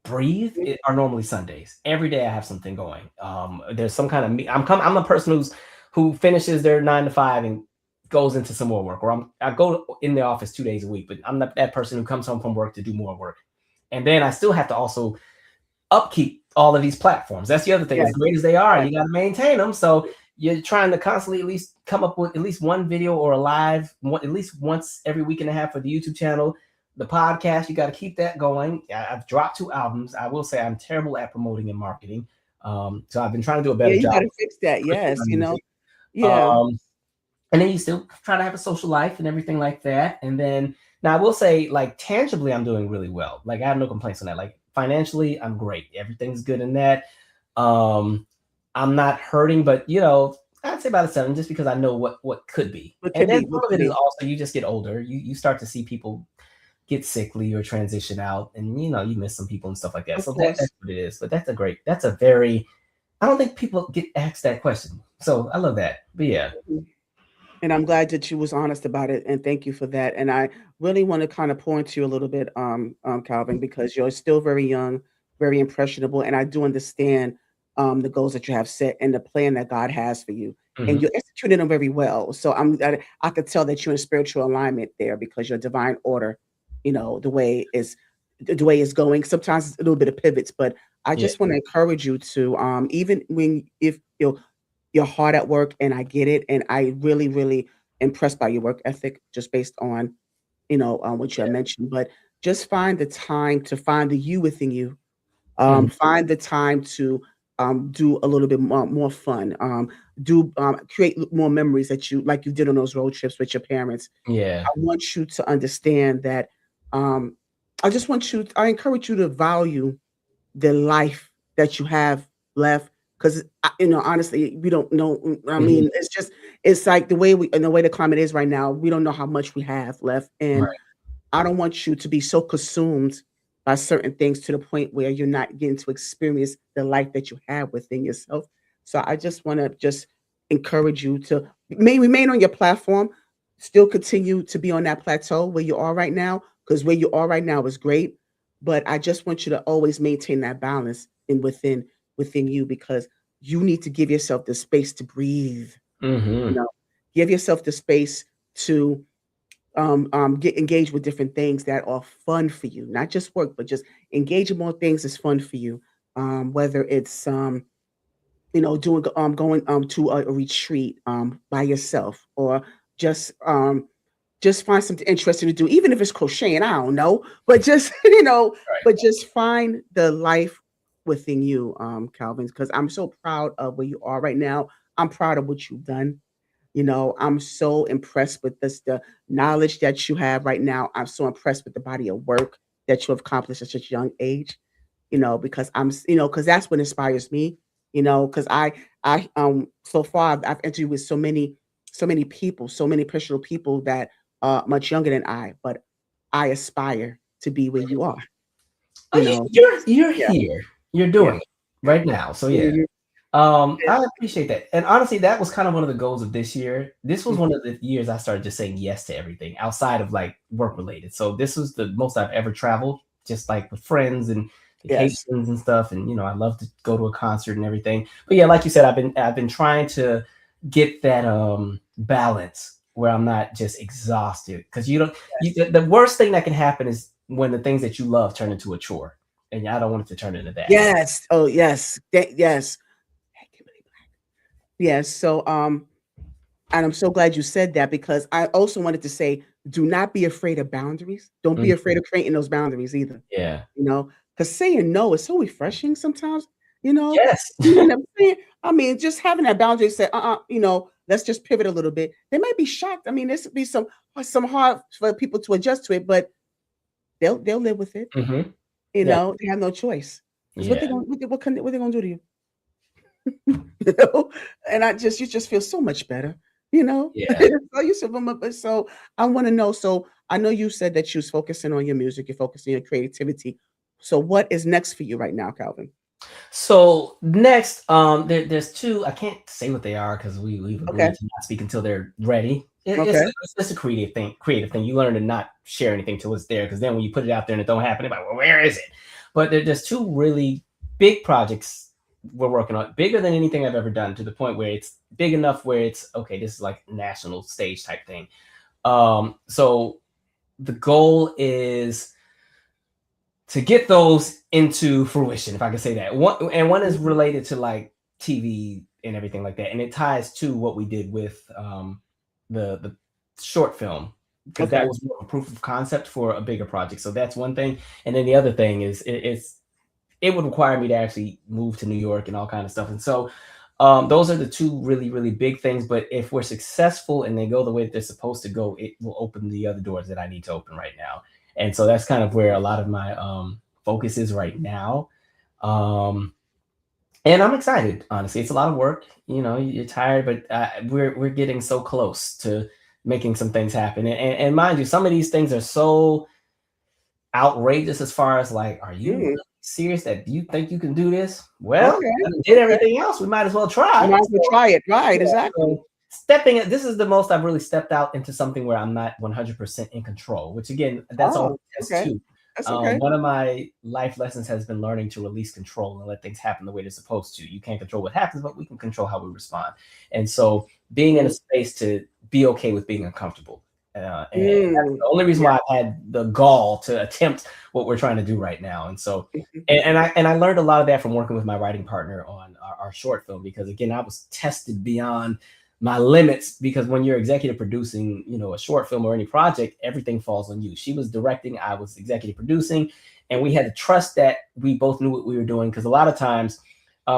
C: breathe are normally Sundays. Every day I have something going. There's some kind of I'm a person who finishes their 9 to 5 and goes into some more work, or I go in the office 2 days a week, but I'm not that person who comes home from work to do more work. And then I still have to also upkeep all of these platforms. That's the other thing. As
B: Yes.
C: great as they are,
B: Right.
C: you got to maintain them. So you're trying to constantly at least come up with at least one video or a live at least once every week and a half for the YouTube channel. The podcast, you got to keep that going. I've dropped 2 albums. I will say I'm terrible at promoting and marketing. So I've been trying to do a
B: Yeah.
C: better
B: You got
C: job
B: to fix that.
C: pushing
B: Yes.
C: my music.
B: Yeah.
C: Um, and then you still try to have a social life and everything like that. And then now I will say, like tangibly, I'm doing really well. Like I have no complaints on that. Like financially, I'm great. Everything's good in that. Um, I'm not hurting, but I'd say about a 7, just because I know what could be.
B: What
C: And
B: could
C: then
B: be?
C: some
B: What
C: of
B: could
C: it is
B: be?
C: also you just get older. You start to see people get sickly or transition out, and you miss some people and stuff like that.
B: Of
C: So that's
B: course.
C: what it is. But that's a very I don't think people get asked that question. So I love that. But yeah.
B: Mhm. And I'm glad that you was honest about it, and thank you for that. And I really want to kind of point to you a little bit, Calvin, because you're still very young, very impressionable, and I do understand the goals that you have set and the plan that God has for you, and
C: Hmm.
B: you're executing them very well. So I could tell that you're in spiritual alignment there because your divine order, the way it's going. Sometimes it's a little bit of pivots, but I
C: Yeah.
B: just want to encourage you to even when if you're hard at work, and I get it, and I really, really impressed by your work ethic just based on, what you have mentioned, but just find the time to find the you within you.
C: Mhm.
B: Find the time to do a little bit more fun. Do create more memories that you like you did on those road trips with your parents.
C: Yeah.
B: I want you to understand that. Um, I encourage you to value the life that you have left, because honestly, we don't know. I
C: Mhm.
B: mean, it's like the way the climate is right now, we don't know how much we have left, and
C: Right.
B: I don't want you to be so consumed by certain things to the point where you're not getting to experience the life that you have within yourself. So I just want to just encourage you to remain on your platform, still continue to be on that plateau where you are right now, because where you are right now is great. But I just want you to always maintain that balance within you, because you need to give yourself the space to breathe. You
C: Mhm.
B: know, give yourself the space to get engaged with different things that are fun for you, not just work, but just engage in more things that's fun for you. Whether it's doing going to a retreat by yourself, or just just find something interesting to do, even if it's crocheting. I don't know, but just
C: Right.
B: but just find the life within you, Calvin. Because I'm so proud of where you are right now. I'm proud of what you've done. I'm so impressed with the knowledge that you have right now. I'm so impressed with the body of work that you have accomplished at such a young age. Because because that's what inspires me. Because I so far I've interviewed with so many people, so many personal people that are much younger than I, but I aspire to be where you are.
C: Oh,
B: You know,
C: you're
B: yeah,
C: here. You're
B: yeah.
C: doing it right now. So yeah.
B: Mhm.
C: I appreciate that. And honestly, that was kind of one of the goals of this year. This was
B: Mhm.
C: one of the years I started just saying yes to everything outside of like work related. So this was the most I've ever traveled, just like with friends and
B: Yes.
C: vacations and stuff. And I love to go to a concert and everything. But yeah, like you said, I've been trying to get that balance where I'm not just exhausted. Because you don't, the worst thing that can happen is when the things that you love turn into a chore, and I don't want it to turn into that.
B: Yes. Oh, yes. Yes. Yes. So, and I'm so glad you said that because I also wanted to say, do not be afraid of boundaries. Don't be afraid
C: Mhm.
B: of creating those boundaries either.
C: Yeah.
B: You know, because saying no is so refreshing sometimes. You know,
C: Yes.
B: you end up saying, I mean, just having that boundary say, let's just pivot a little bit. They might be shocked. I mean, this would be some hard for people to adjust to it, but they'll live with it.
C: Hmm.
B: You
C: Yeah.
B: know, they have no choice. Because
C: Yeah.
B: what they gonna do to you? You know, and you just feel so much better, you know.
C: Yeah.
B: So you said, so I want to know. So I know you said that you was focusing on your music, you're focusing on your creativity. So what is next for you right now, Calvin?
C: So next, there's two. I can't say what they are because we've
B: Okay.
C: agreed to not speak until they're ready.
B: Okay.
C: It's a creative thing. Creative thing. You learn to not share anything till it's there, because then when you put it out there and it don't happen, it's like, well, where is it? But there's two really big projects we're working on, bigger than anything I've ever done, to the point where it's big enough where it's okay. This is like national stage type thing. So the goal is to get those into fruition, if I can say that. One is
B: Mhm.
C: related to like TV and everything like that, and it ties to what we did with the short film, because that
B: Okay.
C: was more of a proof of concept for a bigger project. So that's one thing, and then the other thing is it would require me to actually move to New York and all kind of stuff, and so those are the two really really big things. But if we're successful and they go the way that they're supposed to go, it will open the other doors that I need to open right now. And so that's kind of where a lot of my focus is right now. Um, and I'm excited, honestly. It's a lot of work. You know, you're tired, but we're getting so close to making some things happen. And mind you, some of these things are so outrageous as far as like, are you
B: Mm.
C: really serious that you think you can do this? Well,
B: Okay.
C: I did
B: Okay.
C: everything else. We might as well
B: You
C: try.
B: might as well try it. Right.
C: Yeah,
B: Exactly.
C: so this is the most I've really stepped out into something where I'm not 100% in control, which again, that's all
B: Oh,
C: a test
B: okay.
C: too.
B: That's okay.
C: One of my life lessons has been learning to release control and let things happen the way they're supposed to. You can't control what happens, but we can control how we respond. And so being in a
B: Mm.
C: space to be okay with being uncomfortable. And that's
B: Mm.
C: the only reason
B: Yeah.
C: why I've had the gall to attempt what we're trying to do right now. And so,
B: Mhm.
C: and I learned a lot of that from working with my writing partner on our short film, because again, I was tested beyond my limits, because when you're executive producing, you know, a short film or any project, everything falls on you. She was directing, I was executive producing, and we had to trust that we both knew what we were doing, because a lot of times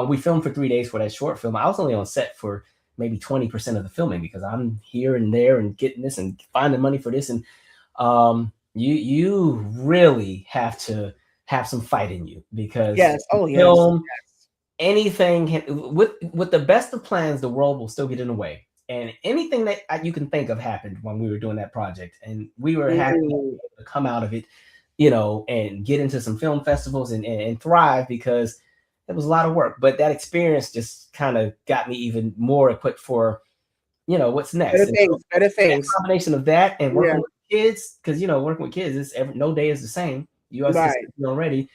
C: we filmed for 3 days for that short film. I was only on set for maybe 20% of the filming, because I'm here and there and getting this and finding money for this. And you really have to have some fight in you, because
B: Yes. Oh, yes.
C: film, anything with the best of plans, the world will still get in the way. And anything that you can think of happened when we were doing that project, and we were happy
B: Mm.
C: to come out of it, you know, and get into some film festivals and thrive, because it was a lot of work. But that experience just kind of got me even more equipped for, you know, what's next.
B: Better
C: And so
B: things. Better
C: that
B: things.
C: combination of that and
B: Yeah.
C: working with kids, because you know, working with kids is no day is the same. You guys just
B: Right.
C: already.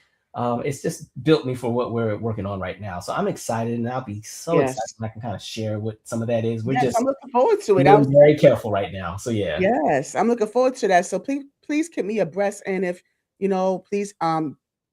C: It's just built me for what we're working on right now. So I'm excited, and I'll be so excited
B: Yes.
C: when I can kind of share what some of that is. We're
B: Yes. I'm
C: just
B: looking forward to it. I
C: being
B: was
C: very careful right now. So yeah.
B: Yes, I'm looking forward to that. So please keep me abreast. And if please,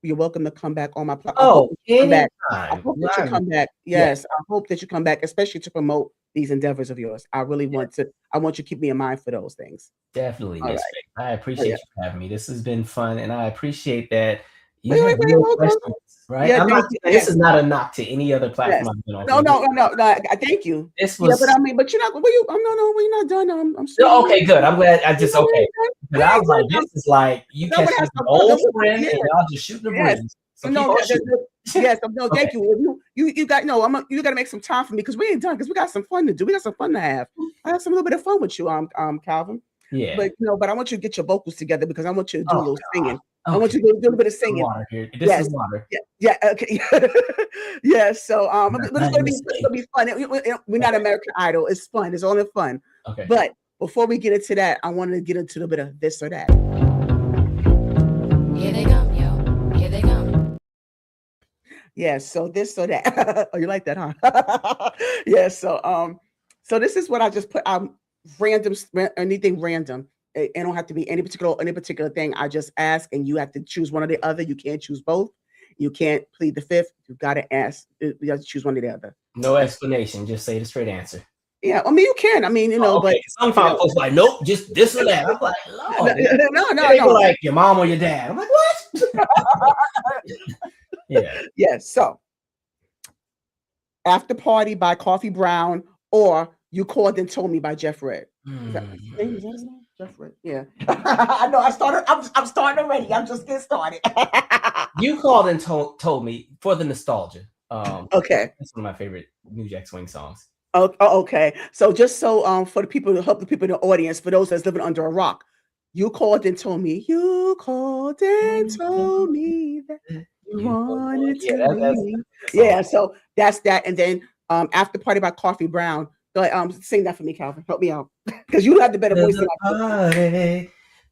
B: you're welcome to come back on my I hope
C: Oh,
B: that you come back. I
C: anytime.
B: hope that you come back.
C: Yeah,
B: Yes, I hope that you come back, especially to promote these endeavors of yours. I really
C: yeah,
B: want to. I want you to keep me in mind for those things.
C: definitely,
B: All
C: Miss
B: right.
C: Faith. I
B: Oh, yeah.
C: appreciate you for having me. This has been fun, and I appreciate that you
B: Wait,
C: have
B: wait, wait.
C: real
B: Hold on.
C: questions, right?
B: Yeah.
C: I'm not.
B: Thank you.
C: This
B: Yes.
C: is not a knock to any other
B: Yes.
C: platform I've been on,
B: No,
C: because
B: no, no, no, no. Thank you.
C: this
B: Yeah, but
C: was.
B: I mean, but you're not. Well, you. No, no. We're not done. I'm still.
C: No, okay, good. I'm glad. I
B: We
C: just okay, because I
B: ain't
C: was like,
B: done.
C: this is like you
B: No, but
C: catching up with
B: I'm
C: an
B: no,
C: old
B: no,
C: friend,
B: yeah.
C: and y'all just shooting the
B: Yes.
C: breeze. So keep
B: No,
C: on shooting.
B: yes, no,
C: Okay.
B: thank you. You got no, you gotta make some time for me because we ain't done because we got some fun to do. We got some fun to have. I have some little bit of fun with you, Calvin.
C: Yeah.
B: But but I want you to get your vocals together because I want you to do a
C: Oh,
B: little singing. I want
C: okay.
B: you to do a little bit of
C: Some
B: singing.
C: water here. This
B: Yes.
C: is water.
B: Yeah, yeah, okay. Yeah, so but
C: Not a
B: it's
C: mistake.
B: gonna be fun. We're not
C: Okay.
B: American Idol. It's fun. It's all in fun.
C: Okay.
B: But before we get into that, I wanted to get into a little bit of this or that.
A: Here they come, yo. Here they come.
B: Yeah, so this or that. Oh, you like that, huh? Yeah, so So this is what I just put. Random, anything random. It don't have to be any particular thing. I just ask, and you have to choose one or the other. You can't choose both. You can't plead the fifth. You got to ask. You have to choose one or the other.
C: No explanation. Just say the straight answer.
B: Yeah, I mean you can. I mean
C: Okay.
B: but
C: Some folks like, nope, just this or that. I'm like, Lord.
B: no.
C: They were like your mom or your dad. I'm like, what? Yeah.
B: Yeah. So After Party by Coffee Brown, or You Called and Told Me by Jeff Redd. Is that his name? Jeff Redd. Yeah. I know. I'm starting already. I'm just getting started.
C: You Called and told Me for the nostalgia.
B: Okay.
C: That's one of my favorite New Jack Swing songs.
B: Okay. So just so for the people to help the people in the audience, for those that's living under a rock, you called and told me. You called and told me that you wanted to leave. Yeah. So that's that. And then After Party by Coffee Brown. Go ahead, sing that for me, Calvin. Help me out, because you have the better voice than I.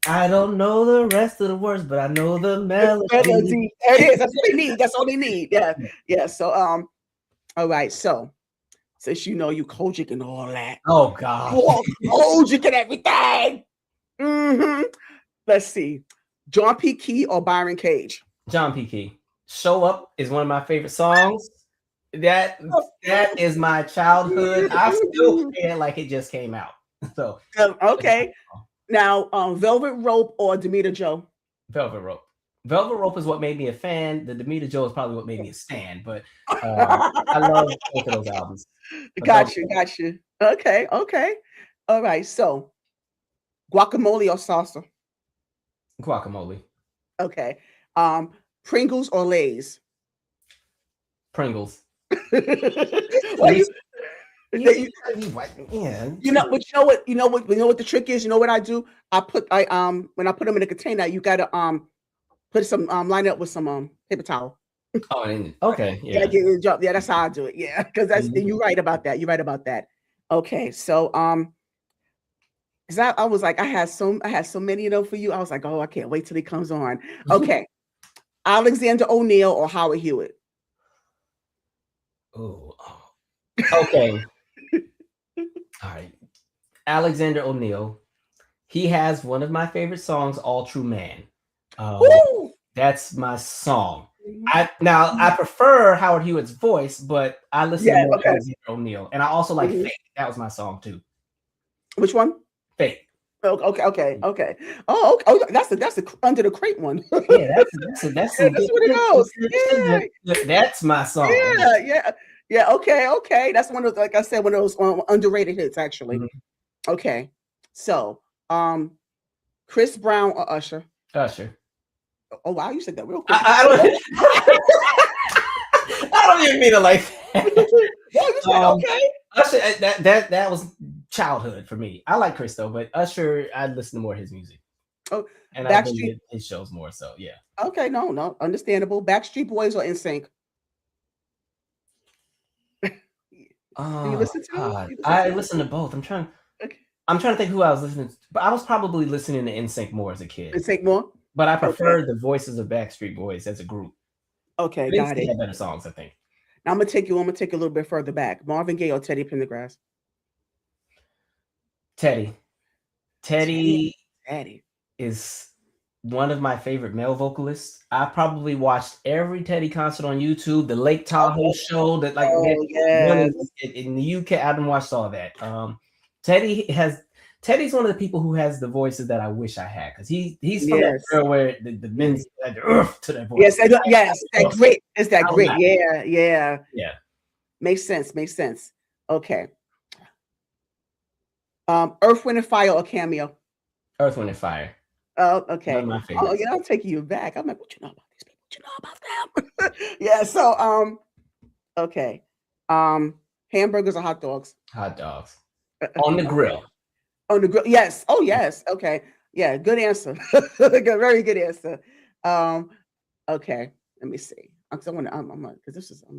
C: I don't know the rest of the words, but I know the melody.
B: There it is. That's what they need. That's all they need. Yeah. So all right. So since you know you Kojic and all that.
C: Oh God.
B: Kojic and everything. Mm-hmm. Let's see. John P. Key or Byron Cage?
C: John P. Key. Show Up is one of my favorite songs. That is my childhood. I still feel like it just came out. So
B: okay. Now, Velvet Rope or Demeter Joe?
C: Velvet Rope. Velvet Rope is what made me a fan. The Demeter Joe is probably what made me a stan. But I love both of those albums.
B: Got you. Okay. All right. So, guacamole or salsa?
C: Guacamole.
B: Okay. Pringles or Lay's?
C: Pringles.
B: Yeah. You know what the trick is. You know what I do? When I put them in a container, you gotta put some line it up with some paper towel.
C: Okay. Yeah.
B: Yeah, that's how I do it. Yeah, because you're right about that. Okay, so because I was like, I had so many of them for you. I was like, oh, I can't wait till he comes on. Okay, Alexander O'Neal or Howard Hewitt?
C: Oh. Okay. All right. Alexander O'Neal. He has one of my favorite songs, All True Man. That's my song. I prefer Howard Hewitt's voice, but I listen to more Alexander O'Neal. And I also like Fake. That was my song too.
B: Which one?
C: Fake.
B: Okay. Oh, that's the Under the Crate one.
C: Yeah, that's what it goes. Yeah. That's my song.
B: Yeah. Okay. That's one of, like I said, one of those underrated hits, actually. Mm-hmm. Okay. So, Chris Brown or Usher?
C: Usher.
B: Oh wow, you said that real quick.
C: I don't even mean it like that.
B: Okay.
C: Usher, that was childhood for me. I like Chris though, but Usher, I listen to more of his music.
B: Oh,
C: and I believe his shows more. So yeah.
B: Okay, no, understandable. Backstreet Boys or NSYNC? Do you listen to them?
C: I listen to both. I'm trying to think who I was listening to, but I was probably listening to NSYNC more as a kid.
B: NSYNC more?
C: But I prefer the voices of Backstreet Boys as a group.
B: Okay, got it.
C: They have better songs, I think.
B: Now I'm gonna take you a little bit further back. Marvin Gaye or Teddy Pendergrass?
C: Teddy is one of my favorite male vocalists. I probably watched every Teddy concert on YouTube, the Lake Tahoe show that in the UK. I haven't watched all that. Teddy's one of the people who has the voices that I wish I had, because he's from that era where the men's like to their voice.
B: Yes, that grit. It's that grit. Yeah. Makes sense. Okay. Earth, Wind, and Fire or Cameo?
C: Earth, Wind, and Fire.
B: Oh, okay.
C: One of my favorites.
B: Oh, yeah, I'm taking you back. I'm like, what you know about these people? What you know about them? Yeah. So, okay. Hamburgers or hot dogs?
C: Hot dogs on the grill.
B: On the grill. Yes. Oh, yes. Okay. Yeah. Good answer. Very good answer. Okay. Let me see. I'm gonna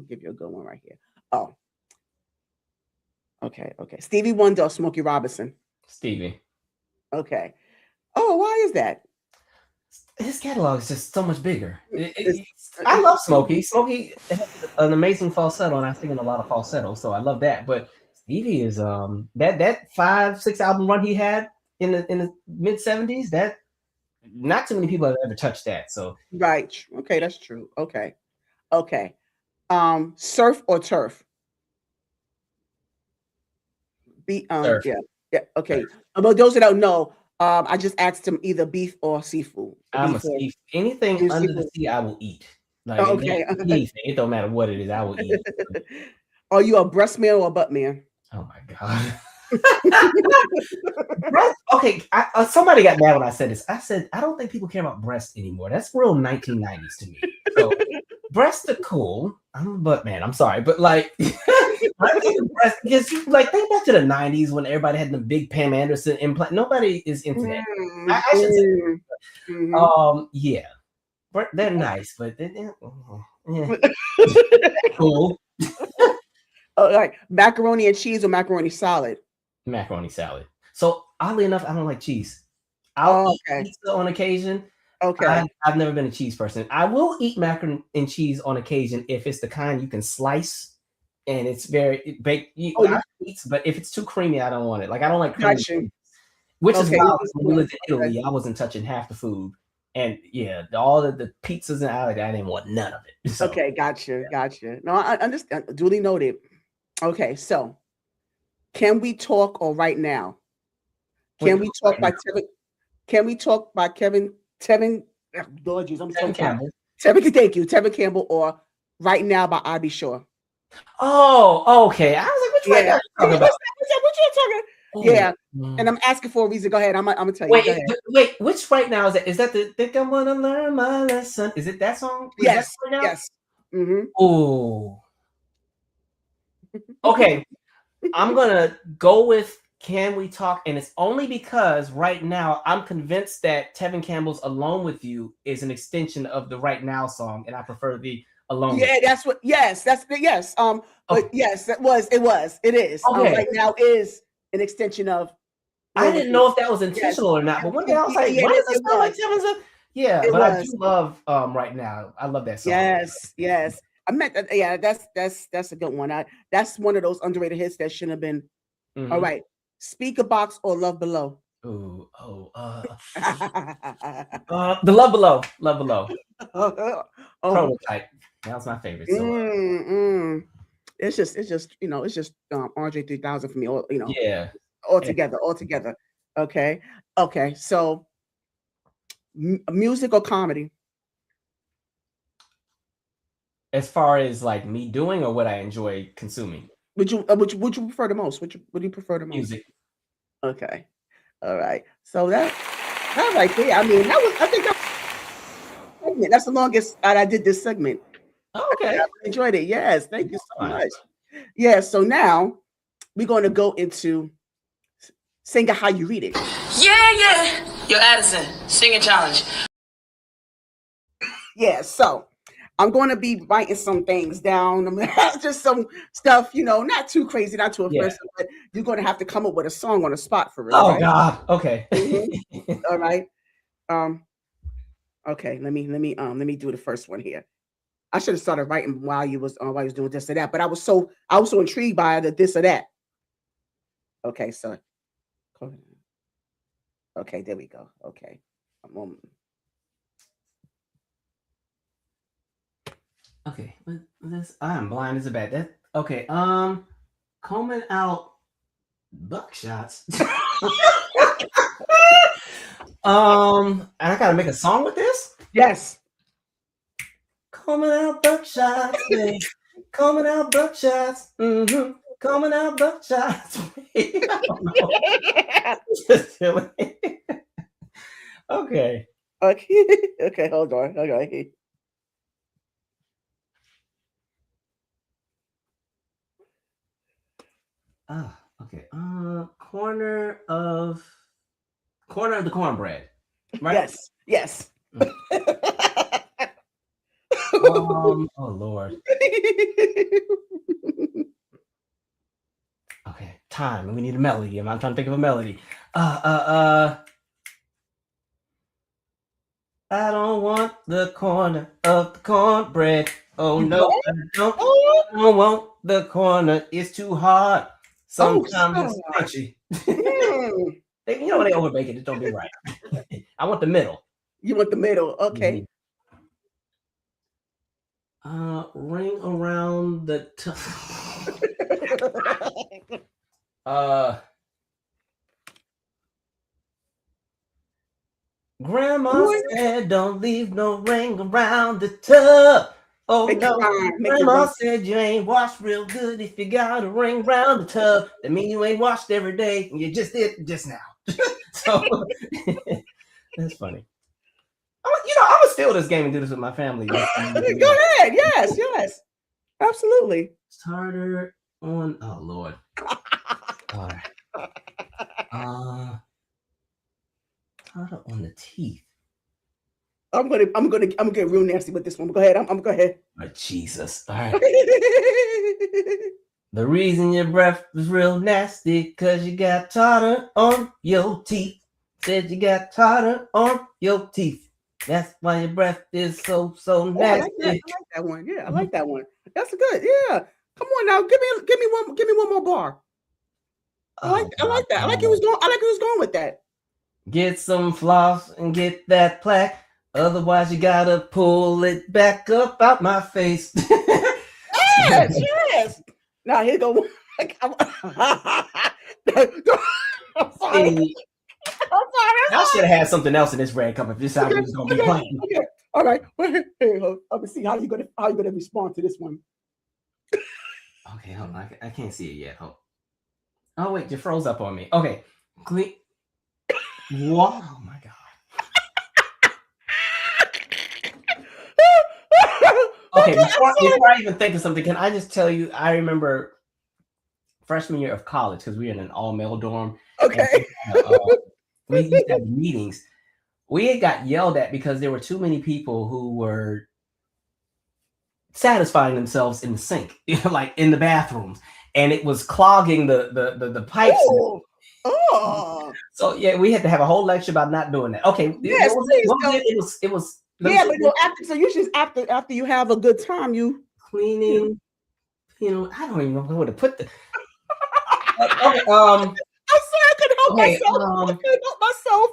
B: give you a good one right here. Oh. Okay. Stevie Wonder or Smokey Robinson?
C: Stevie.
B: Okay. Oh, why is that?
C: His catalog is just so much bigger. I love Smokey. Smokey has an amazing falsetto, and I sing in a lot of falsetto, so I love that. But Stevie is that 5-6 album run he had in the mid 70s. That not too many people have ever touched that. So
B: Right. Okay, that's true. Okay. Okay. Surf or turf?
C: surf,
B: Yeah. Yeah. Okay.
C: surf.
B: But those that don't know, I just asked him either beef or seafood.
C: I'm a
B: Beef or
C: sea. Anything under the
B: seafood.
C: sea, I will eat. Like
B: Oh, okay.
C: anything, it don't matter what it is, I will eat it.
B: Are you a breast man or a butt man?
C: Oh my god. Breast. Okay, somebody got mad when I said this. I said I don't think people care about breasts anymore. That's real 1990s to me. So breasts are cool. I'm a butt man. I'm sorry, but like, I think breast because like think back to the 90s when everybody had the big Pam Anderson implant. Nobody is into that. I should say, yeah, they're nice, but yeah, cool.
B: Oh, like macaroni and cheese or macaroni salad?
C: Macaroni salad. So oddly enough, I don't like cheese. I'll
B: Oh,
C: eat
B: okay.
C: pizza on occasion.
B: Okay.
C: I've never been a cheese person. I will eat macaroni and cheese on occasion if it's the kind you can slice and it's very baked.
B: Oh,
C: I eat, but if it's too creamy, I don't want it. Like I don't like creamy,
B: got you.
C: which is
B: Okay.
C: why when we lived in
B: Okay.
C: Italy, I wasn't touching half the food. And yeah, all the pizzas and I didn't want none of it. So,
B: Okay, gotcha. Gotcha. No, I understand. Duly noted. Okay, so can we talk or right now? Can we talk by Tevin? Can we talk by Tevin? Lord Jesus, I'm so
C: Tevin
B: tired.
C: Campbell.
B: Tevin, thank you, Tevin Campbell, or right now by I Be Sure.
C: Oh, okay. I was like, which right now you talking about?
B: What you talking? Yeah, and I'm asking for a reason. Go ahead. I'm gonna tell you. Go ahead.
C: Wait, which right now is that? Is that the think I'm gonna learn my lesson? Is it that song? Is
B: Yes,
C: that right now?
B: yes. Mm-hmm.
C: Oh, okay. I'm gonna go with Can We Talk? And it's only because right now I'm convinced that Tevin Campbell's Alone With You is an extension of the Right Now song, and I prefer the Alone.
B: Yeah, that's what. Yes, that's the yes. But yes, it is.
C: Okay.
B: Right now is an extension of.
C: I didn't know if that was intentional or not, but one day I was like, why does it sound like Tevin's? Yeah, but I do love Right Now. I love that song.
B: Yes. I meant that. Yeah, that's a good one. That's one of those underrated hits that shouldn't have been. All right, Speaker Box or Love Below?
C: The Love Below. Prototype. That was my favorite. So.
B: It's just Andre 3000 for me.
C: Yeah.
B: Altogether. Okay. So, music or comedy?
C: As far as like me doing or what I enjoy consuming.
B: Would you prefer the most? What do you prefer the most?
C: Music.
B: Okay. All right. So that right there. I mean, that's the longest I did this segment.
C: Okay.
B: I enjoyed it. Yes. Thank you so much. Yeah. So now we're going to go into sing it how you read it.
A: Yeah. Yo, Addison, singing challenge.
B: Yeah. So I'm going to be writing some things down. Just some stuff, not too crazy, not too offensive, but you're going to have to come up with a song on the spot for real.
C: Oh,
B: right?
C: God. Okay.
B: All right. Okay. Let me do the first one here. I should have started writing while you was doing this or that, but I was so intrigued by the this or that. Okay. So, okay. There we go. Okay.
C: Okay, this I'm blind as a bat. That okay. Combing out buckshots. And I gotta make a song with this.
B: Yes.
C: Combing out buckshots, babe. Combing out buckshots. Combing out buckshots. I don't know. Just silly. Okay.
B: Okay. Hold on. Okay.
C: Okay. Corner of the cornbread. Right?
B: Yes.
C: Oh Lord. Okay. Time. We need a melody. I'm trying to think of a melody. I don't want the corner of the cornbread. Oh no, I don't want the corner. It's too hard. Sometimes it's crunchy.
B: Mm.
C: They overbake it. It don't be right. I want the middle.
B: You want the middle. Okay.
C: Ring around the Grandma said, "Don't leave no ring around the tub." Oh no, Grandma said you ain't washed real good if you got a ring around the tub. That means you ain't washed every day, and you just did just now. So that's funny. I'm gonna steal this game and do this with my family.
B: Go ahead. Yes. Absolutely.
C: Starter on. Oh Lord. All right. Tartar on the teeth.
B: I'm gonna get real nasty with this one. Go ahead. I'm go ahead.
C: Oh, Jesus. All right. The reason your breath was real nasty because you got tartar on your teeth. Said you got tartar on your teeth. That's why your breath is so nasty.
B: I like that one. Yeah, I like that one. That's good. Yeah. Come on now. Give me one more bar. I like that. I like he was going with that.
C: Get some floss and get that plaque. Otherwise, you gotta pull it back up out my face.
B: Yes. Now here go. I'm sorry.
C: I should have had something else in this red cup if this album was gonna be playing.
B: Okay. All right. Let me see how you gonna respond to this one.
C: Okay, hold on. I can't see it yet. Oh wait, you froze up on me. Okay, clean. Wow! Oh my god. Okay, before I even think of something, can I just tell you? I remember freshman year of college because we were in an all-male dorm.
B: Okay.
C: We used to have meetings. We had got yelled at because there were too many people who were satisfying themselves in the sink, like in the bathrooms, and it was clogging the pipes.
B: Oh.
C: So yeah, we had to have a whole lecture about not doing that. Okay.
B: Yes,
C: what was it? It was.
B: Yeah, but usually after you have a good time, you
C: cleaning. I don't even know where to put the. Okay,
B: I'm sorry, I couldn't help myself. I couldn't help myself.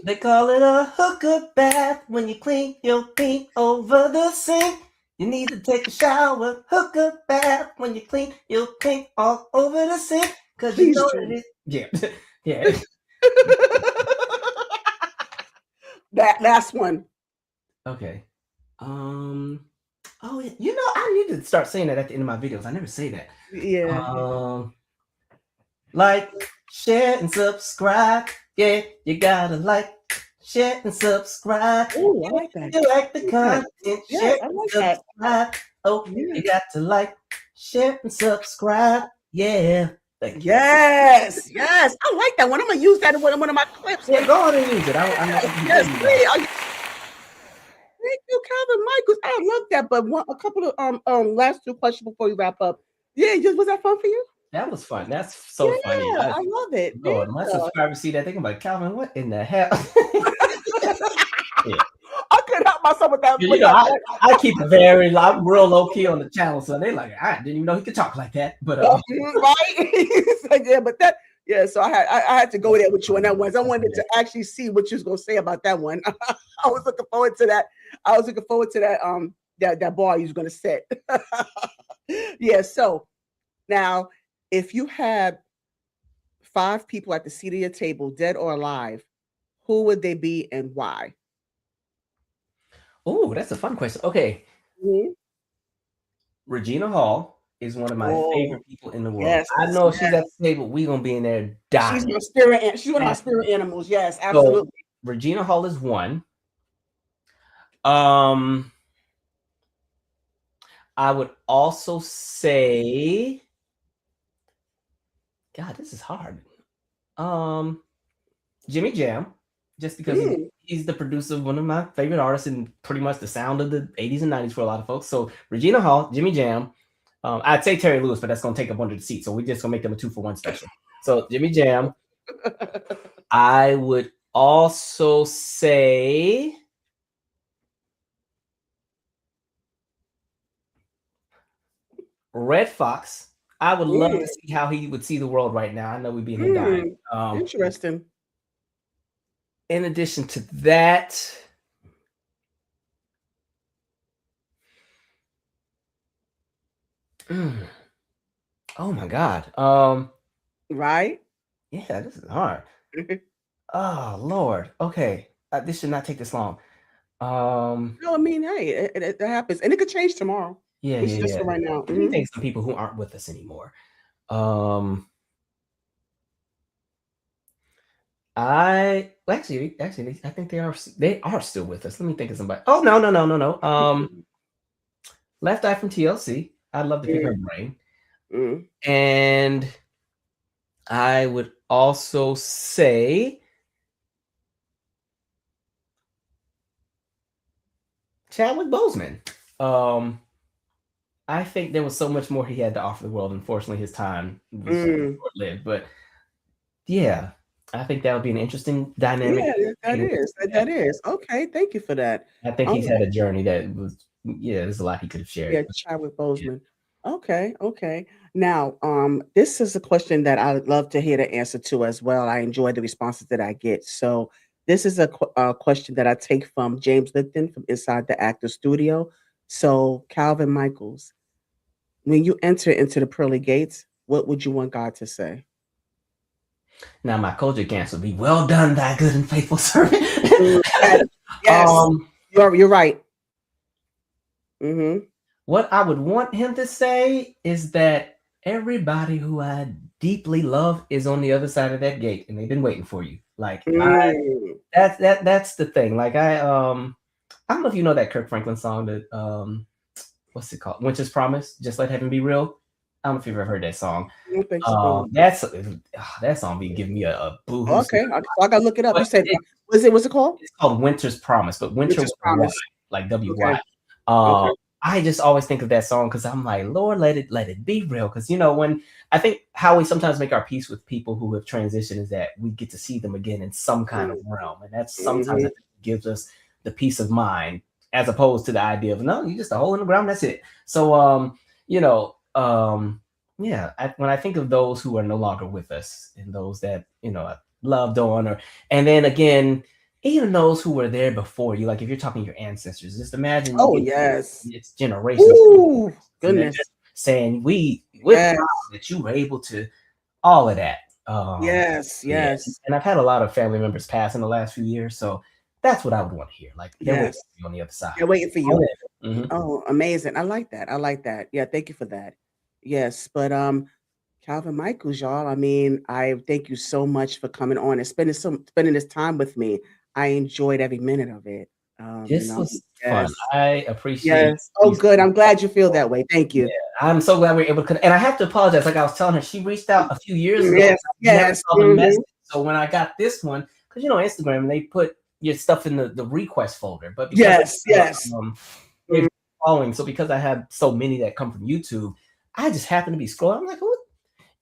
C: They call it a hooker bath when you clean your feet over the sink. You need to take a shower, hooker bath when you clean your feet all over the sink. Because you know it is. Yeah.
B: That last one.
C: Okay. Oh, I need to start saying that at the end of my videos. I never say that.
B: Yeah.
C: Like, share, and subscribe. Yeah, you gotta like, share, and subscribe.
B: Oh, I like that.
C: You like the content, share,
B: I like
C: subscribe.
B: that.
C: Oh, you got to like, share, and subscribe. Yeah.
B: Yes. I like that one. I'm gonna use that in one of my clips.
C: Yeah, go ahead and use it.
B: Yes, please. Thank you, Calvin Michaels. I love that. But a couple of last two questions before we wrap up. Yeah, was that fun for you?
C: That was fun. That's so funny.
B: I love it.
C: Lord, my subscribers see that, they can be like, Calvin, what in the hell? Yeah.
B: I couldn't help myself with that.
C: I keep it I'm real low key on the channel, so they like, I didn't even know he could talk like that. But
B: right, so I had to go there with you on that one. I wanted to actually see what you was gonna say about that one. I was looking forward to that. That bar you was gonna set. Yeah. So now, if you had 5 people at the seat of your table, dead or alive, who would they be and why?
C: Oh, that's a fun question. Okay. Mm-hmm. Regina Hall is one of my favorite people in the world. Yes, I know if she's at the table, we're gonna be in there dying.
B: She's one of my spirit animals. Yes, absolutely. So,
C: Regina Hall is one. I would also say, God, this is hard. Jimmy Jam, just because he's the producer of one of my favorite artists and pretty much the sound of the 80s and 90s for a lot of folks. So Regina Hall, Jimmy Jam. I'd say Terry Lewis, but that's going to take up one of the seats. So we're just going to make them a 2-for-1 special. So Jimmy Jam. I would also say Red Fox. I would love
B: Mm,
C: to see how he would see the world right now. I know we'd be in here dying.
B: mm, interesting.
C: In addition to that, mm, oh my God.
B: Right?
C: Yeah, this is hard. Oh Lord. Okay, this should not take this long. Um,
B: No, I mean, hey, it happens, and it could change tomorrow.
C: yeah,
B: It's
C: yeah,
B: just
C: yeah.
B: for right now.
C: Let me think some people who aren't with us anymore. Um, actually, I think they are still with us. Let me think of somebody. Oh no, no, no, no, no. Left Eye from TLC. I'd love to pick her brain,
B: Mm.
C: and I would also say Chadwick Boseman. Um, I think there was so much more he had to offer the world. Unfortunately, his time was short lived. But yeah, I think that would be an interesting dynamic.
B: Yeah, that is. That is. Okay, thank you for that.
C: I think
B: All
C: he's
B: right.
C: had a journey that was, yeah, there's a lot he could have shared.
B: Yeah, Chadwick Boseman. Okay, okay. Now, this is a question that I would love to hear the answer to as well. I enjoy the responses that I get. So, this is a question that I take from James Lipton from Inside the Actor Studio. So, Calvin Michaels, when you enter into the pearly gates, what would you want God to say?
C: Now, my Kojic answer would be, "Well done, thy good and faithful servant."
B: Yes, yes,
C: um,
B: you're right. Mm-hmm.
C: what I would want him to say is that everybody who I deeply love is on the other side of that gate, and they've been waiting for you. Like
B: Mm.
C: that's the thing. Like I don't know if you know that Kirk Franklin song that what's it called? Winter's Promise. Just let heaven be real. I don't know if you've ever heard that song.
B: I don't think so.
C: That song be giving me a boohoo.
B: Okay, I gotta look it up.
C: But
B: You said, what's it called?
C: it's called Winter's Promise, but winter with
B: Winter's
C: a Y,
B: Promise.
C: like
B: Okay,
C: WY.
B: okay.
C: I just always think of that song because I'm like, Lord, let it be real. Because when I think how we sometimes make our peace with people who have transitioned is that we get to see them again in some kind of realm, and that's sometimes
B: Mhm.
C: that gives us the peace of mind as opposed to the idea of no, you just a hole in the ground, that's it. So you know, yeah, when I think of those who are no longer with us and those that I loved on, and then again, even those who were there before you, like if you're talking your ancestors, just imagine you
B: Oh,
C: get
B: yes.
C: it's generations,
B: Ooh,
C: and they're
B: goodness.
C: just saying we're
B: Yes,
C: proud that you were able to all of that.
B: yes,
C: Yeah,
B: yes,
C: and I've had a lot of family members pass in the last few years, so that's what I would want to hear. Like they're waiting
B: yes.
C: for you on the other side.
B: They're waiting for
C: Oh,
B: you.
C: yeah. Mhm.
B: Oh, amazing. I like that. I like that. Yeah, thank you for that. Yes, but Calvin Michaels, y'all. I mean, I thank you so much for coming on and spending this time with me. I enjoyed every minute of it.
C: This was fun.
B: Yes,
C: I appreciate
B: yes. Oh,
C: these.
B: good. I'm glad you feel that way. Thank
C: Yeah,
B: you.
C: I'm so glad we're able to connect. And I have to apologize. Like I was telling her, she reached out a few years ago.
B: Yes,
C: I never
B: yes.
C: saw the message. So when I got this one, because Instagram, they put your stuff in the request folder. But because
B: Yes, yes.
C: they're following, so because I have so many that come from YouTube, I just happened to be scrolling. I'm like, who?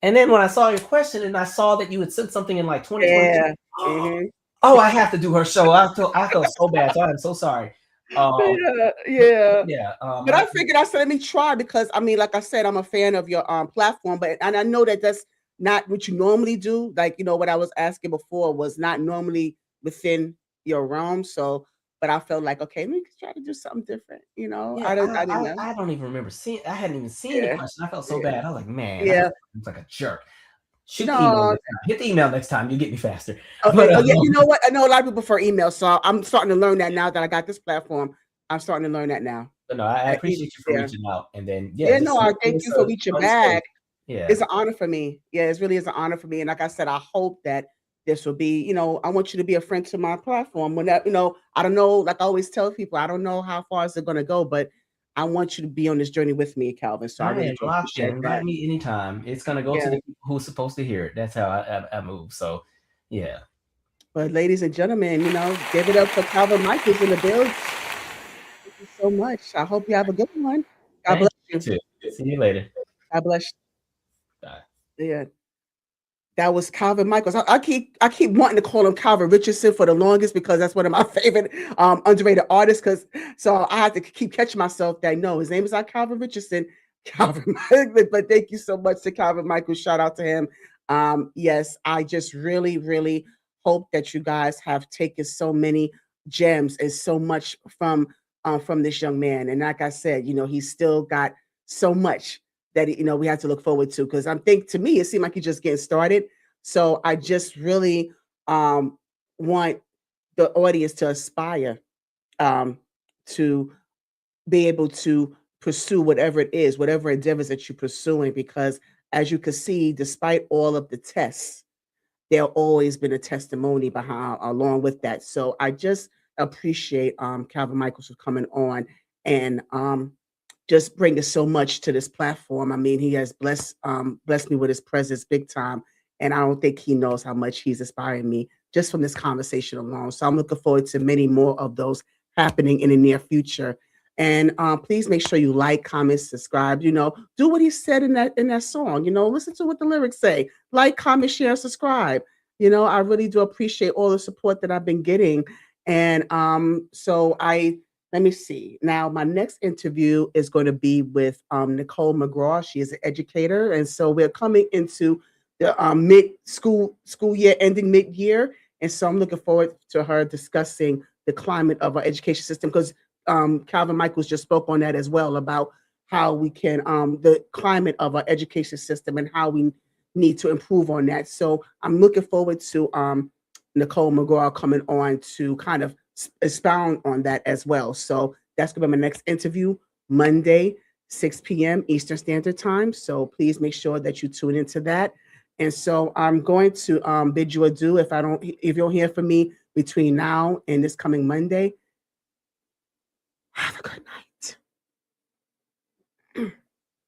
C: And then when I saw your question and I saw that you had sent something in like 2022,
B: Yeah. Mhm.
C: oh, I have to do her show. I felt so bad. So I'm so sorry. Um,
B: Yeah,
C: but
B: yeah.
C: yeah,
B: But I figured I said, let me try because I mean, like I said, I'm a fan of your platform, but and I know that that's not what you normally do. Like, what I was asking before was not normally within your realm. So, but I felt like, okay, let me try to do something different.
C: Yeah,
B: I didn't
C: I,
B: know.
C: I I don't even remember seeing. I hadn't even seen the
B: Yeah,
C: question. I felt so
B: yeah,
C: bad. I was like, man, I
B: yeah.
C: was like a jerk. Shoot the email
B: No,
C: next time. Hit the email next time. You get me faster.
B: okay.
C: But
B: Oh, yeah. You know what? I know a lot of people prefer email, so I'm starting to learn that now that I got this platform. I'm starting to learn that now.
C: but no, I
B: That
C: appreciate you for
B: yeah,
C: reaching out. And then yeah,
B: yeah.
C: just
B: No, I
C: making
B: thank
C: this
B: you for
C: a
B: reaching
C: fun space.
B: back.
C: Yeah,
B: It's an honor for me. Yeah, it really is an honor for me. And like I said, I hope that this will be, I want you to be a friend to my platform. When that, I don't know, like I always tell people, I don't know how far is it gonna go, but I want you to be on this journey with me, Calvin. So I
C: I
B: really
C: am
B: do
C: locked in.
B: appreciate
C: Invite
B: that.
C: me anytime. It's gonna go to
B: Yeah.
C: the people who's supposed to hear it. That's how I move. So yeah.
B: But ladies and gentlemen, give it up for Calvin Michaels in the building. Thank you so much. I hope you have a good one. God
C: Thank
B: bless
C: you
B: you.
C: too. See you later.
B: God bless
C: Bye.
B: you. Yeah. That was Calvin Michaels. I keep wanting to call him Calvin Richardson for the longest because that's one of my favorite underrated artists. So I have to keep catching myself that no, his name is not Calvin Richardson. Calvin. But thank you so much to Calvin Michael. Shout out to him. Yes, I just really, really hope that you guys have taken so many gems and so much from this young man. And like I said, he's still got so much that we have to look forward to. Because to me, it seemed like he's just getting started. So I just really want the audience to aspire to be able to pursue whatever it is, whatever endeavors that you're pursuing, because as you can see, despite all of the tests, there always been a testimony behind along with that. So I just appreciate Calvin Michaels for coming on and just bringing so much to this platform. I mean, he has blessed me with his presence big time, and I don't think he knows how much he's inspiring me just from this conversation alone. So I'm looking forward to many more of those happening in the near future. And please make sure you like, comment, subscribe. Do what he said in that song. Listen to what the lyrics say. Like, comment, share, subscribe. I really do appreciate all the support that I've been getting. And so let me see. Now, my next interview is going to be with Nicole McGraw. She is an educator, and so we're coming into the mid school year, ending mid year, and so I'm looking forward to her discussing the climate of our education system, because Calvin Michaels just spoke on that as well, about how we can the climate of our education system and how we need to improve on that. So I'm looking forward to Nicole McGraw coming on to kind of expound on that as well. So that's going to be my next interview, Monday, 6 p.m. Eastern Standard Time. So please make sure that you tune into that. And so I'm going to bid you adieu. If you don't hear from me between now and this coming Monday, have a good night.